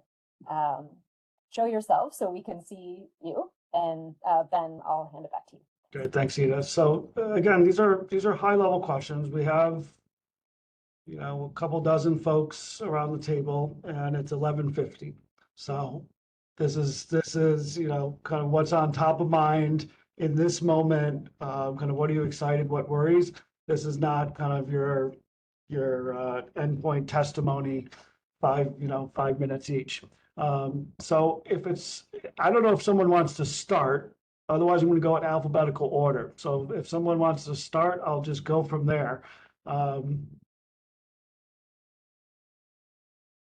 show yourself so we can see you. And Ben, I'll hand it back to you. Great, thanks, Edith. So again, these are high-level questions. We have, a couple dozen folks around the table, and it's 11:50. So this is kind of what's on top of mind in this moment. Kind of what are you excited? What worries? This is not kind of your endpoint testimony, 5 minutes each. So I don't know if someone wants to start, otherwise I'm going to go in alphabetical order. So if someone wants to start, I'll just go from there.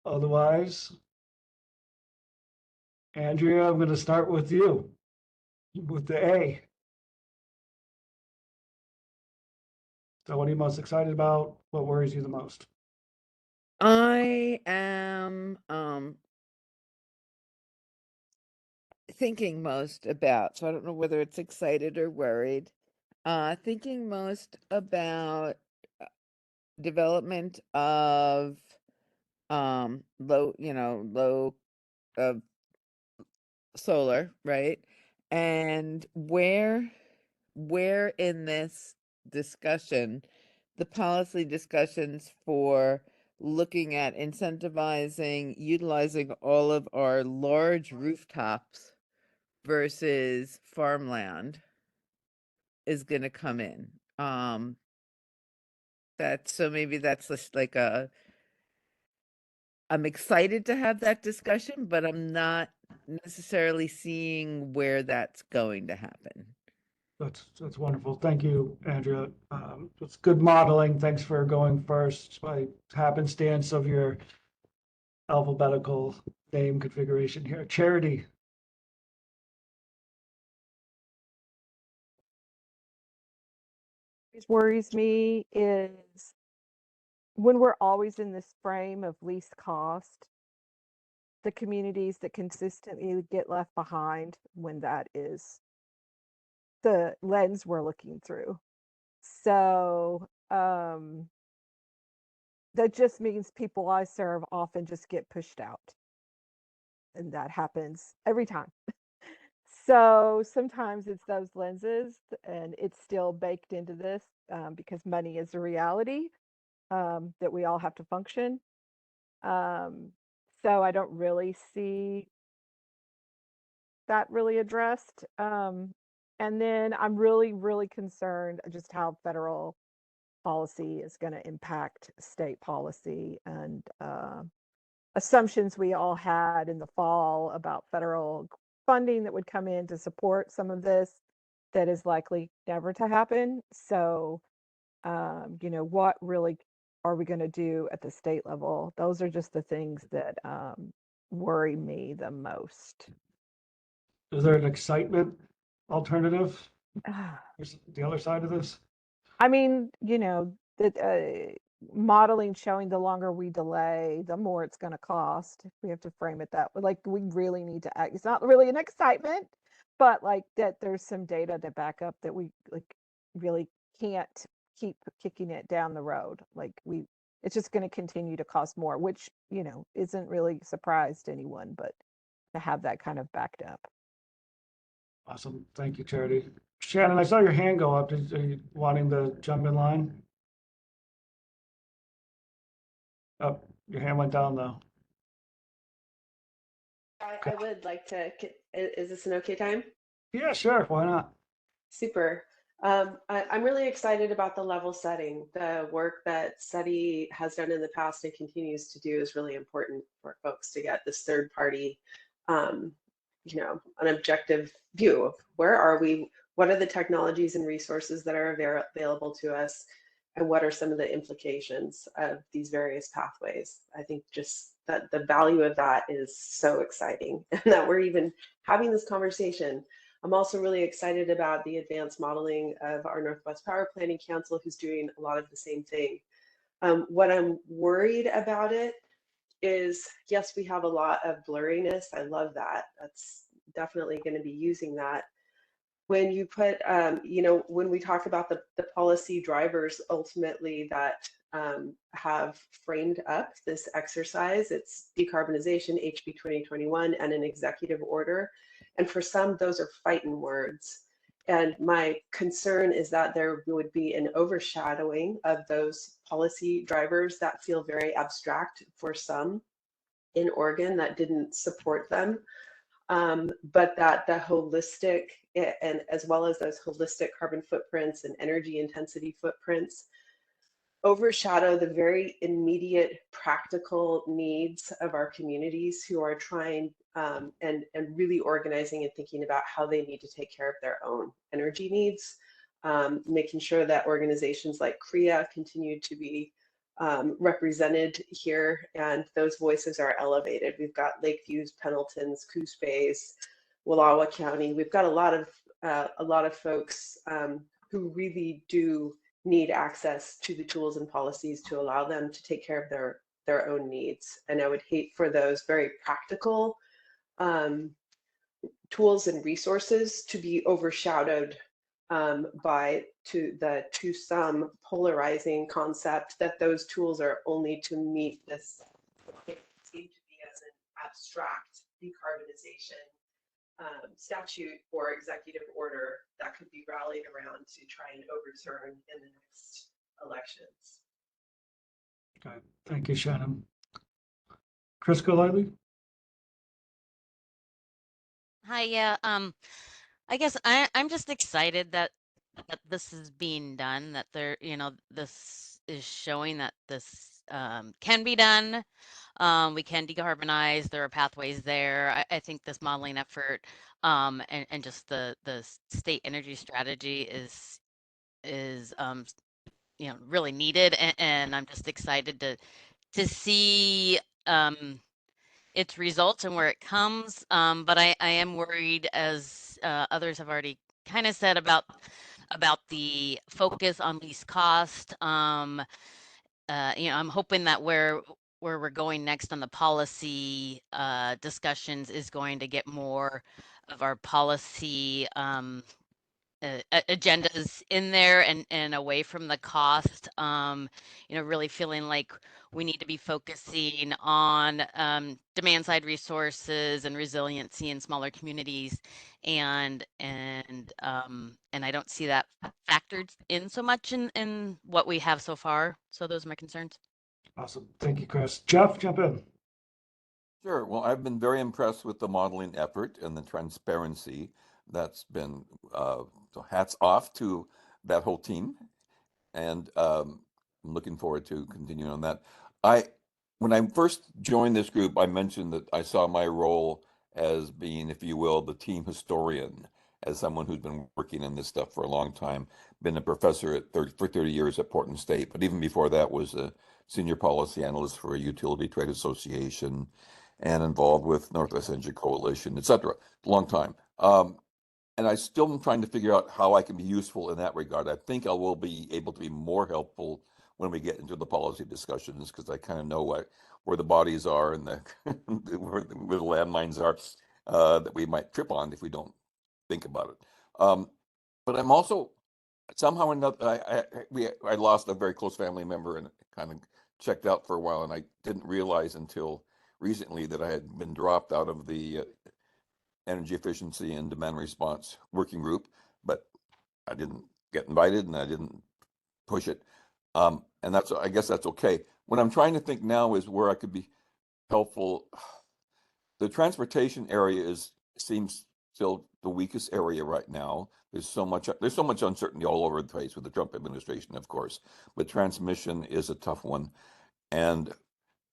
Otherwise, Andrea, I'm going to start with you, with the A. So what are you most excited about? What worries you the most? I am thinking most about, so I don't know whether it's excited or worried. Thinking most about development of low of solar, right? And where in this discussion, the policy discussions for looking at incentivizing, utilizing all of our large rooftops versus farmland is going to come in. So maybe that's just like I'm excited to have that discussion, but I'm not necessarily seeing where that's going to happen. That's wonderful. Thank you, Andrea. It's good modeling. Thanks for going first by happenstance of your alphabetical name configuration here. Charity. Worries me is when we're always in this frame of least cost, the communities that consistently get left behind when that is the lens we're looking through. So that just means people I serve often just get pushed out. And that happens every time. So sometimes it's those lenses, and it's still baked into this because money is a reality that we all have to function. So I don't really see that really addressed. And then I'm really, really concerned just how federal policy is going to impact state policy and assumptions we all had in the fall about federal funding that would come in to support some of this that is likely never to happen. So, what really are we going to do at the state level? Those are just the things that worry me the most. Is there an excitement alternative? There's the other side of this. I mean, that modeling showing the longer we delay, the more it's going to cost. If we have to frame it that way, like we really need to act. It's not really an excitement, but like that there's some data to back up that we like really can't keep kicking it down the road. Like it's just going to continue to cost more, which, isn't really a surprise to anyone, but to have that kind of backed up. Awesome. Thank you, Charity. Shannon, I saw your hand go up. Are you wanting to jump in line? Oh, your hand went down though. I would like to, is this an okay time? Yeah, sure. Why not? Super. I'm really excited about the level setting. The work that SETI has done in the past and continues to do is really important for folks to get this third party, an objective view of where are we, what are the technologies and resources that are available to us, and what are some of the implications of these various pathways. I think just that the value of that is so exciting, and that we're even having this conversation. I'm also really excited about the advanced modeling of our Northwest Power Planning Council, who's doing a lot of the same thing. What I'm worried about it is, yes, we have a lot of blurriness. I love that. That's definitely going to be using that. When you put, when we talk about the policy drivers ultimately that have framed up this exercise, it's decarbonization, HB 2021, and an executive order. And for some, those are fighting words. And my concern is that there would be an overshadowing of those policy drivers that feel very abstract for some in Oregon that didn't support them. But that the holistic, and as well as those holistic carbon footprints and energy intensity footprints, overshadow the very immediate practical needs of our communities who are trying and really organizing and thinking about how they need to take care of their own energy needs, making sure that organizations like CREA continue to be represented here, and those voices are elevated. We've got Lakeviews, Pendletons, Coos Bays, Wallowa County. We've got a lot of folks who really do need access to the tools and policies to allow them to take care of their own needs. And I would hate for those very practical tools and resources to be overshadowed by to some polarizing concept that those tools are only to meet this what they seem to be as an abstract decarbonization statute or executive order that could be rallied around to try and overturn in the next elections. Okay, thank you, Shannon. Chris Golightly? Hi, yeah. I guess I'm just excited that this is being done, that there, this is showing that this can be done. We can decarbonize. There are pathways there. I think this modeling effort and just the state energy strategy is really needed, and I'm just excited to see its results and where it comes. But I am worried, as others have already kind of said, about the focus on least cost. I'm hoping that where we're going next on the policy discussions is going to get more of our policy agendas in there and away from the cost. Really feeling like we need to be focusing on demand side resources and resiliency in smaller communities, and I don't see that factored in so much in what we have so far. So those are my concerns. Awesome. Thank you, Chris. Jeff, jump in. Sure. Well, I've been very impressed with the modeling effort and the transparency. That's been so hats off to that whole team, and I'm looking forward to continuing on that. When I first joined this group, I mentioned that I saw my role as being, if you will, the team historian, as someone who's been working in this stuff for a long time, been a professor for 30 years at Portland State, but even before that was a senior policy analyst for a utility trade association and involved with Northwest Energy Coalition, et cetera. Long time. And I still am trying to figure out how I can be useful in that regard. I think I will be able to be more helpful when we get into the policy discussions, because I kind of know where the bodies are and where the landmines are that we might trip on if we don't think about it. But I'm also somehow or another, I lost a very close family member and kind of checked out for a while, and I didn't realize until recently that I had been dropped out of the energy efficiency and demand response working group, but I didn't get invited and I didn't push it. And I guess that's okay. What I'm trying to think now is where I could be helpful. The transportation area seems still the weakest area right now. There's so much uncertainty all over the place with the Trump administration, of course, but transmission is a tough one. And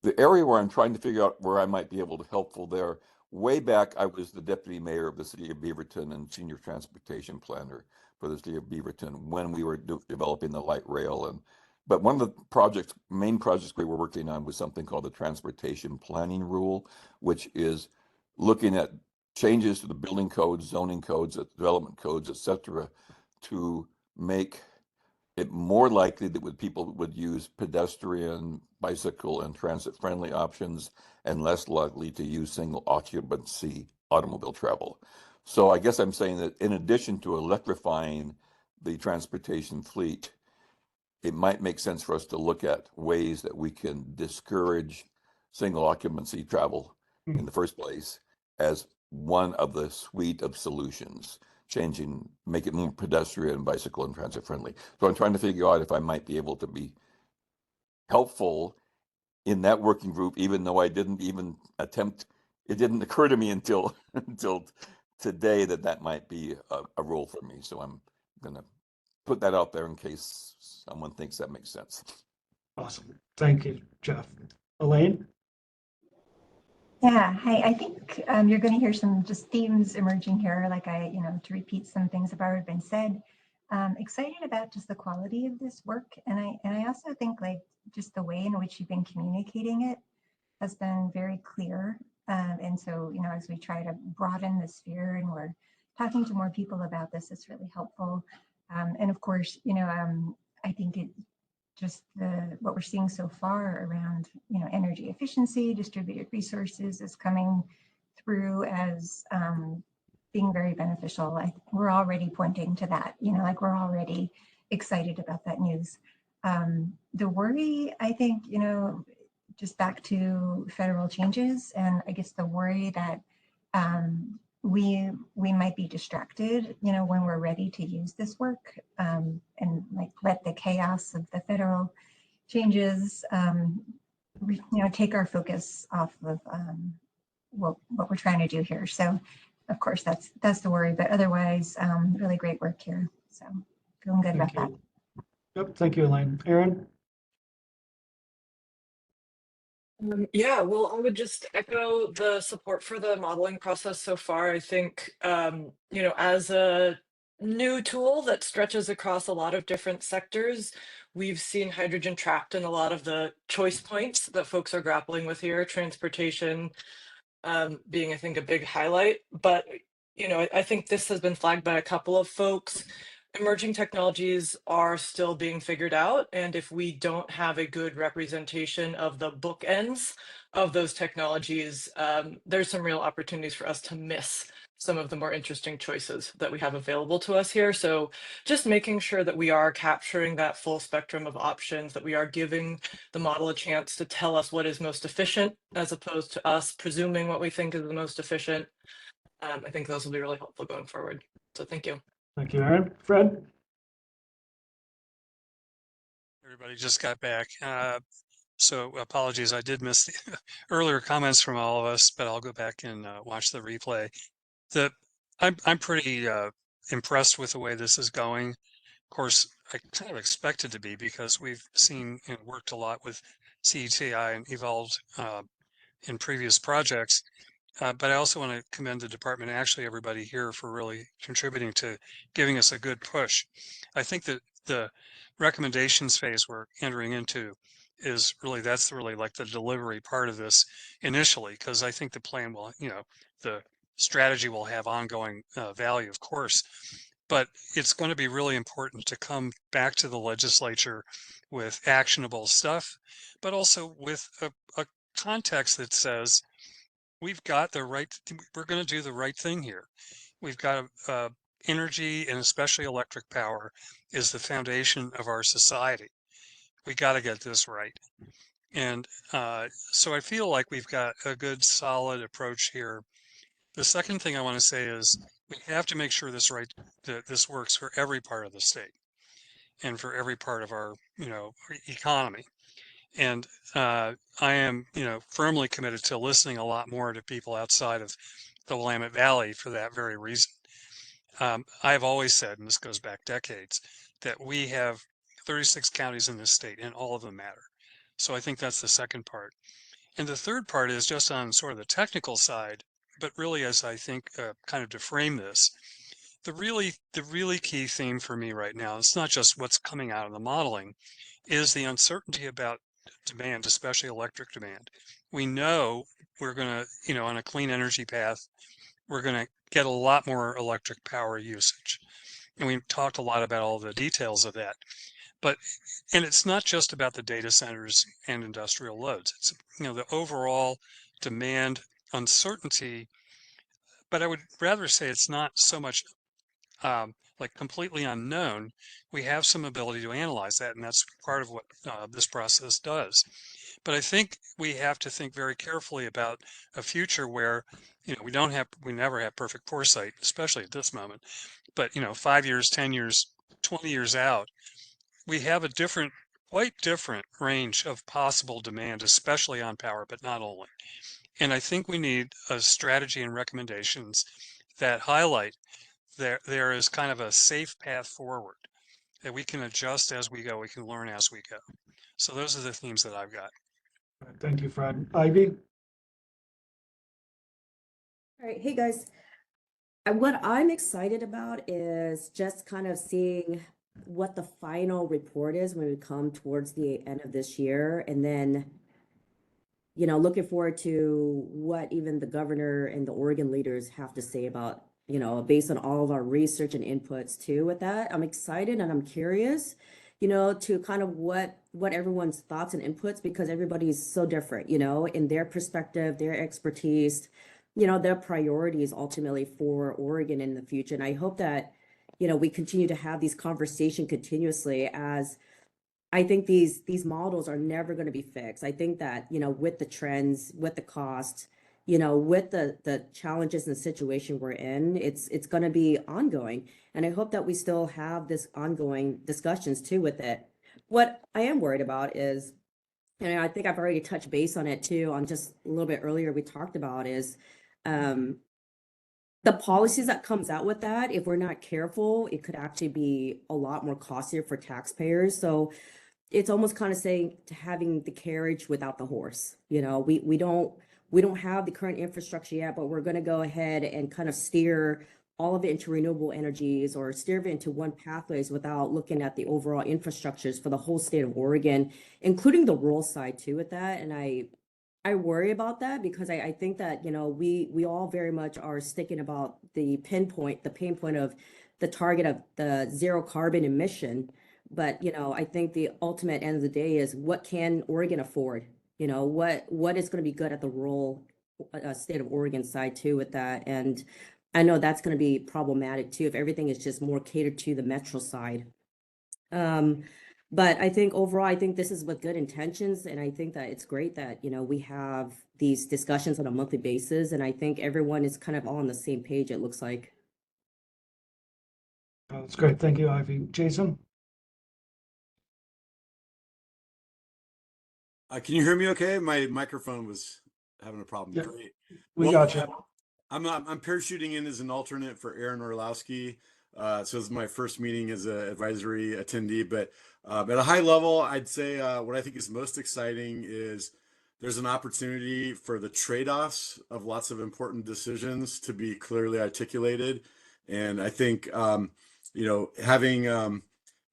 the area where I'm trying to figure out where I might be able to helpful there, way back, I was the deputy mayor of the city of Beaverton and senior transportation planner for the city of Beaverton when we were developing the light rail. But one of the main projects we were working on was something called the Transportation Planning Rule, which is looking at changes to the building codes, zoning codes, development codes, et cetera, to make it more likely that people would use pedestrian, bicycle, and transit-friendly options, and less likely to use single occupancy automobile travel. So I guess I'm saying that in addition to electrifying the transportation fleet, it might make sense for us to look at ways that we can discourage single occupancy travel in the first place as one of the suite of solutions. Make it more pedestrian, bicycle, and transit friendly. So I'm trying to figure out if I might be able to be helpful in that working group, even though I didn't even attempt. It didn't occur to me until today that might be a role for me. So I'm going to put that out there in case someone thinks that makes sense. Awesome. Thank you, Jeff. Elaine? Yeah, hi. I think you're going to hear some just themes emerging here, like to repeat some things that have already been said. Excited about just the quality of this work, and I also think like just the way in which you've been communicating it has been very clear. And so as we try to broaden the sphere and we're talking to more people about this, it's really helpful. And of course, I think it just what we're seeing so far around, energy efficiency, distributed resources is coming through as being very beneficial. We're already pointing to that, like we're already excited about that news. The worry, I think, just back to federal changes, and I guess the worry that we might be distracted, when we're ready to use this work, and like let the chaos of the federal changes, take our focus off of what we're trying to do here. So, of course, that's the worry. But otherwise, really great work here. So, feeling good about that. Yep, thank you, Elaine. Aaron? Yeah, well, I would just echo the support for the modeling process so far. I think, as a new tool that stretches across a lot of different sectors, we've seen hydrogen trapped in a lot of the choice points that folks are grappling with here, transportation being, I think, a big highlight. But, I think this has been flagged by a couple of folks. Emerging technologies are still being figured out, and if we don't have a good representation of the bookends of those technologies, there's some real opportunities for us to miss some of the more interesting choices that we have available to us here. So just making sure that we are capturing that full spectrum of options, that we are giving the model a chance to tell us what is most efficient, as opposed to us presuming what we think is the most efficient. I think those will be really helpful going forward. So thank you. Thank you, Aaron. Fred? Everybody just got back. So apologies, I did miss the earlier comments from all of us, but I'll go back and watch the replay. I'm pretty impressed with the way this is going. Of course, I kind of expected to be, because we've seen and worked a lot with CETI and evolved in previous projects. But I also want to commend the department, and actually everybody here, for really contributing to giving us a good push. I think that the recommendations phase we're entering into is really, that's really like the delivery part of this initially, because I think the plan will, the strategy will have ongoing value, of course, but it's going to be really important to come back to the legislature with actionable stuff, but also with a context that says, we've got we're going to do the right thing here. We've got energy, and especially electric power, is the foundation of our society. We got to get this right. And so I feel like we've got a good, solid approach here. The second thing I want to say is we have to make sure this works for every part of the state and for every part of our, economy. And I am, firmly committed to listening a lot more to people outside of the Willamette Valley for that very reason. I've always said, and this goes back decades, that we have 36 counties in this state, and all of them matter. So I think that's the second part. And the third part is just on sort of the technical side, but really, as I think, kind of to frame this, the really key theme for me right now, it's not just what's coming out of the modeling, is the uncertainty about demand, especially electric demand. We know we're going to, on a clean energy path, we're going to get a lot more electric power usage. And we've talked a lot about all the details of that. And it's not just about the data centers and industrial loads. It's, the overall demand uncertainty, but I would rather say it's not so much like completely unknown. We have some ability to analyze that, and that's part of what this process does. But I think we have to think very carefully about a future where, we never have perfect foresight, especially at this moment. But 5 years, 10 years, 20 years out, we have a quite different range of possible demand, especially on power, but not only. And I think we need a strategy and recommendations that highlight there is kind of a safe path forward, that we can adjust as we go, we can learn as we go. So those are the themes that I've got. Thank you, Fred. Ivy? All right, hey guys. What I'm excited about is just kind of seeing what the final report is when we come towards the end of this year, and then, looking forward to what even the governor and the Oregon leaders have to say about, based on all of our research and inputs too with that. I'm excited and I'm curious you know, to kind of what everyone's thoughts and inputs, because everybody's so different, you know, in their perspective, their expertise, you know, their priorities ultimately for Oregon in the future. And I hope that, you know, we continue to have these conversations continuously, as I think these models are never going to be fixed. I think that, you know, with the trends, with the cost, you know, with the challenges and the situation we're in, it's going to be ongoing. And I hope that we still have this ongoing discussions too with it. What I am worried about is, and I think I've already touched base on it too, on just a little bit earlier we talked about, is the policies that comes out with that. If we're not careful, it could actually be a lot more costlier for taxpayers. So it's almost kind of saying to having the carriage without the horse. You know, we don't have the current infrastructure yet, but we're going to go ahead and kind of steer all of it into renewable energies, or steer it into one pathways without looking at the overall infrastructures for the whole state of Oregon, including the rural side too with that. And I worry about that, because I think that, you know, we all very much are sticking about the pain point of the target of the zero carbon emission. But, you know, I think the ultimate end of the day is, what can Oregon afford? You know, what is going to be good at the rural state of Oregon side too with that. And I know that's going to be problematic too if everything is just more catered to the metro side. But I think overall, I think this is with good intentions. And I think that it's great that, you know, we have these discussions on a monthly basis. And I think everyone is kind of all on the same page, it looks like. That's great. Thank you, Ivy. Jason? Can you hear me okay? My microphone was having a problem. Yeah, Great. we Well, got you. I'm parachuting in as an alternate for Aaron Orlowski. So this is my first meeting as an advisory attendee, but at a high level, I'd say what I think is most exciting is there's an opportunity for the trade-offs of lots of important decisions to be clearly articulated. And I think, you know, having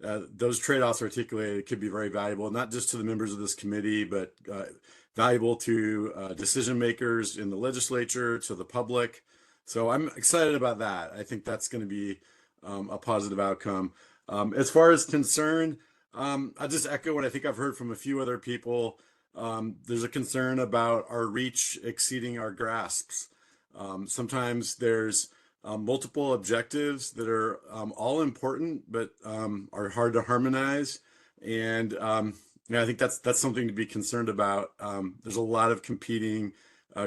those trade-offs articulated could be very valuable, not just to the members of this committee, but valuable to decision makers in the legislature, to the public. So I'm excited about that. I think that's going to be a positive outcome. As far as concern, I'll just echo what I think I've heard from a few other people. There's a concern about our reach exceeding our grasps. Sometimes there's multiple objectives that are all important, but are hard to harmonize. And I think that's something to be concerned about. There's a lot of competing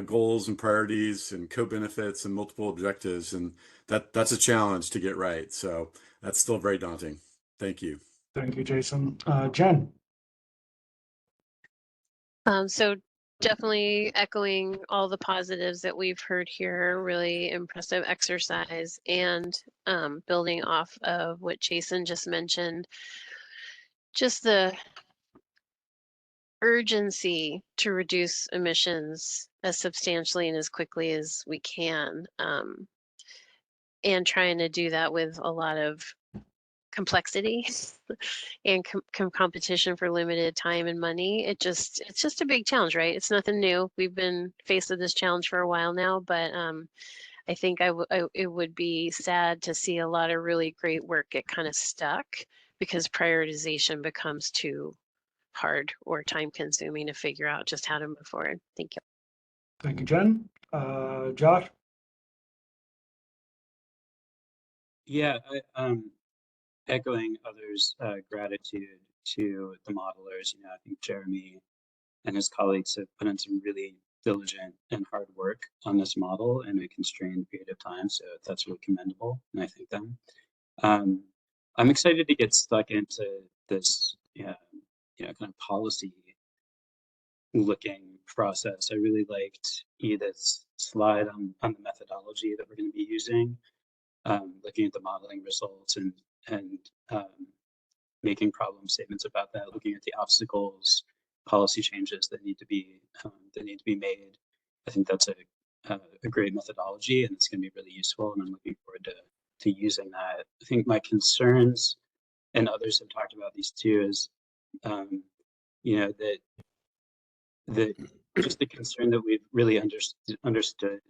goals and priorities and co-benefits and multiple objectives, and that's a challenge to get right. So that's still very daunting. Thank you. Thank you, Jason. Jen? So definitely echoing all the positives that we've heard here. Really impressive exercise, and building off of what Jason just mentioned, just the urgency to reduce emissions as substantially and as quickly as we can, and trying to do that with a lot of complexity and competition for limited time and money. It's just a big challenge, right? It's nothing new. We've been faced with this challenge for a while now, but I think it would be sad to see a lot of really great work get kind of stuck because prioritization becomes too hard or time consuming to figure out just how to move forward. Thank you. Thank you, Jen. Josh? Yeah, echoing others' gratitude to the modelers. You know, I think Jeremy and his colleagues have put in some really diligent and hard work on this model in a constrained period of time. So that's really commendable, and I thank them. I'm excited to get stuck into this, kind of policy looking process. I really liked Edith's slide on the methodology that we're going to be using, looking at the modeling results and making problem statements about that, looking at the obstacles, policy changes that need to be made. I think that's a great methodology, and it's going to be really useful, and I'm looking forward to using that. I think my concerns, and others have talked about these too, is that just the concern that we've really understood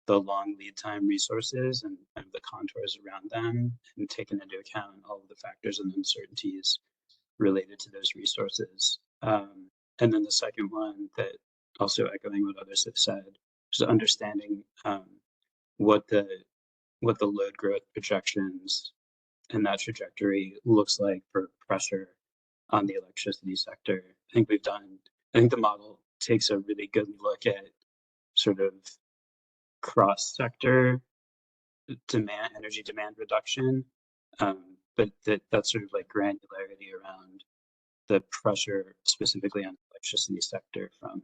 the long lead time resources and the contours around them, and taken into account all of the factors and uncertainties related to those resources. And then the second one, that also echoing what others have said, just understanding what the load growth projections and that trajectory looks like for pressure on the electricity sector. I think the model takes a really good look at sort of cross-sector energy demand reduction, but that sort of like granularity around the pressure specifically on the electricity sector from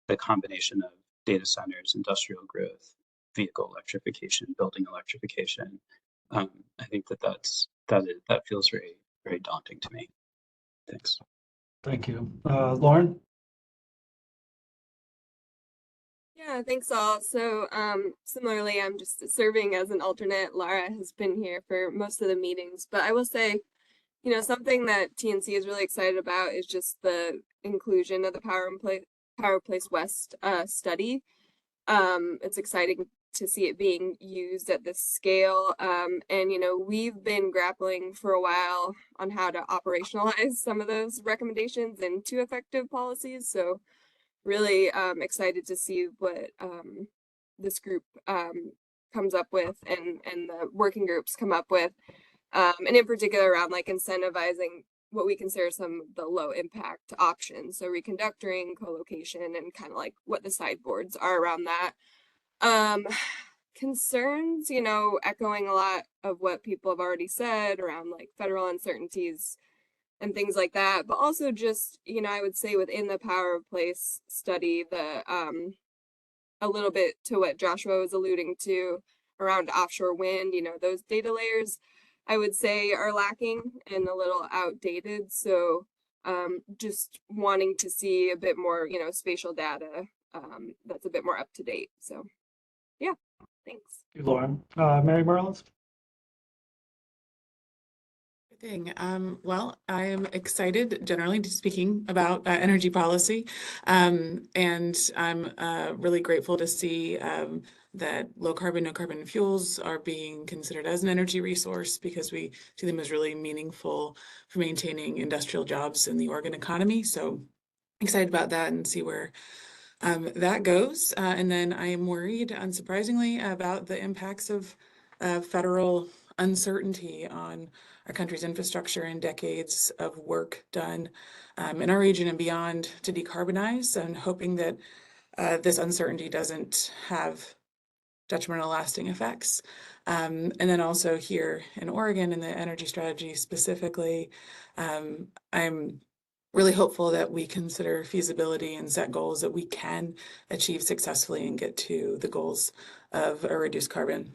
the combination of data centers, industrial growth, vehicle electrification, building electrification. I think that feels very, very daunting to me. Thanks. Thank you. Lauren? Yeah, thanks all. So similarly, I'm just serving as an alternate. Lara has been here for most of the meetings, but I will say, you know, something that TNC is really excited about is just the inclusion of the Power Place West study. It's exciting to see it being used at this scale. And, you know, we've been grappling for a while on how to operationalize some of those recommendations into effective policies. So really excited to see what this group comes up with and the working groups come up with. And in particular around like incentivizing what we consider some of the low impact options. So reconductoring, co-location, and kind of like what the sideboards are around that. Concerns, you know, echoing a lot of what people have already said around like federal uncertainties and things like that, but also just, you know, I would say within the Power of Place study, the a little bit to what Joshua was alluding to around offshore wind, you know, those data layers I would say are lacking and a little outdated. So just wanting to see a bit more, you know, spatial data that's a bit more up to date. So yeah, thanks. Thank you, Lauren. Mary Marlins? Thing. Well, I'm excited, generally speaking, about energy policy, and I'm really grateful to see that low carbon, no carbon fuels are being considered as an energy resource because we see them as really meaningful for maintaining industrial jobs in the Oregon economy. So excited about that and see where that goes. And then I am worried, unsurprisingly, about the impacts of federal uncertainty on our country's infrastructure and decades of work done in our region and beyond to decarbonize, and hoping that this uncertainty doesn't have detrimental lasting effects. And then also here in Oregon in the energy strategy specifically, I'm really hopeful that we consider feasibility and set goals that we can achieve successfully and get to the goals of a reduced carbon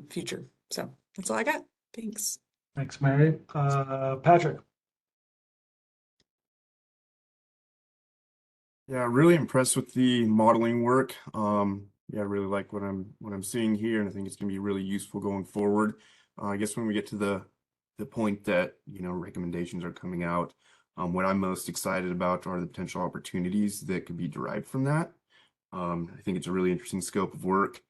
future. So that's all I got. Thanks. Thanks, Mary. Patrick? Yeah, really impressed with the modeling work. Yeah, I really like what I'm seeing here, and I think it's going to be really useful going forward. I guess when we get to the point that, you know, recommendations are coming out, what I'm most excited about are the potential opportunities that could be derived from that. I think it's a really interesting scope of work.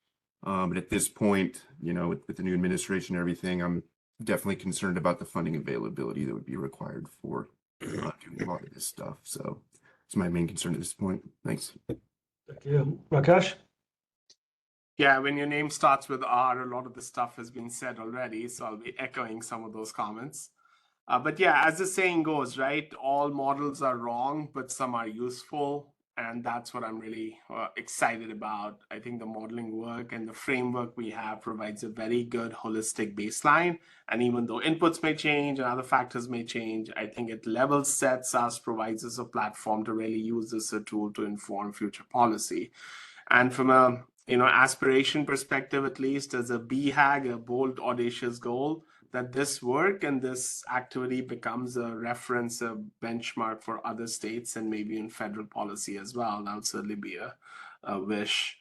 But at this point, you know, with the new administration and everything, I'm definitely concerned about the funding availability that would be required for doing a lot of this stuff. So it's my main concern at this point. Thanks. Thank you. Rakesh? Yeah, when your name starts with R, a lot of the stuff has been said already, so I'll be echoing some of those comments. But yeah, as the saying goes, right, all models are wrong, but some are useful. And that's what I'm really excited about. I think the modeling work and the framework we have provides a very good holistic baseline. And even though inputs may change and other factors may change, I think it level sets us, provides us a platform to really use this as a tool to inform future policy. And from a aspiration perspective, at least as a BHAG, a bold, audacious goal, that this work and this activity becomes a reference, a benchmark for other states and maybe in federal policy as well. That'll certainly be a wish.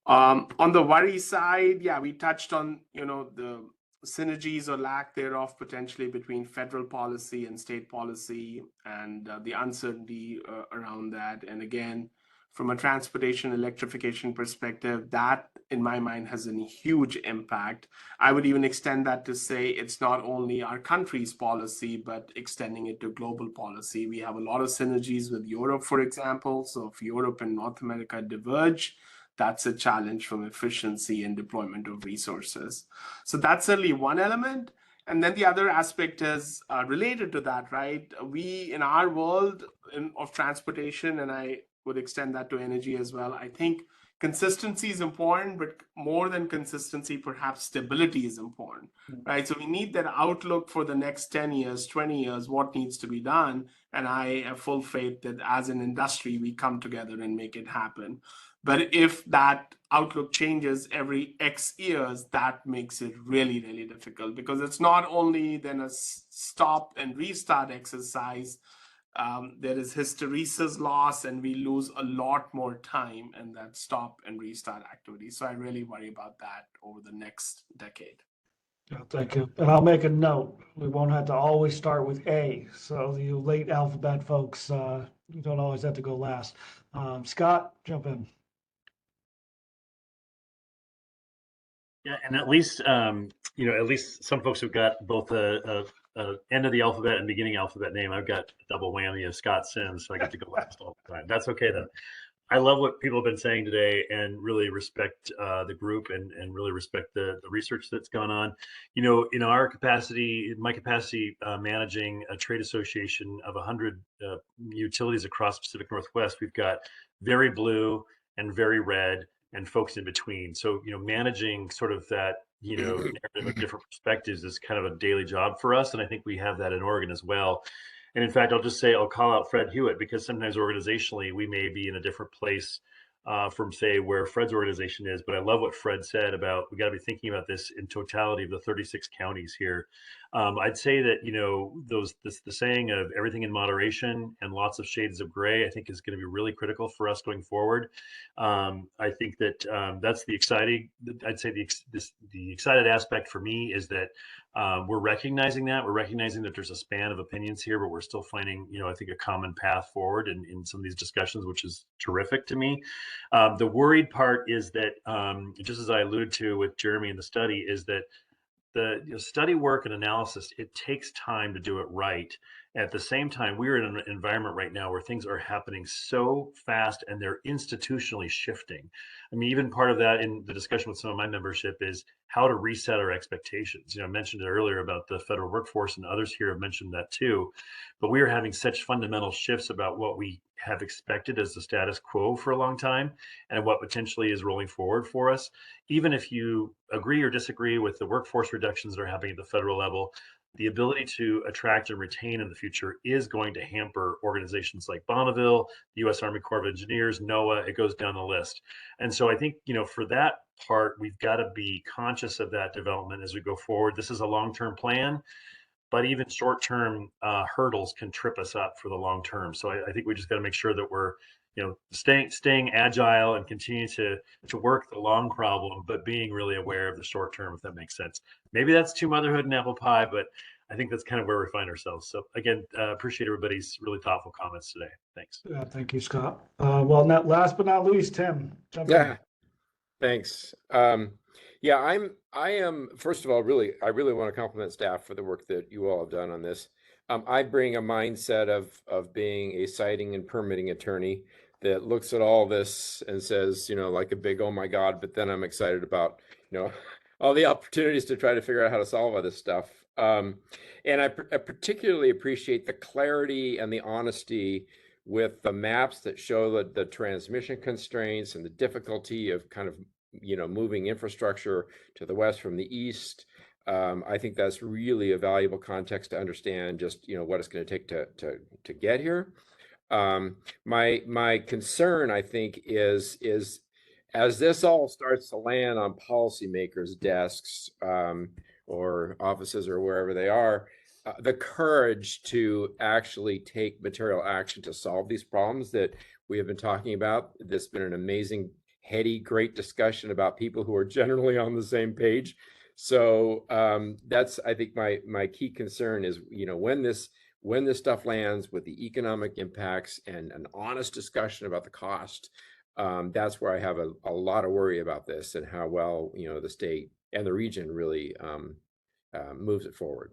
On the worry side, yeah, we touched on, the synergies or lack thereof potentially between federal policy and state policy and the uncertainty around that. And again, from a transportation electrification perspective, that in my mind has a huge impact. I would even extend that to say it's not only our country's policy, but extending it to global policy. We have a lot of synergies with Europe, for example. So if Europe and North America diverge, that's a challenge from efficiency and deployment of resources. So that's certainly one element. And then the other aspect is related to that, right? We, in our world of transportation, and I would extend that to energy as well, I think consistency is important, but more than consistency, perhaps stability is important, right? So we need that outlook for the next 10 years, 20 years, what needs to be done. And I have full faith that as an industry, we come together and make it happen. But if that outlook changes every X years, that makes it really, really difficult, because it's not only then a stop and restart exercise. There is hysteresis loss, and we lose a lot more time in that stop and restart activity. So I really worry about that over the next decade. Yeah, thank you. And I'll make a note. We won't have to always start with A. So you late alphabet folks, you don't always have to go last. Scott, jump in. Yeah, and at least at least some folks have got both a end of the alphabet and beginning alphabet name. I've got a double whammy of Scott Sims, so I get to go last all the time. That's okay though. I love what people have been saying today, and really respect the group, and really respect the research that's gone on. In our capacity, my capacity, managing a trade association of 100 utilities across Pacific Northwest, we've got very blue and very red, and folks in between. So, managing sort of that, narrative of different perspectives is kind of a daily job for us. And I think we have that in Oregon as well. And in fact, I'll call out Fred Hewitt, because sometimes organizationally, we may be in a different place from, say, where Fred's organization is. But I love what Fred said about, we got to be thinking about this in totality of the 36 counties here. I'd say that, the saying of everything in moderation and lots of shades of gray, I think is going to be really critical for us going forward. I think that that's the exciting, I'd say the excited aspect for me is that we're recognizing that there's a span of opinions here, but we're still finding, I think, a common path forward in some of these discussions, which is terrific to me. The worried part is that, just as I alluded to with Jeremy in the study, is that the study work and analysis, it takes time to do it right. At the same time, we're in an environment right now where things are happening so fast, and they're institutionally shifting. I mean, even part of that in the discussion with some of my membership is how to reset our expectations. I mentioned it earlier about the federal workforce, and others here have mentioned that too. But we are having such fundamental shifts about what we have expected as the status quo for a long time, and what potentially is rolling forward for us. Even if you agree or disagree with the workforce reductions that are happening at the federal level, the ability to attract and retain in the future is going to hamper organizations like Bonneville, the U.S. Army Corps of Engineers, NOAA, it goes down the list. And so I think, for that part, we've got to be conscious of that development as we go forward. This is a long-term plan, but even short-term hurdles can trip us up for the long term. So I think we just got to make sure that we're, staying agile and continue to work the long problem, but being really aware of the short term, if that makes sense. Maybe that's too motherhood and apple pie, but I think that's kind of where we find ourselves. So again, appreciate everybody's really thoughtful comments today. Thanks. Yeah, thank you, Scott. Well, last but not least, Tim, jump in. Thanks. I am, first of all, I really want to compliment staff for the work that you all have done on this. I bring a mindset of being a siting and permitting attorney that looks at all this and says, like a big, oh my God, but then I'm excited about, all the opportunities to try to figure out how to solve all this stuff. And I particularly appreciate the clarity and the honesty with the maps that show the transmission constraints and the difficulty of kind of, moving infrastructure to the west from the east. I think that's really a valuable context to understand just, what it's going to take to get here. My concern, I think, is as this all starts to land on policymakers' desks or offices or wherever they are, the courage to actually take material action to solve these problems that we have been talking about. This has been an amazing, heady, great discussion about people who are generally on the same page. So that's, I think, my key concern is, when when this stuff lands with the economic impacts and an honest discussion about the cost, that's where I have a lot of worry about this and how well, the state and the region really moves it forward.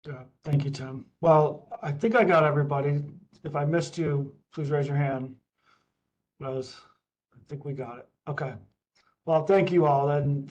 Yeah, thank you, Tim. Well, I think I got everybody. If I missed you, please raise your hand. I think we got it. Okay. Well, thank you all. And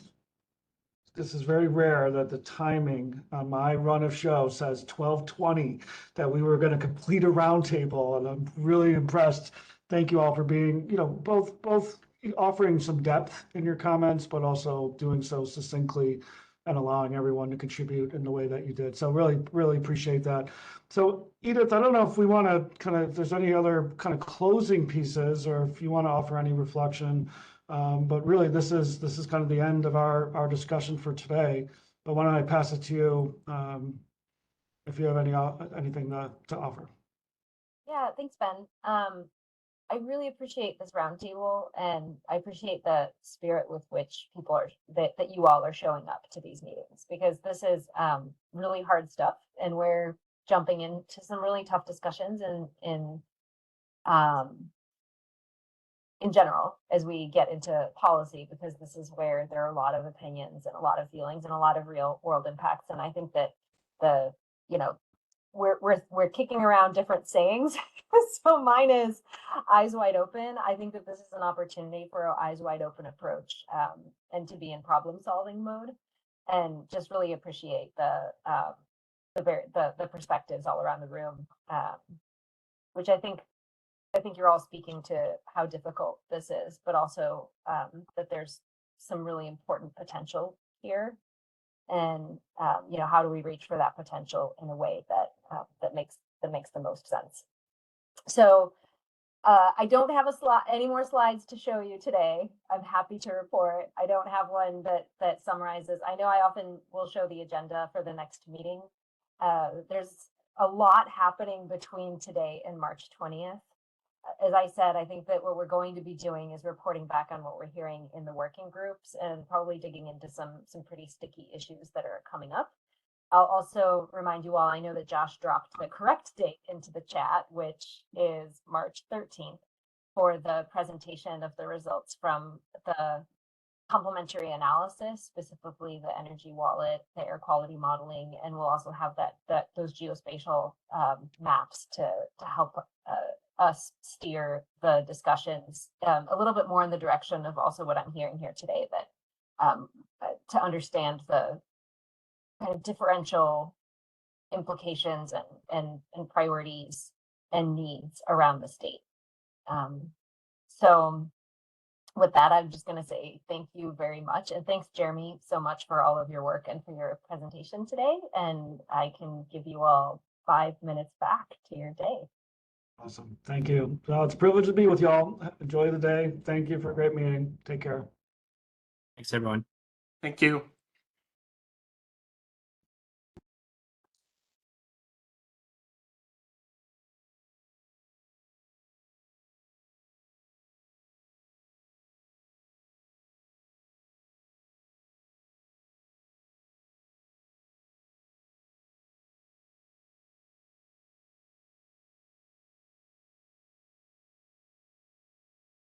this is very rare that the timing on my run of show says 12:20 that we were going to complete a roundtable, and I'm really impressed. Thank you all for being, both offering some depth in your comments, but also doing so succinctly and allowing everyone to contribute in the way that you did. So really, really appreciate that. So Edith, I don't know if we want to if there's any other kind of closing pieces, or if you want to offer any reflection. But really, this is kind of the end of our discussion for today. But why don't I pass it to you if you have anything to offer? Yeah, thanks, Ben. I really appreciate this roundtable, and I appreciate the spirit with which people are that you all are showing up to these meetings, because this is really hard stuff, and we're jumping into some really tough discussions in general as we get into policy, because this is where there are a lot of opinions and a lot of feelings and a lot of real world impacts. And I think that we're kicking around different sayings. So mine is eyes wide open. I think that this is an opportunity for an eyes wide open approach, and to be in problem solving mode, and just really appreciate the perspectives all around the room, which I think you're all speaking to how difficult this is, but also that there's some really important potential here. And how do we reach for that potential in a way that makes the most sense? So I don't have any more slides to show you today. I'm happy to report I don't have one that summarizes. I know I often will show the agenda for the next meeting. There's a lot happening between today and March 20th. As I said, I think that what we're going to be doing is reporting back on what we're hearing in the working groups, and probably digging into some pretty sticky issues that are coming up. I'll also remind you all, I know that Josh dropped the correct date into the chat, which is March 13th, for the presentation of the results from the complementary analysis, specifically the energy wallet, the air quality modeling, and we'll also have those geospatial maps to help us steer the discussions a little bit more in the direction of also what I'm hearing here today, that to understand the kind of differential implications and priorities and needs around the state. So with that, I'm just going to say thank you very much. And thanks, Jeremy, so much for all of your work and for your presentation today. And I can give you all 5 minutes back to your day. Awesome. Thank you. Well, it's a privilege to be with y'all. Enjoy the day. Thank you for a great meeting. Take care. Thanks, everyone. Thank you.